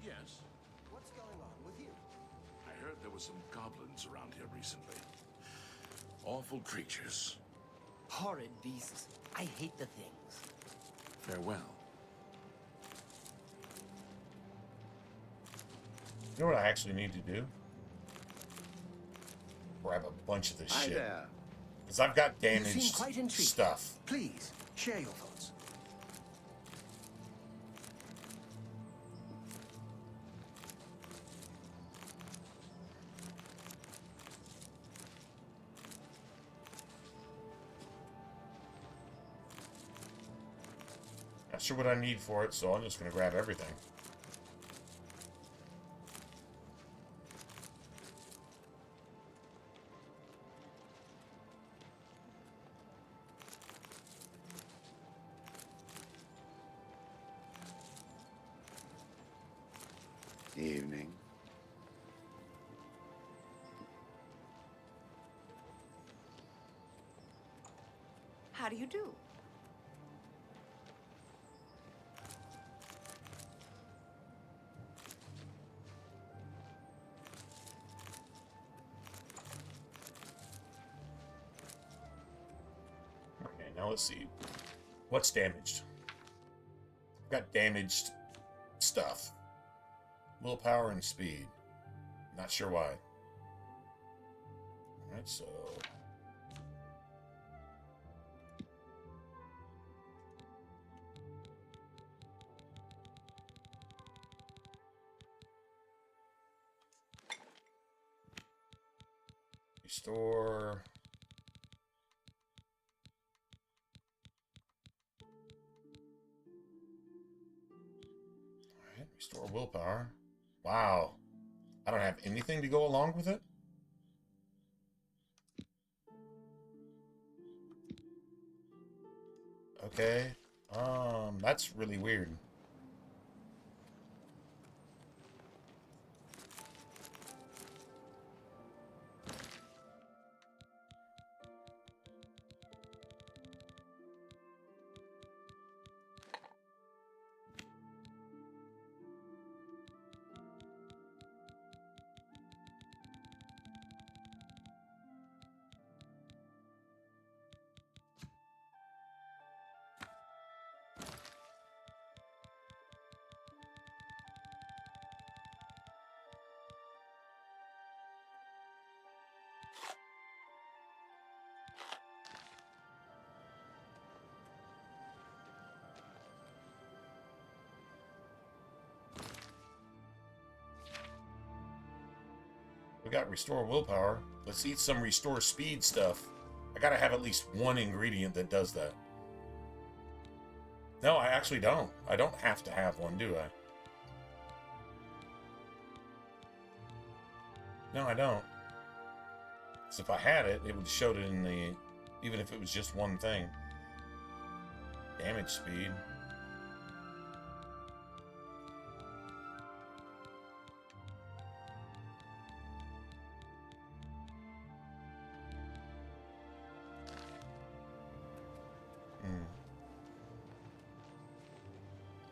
Yes? What's going on with you? I heard there were some goblins around here recently. Awful creatures. Horrid beasts. I hate the things. Farewell. You know what I actually need to do? Grab a bunch of this Hi shit. there. Because I've got You seem damaged quite intrigued. stuff. Please, share your thoughts. Not sure what I need for it, so I'm just going to grab everything. Evening. How do you do? Okay, now let's see. What's damaged? I've got damaged stuff. Willpower and speed. Not sure why. Alright, so... Restore... Alright, restore willpower. Wow. I don't have anything to go along with it? Okay. That's really weird. We got restore willpower. Let's eat some restore speed stuff. I gotta have at least one ingredient that does that. No, I actually don't. I don't have to have one, do I? No, I don't. Because if I had it, it would have showed it in the... Even if it was just one thing. Damage speed.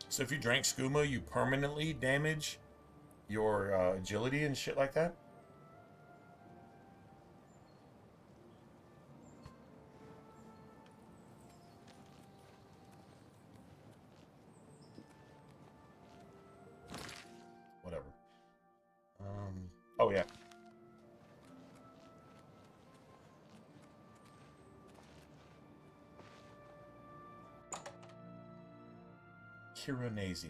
So if you drank skooma, you permanently damage your agility and shit like that? Whatever. Oh yeah. Kironasium.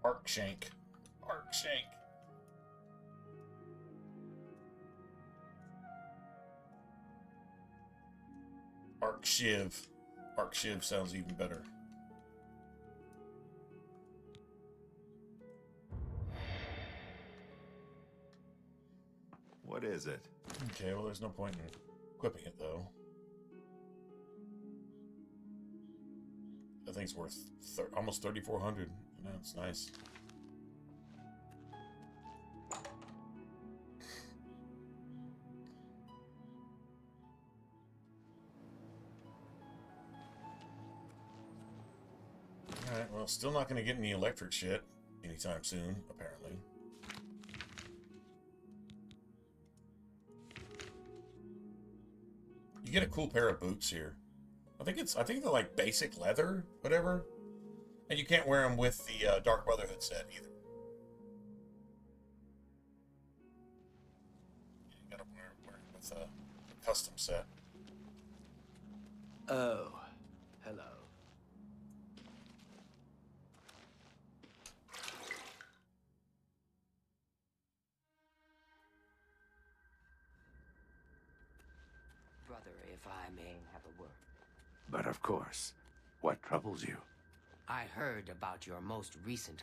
Arcshank. Arcshank. Arcshiv. Arcshiv sounds even better. What is it? Okay, well, there's no point in equipping it, though. That thing's worth almost 3,400. That's nice. Alright, well, still not going to get any electric shit anytime soon, apparently. You get a cool pair of boots here. I think they're like basic leather, whatever. And you can't wear them with the Dark Brotherhood set either. You gotta wear it with a custom set. Oh, hello. Brother, if I may have a word. But of course, what troubles you? I heard about your most recent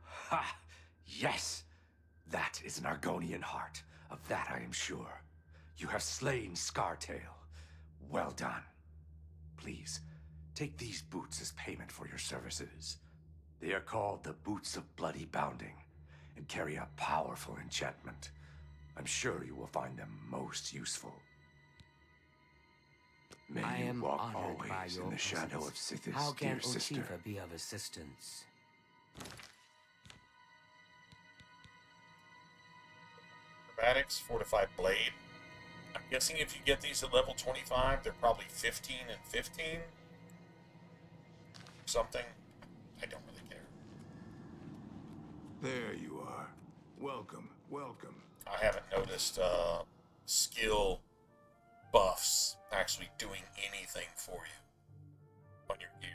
Ha! Yes! That is an Argonian heart. Of that I am sure. You have slain Scartail. Well done. Please, take these boots as payment for your services. They are called the Boots of Bloody Bounding, and carry a powerful enchantment. I'm sure you will find them most useful. May I you am walk honored by always your in the shadow presence. of Sithis, How can dear sister. Uchifa be of assistance? Acrobatics, Fortified Blade. I'm guessing if you get these at level 25, they're probably 15 and 15. Something. I don't really care. There you are. Welcome, welcome. I haven't noticed skill buffs actually doing anything for you on your gear.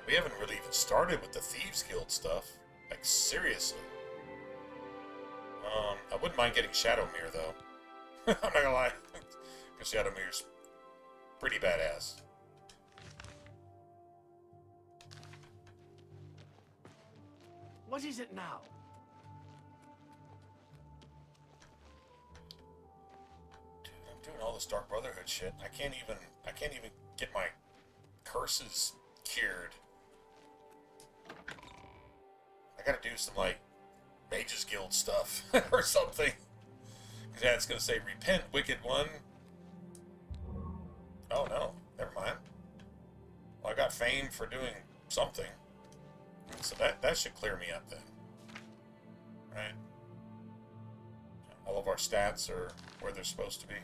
We haven't really even started with the Thieves Guild stuff. Like, seriously. I wouldn't mind getting Shadowmere, though. I'm not gonna lie. Because Shadowmere's pretty badass. What is it now? Dude, I'm doing all this Dark Brotherhood shit. I can't even get my curses cured. I gotta do some, like, Mage's Guild stuff or something. Because yeah, it's gonna say, repent, wicked one. Oh, no. Never mind. Well, I got fame for doing something. So that should clear me up then. Right? All of our stats are where they're supposed to be.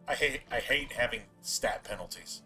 I hate having stat penalties.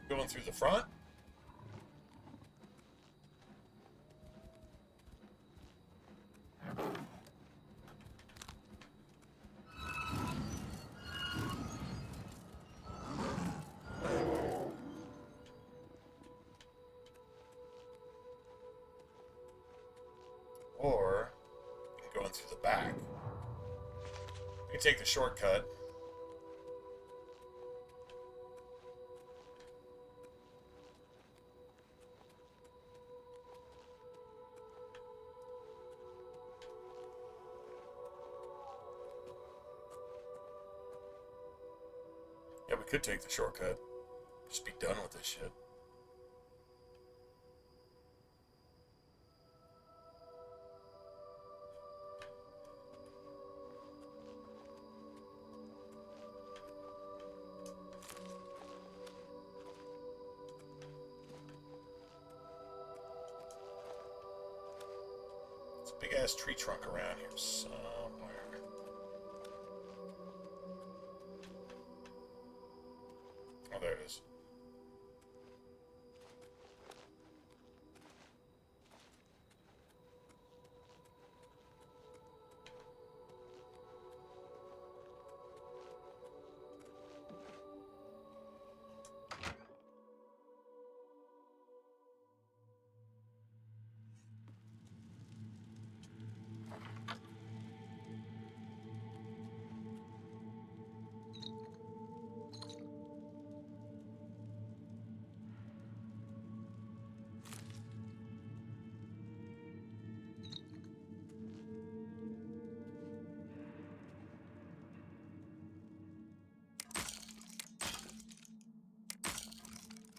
Going through the front. Or going through the back. We take the shortcut. Yeah, we could take the shortcut. Just be done with this shit. There's a big ass tree trunk around here somewhere. Oh, there it is.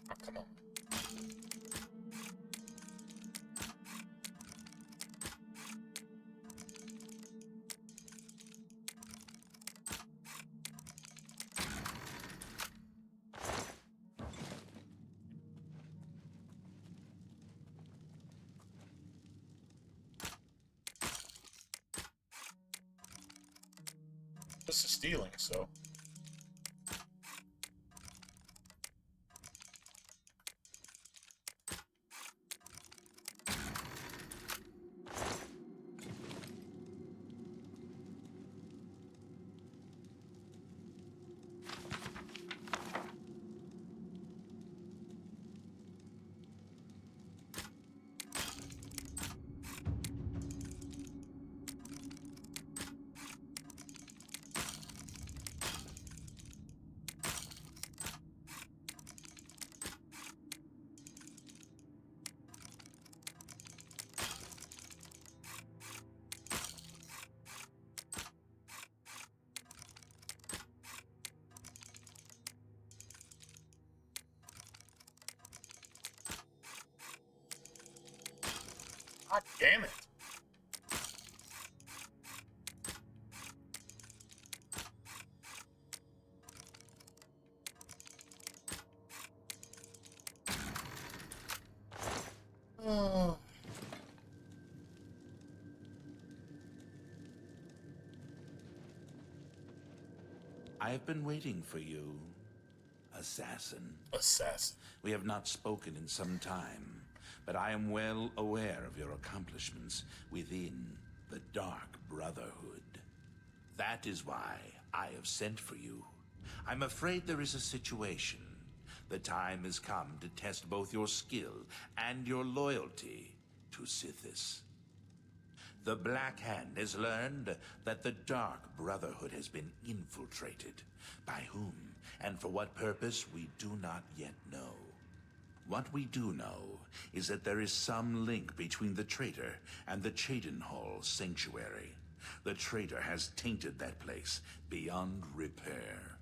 Oh, come on. This is stealing, so. God damn it. Oh. I've been waiting for you, assassin. Assassin. We have not spoken in some time, but I am well aware of your accomplishments within the Dark Brotherhood. That is why I have sent for you. I'm afraid there is a situation. The time has come to test both your skill and your loyalty to Sithis. The Black Hand has learned that the Dark Brotherhood has been infiltrated. By whom and for what purpose, we do not yet know. What we do know is that there is some link between the traitor and the Cheydinhall Sanctuary. The traitor has tainted that place beyond repair.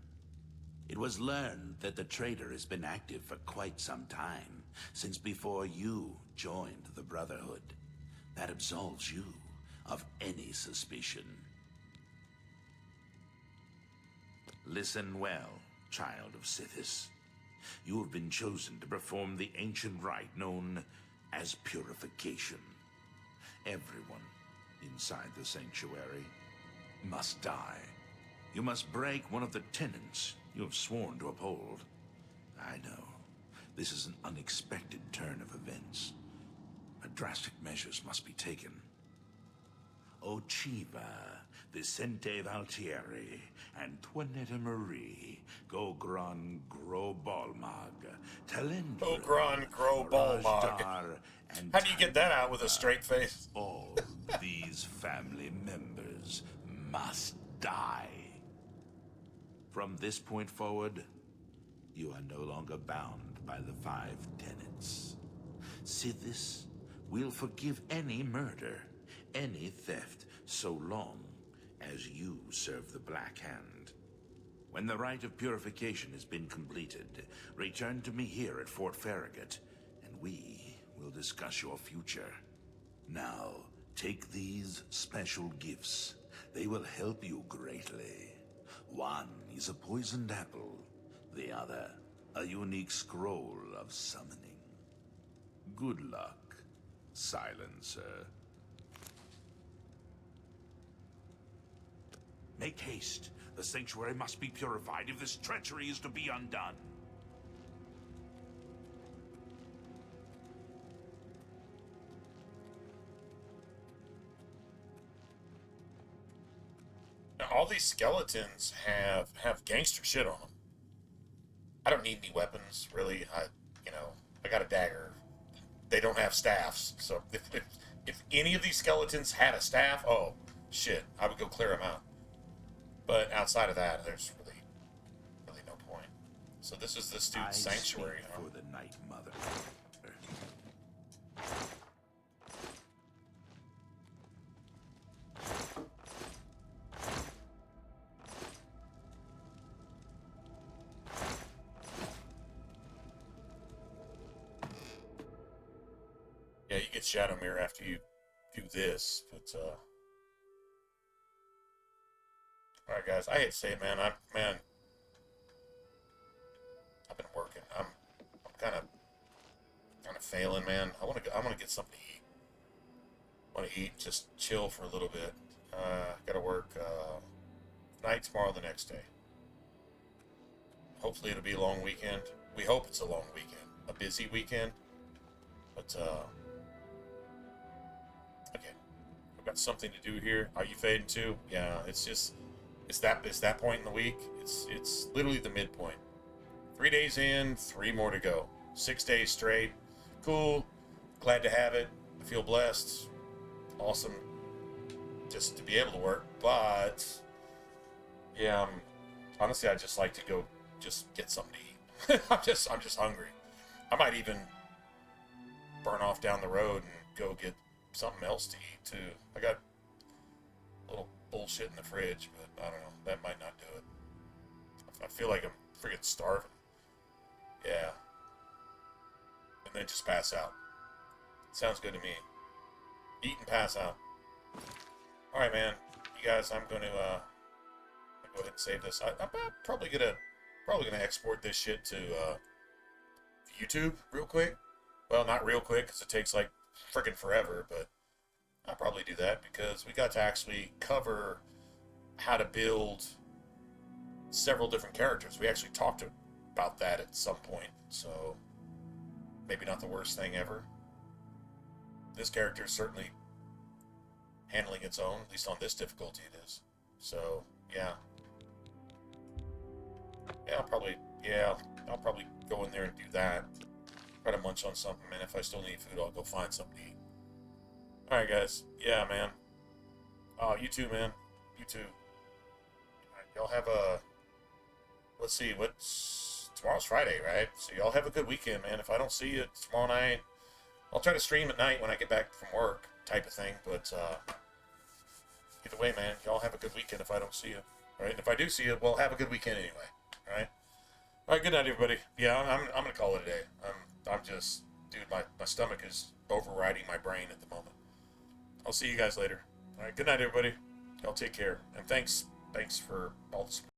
It was learned that the traitor has been active for quite some time, since before you joined the Brotherhood. That absolves you of any suspicion. Listen well, child of Sithis. You have been chosen to perform the ancient rite known as purification. Everyone inside the sanctuary must die. You must break one of the tenets you have sworn to uphold. I know, this is an unexpected turn of events, but drastic measures must be taken. Ochiva, Vicente Valtieri, Antoinetta Marie, Gogron Grobalmag, Talendra, Gogron Grobalmag. and How do you get that out with a straight face? All these family members must die. From this point forward, you are no longer bound by the 5 tenets. Sithis will forgive any murder, any theft, so long as you serve the Black Hand. When the rite of purification has been completed, return to me here at Fort Farragut, and we will discuss your future. Now, take these special gifts. They will help you greatly. One is a poisoned apple, the other, a unique scroll of summoning. Good luck, Silencer. Make haste. The sanctuary must be purified if this treachery is to be undone. Now, all these skeletons have gangster shit on them. I don't need any weapons, really. I got a dagger. They don't have staffs, so if any of these skeletons had a staff, oh shit, I would go clear them out. But outside of that, there's really no point. So this is this dude's sanctuary. For the Night Mother. Yeah, you get Shadow Mirror after you do this, but alright guys, I hate to say it, man. I've been working. I'm kind of failing, man. I want to get something to eat. Want to eat, just chill for a little bit. Gotta work night tomorrow, the next day. Hopefully it'll be a long weekend. We hope it's a long weekend, a busy weekend. But okay, I've got something to do here. Are you fading too? Yeah, it's that point in the week. It's literally the midpoint. 3 days in, 3 more to go. 6 days straight. Cool. Glad to have it. I feel blessed. Awesome. Just to be able to work. But yeah, honestly, I just like to go just get something to eat. I'm just hungry. I might even burn off down the road and go get something else to eat too. I got a little bullshit in the fridge, but I don't know. That might not do it. I feel like I'm freaking starving. Yeah. And then just pass out. Sounds good to me. Eat and pass out. Alright, man. You guys, I'm going to go ahead and save this. I'm probably gonna export this shit to YouTube real quick. Well, not real quick, because it takes like freaking forever, but I'll probably do that because we got to actually cover how to build several different characters. We actually talked about that at some point, so maybe not the worst thing ever. This character is certainly handling its own, at least on this difficulty it is. So, yeah. I'll probably go in there and do that. Try to munch on something, and if I still need food, I'll go find something to eat. Alright, guys. Yeah, man. Oh, you too, man. You too. Alright, y'all have a... Let's see, tomorrow's Friday, right? So y'all have a good weekend, man. If I don't see you tomorrow night, I'll try to stream at night when I get back from work, type of thing. But, either way, man, y'all have a good weekend if I don't see you. Alright, and if I do see you, well, have a good weekend anyway. Alright? Alright, good night, everybody. Yeah, I'm gonna call it a day. I'm just... Dude, my stomach is overriding my brain at the moment. I'll see you guys later. Alright, good night, everybody. Y'all take care. And thanks for all the support.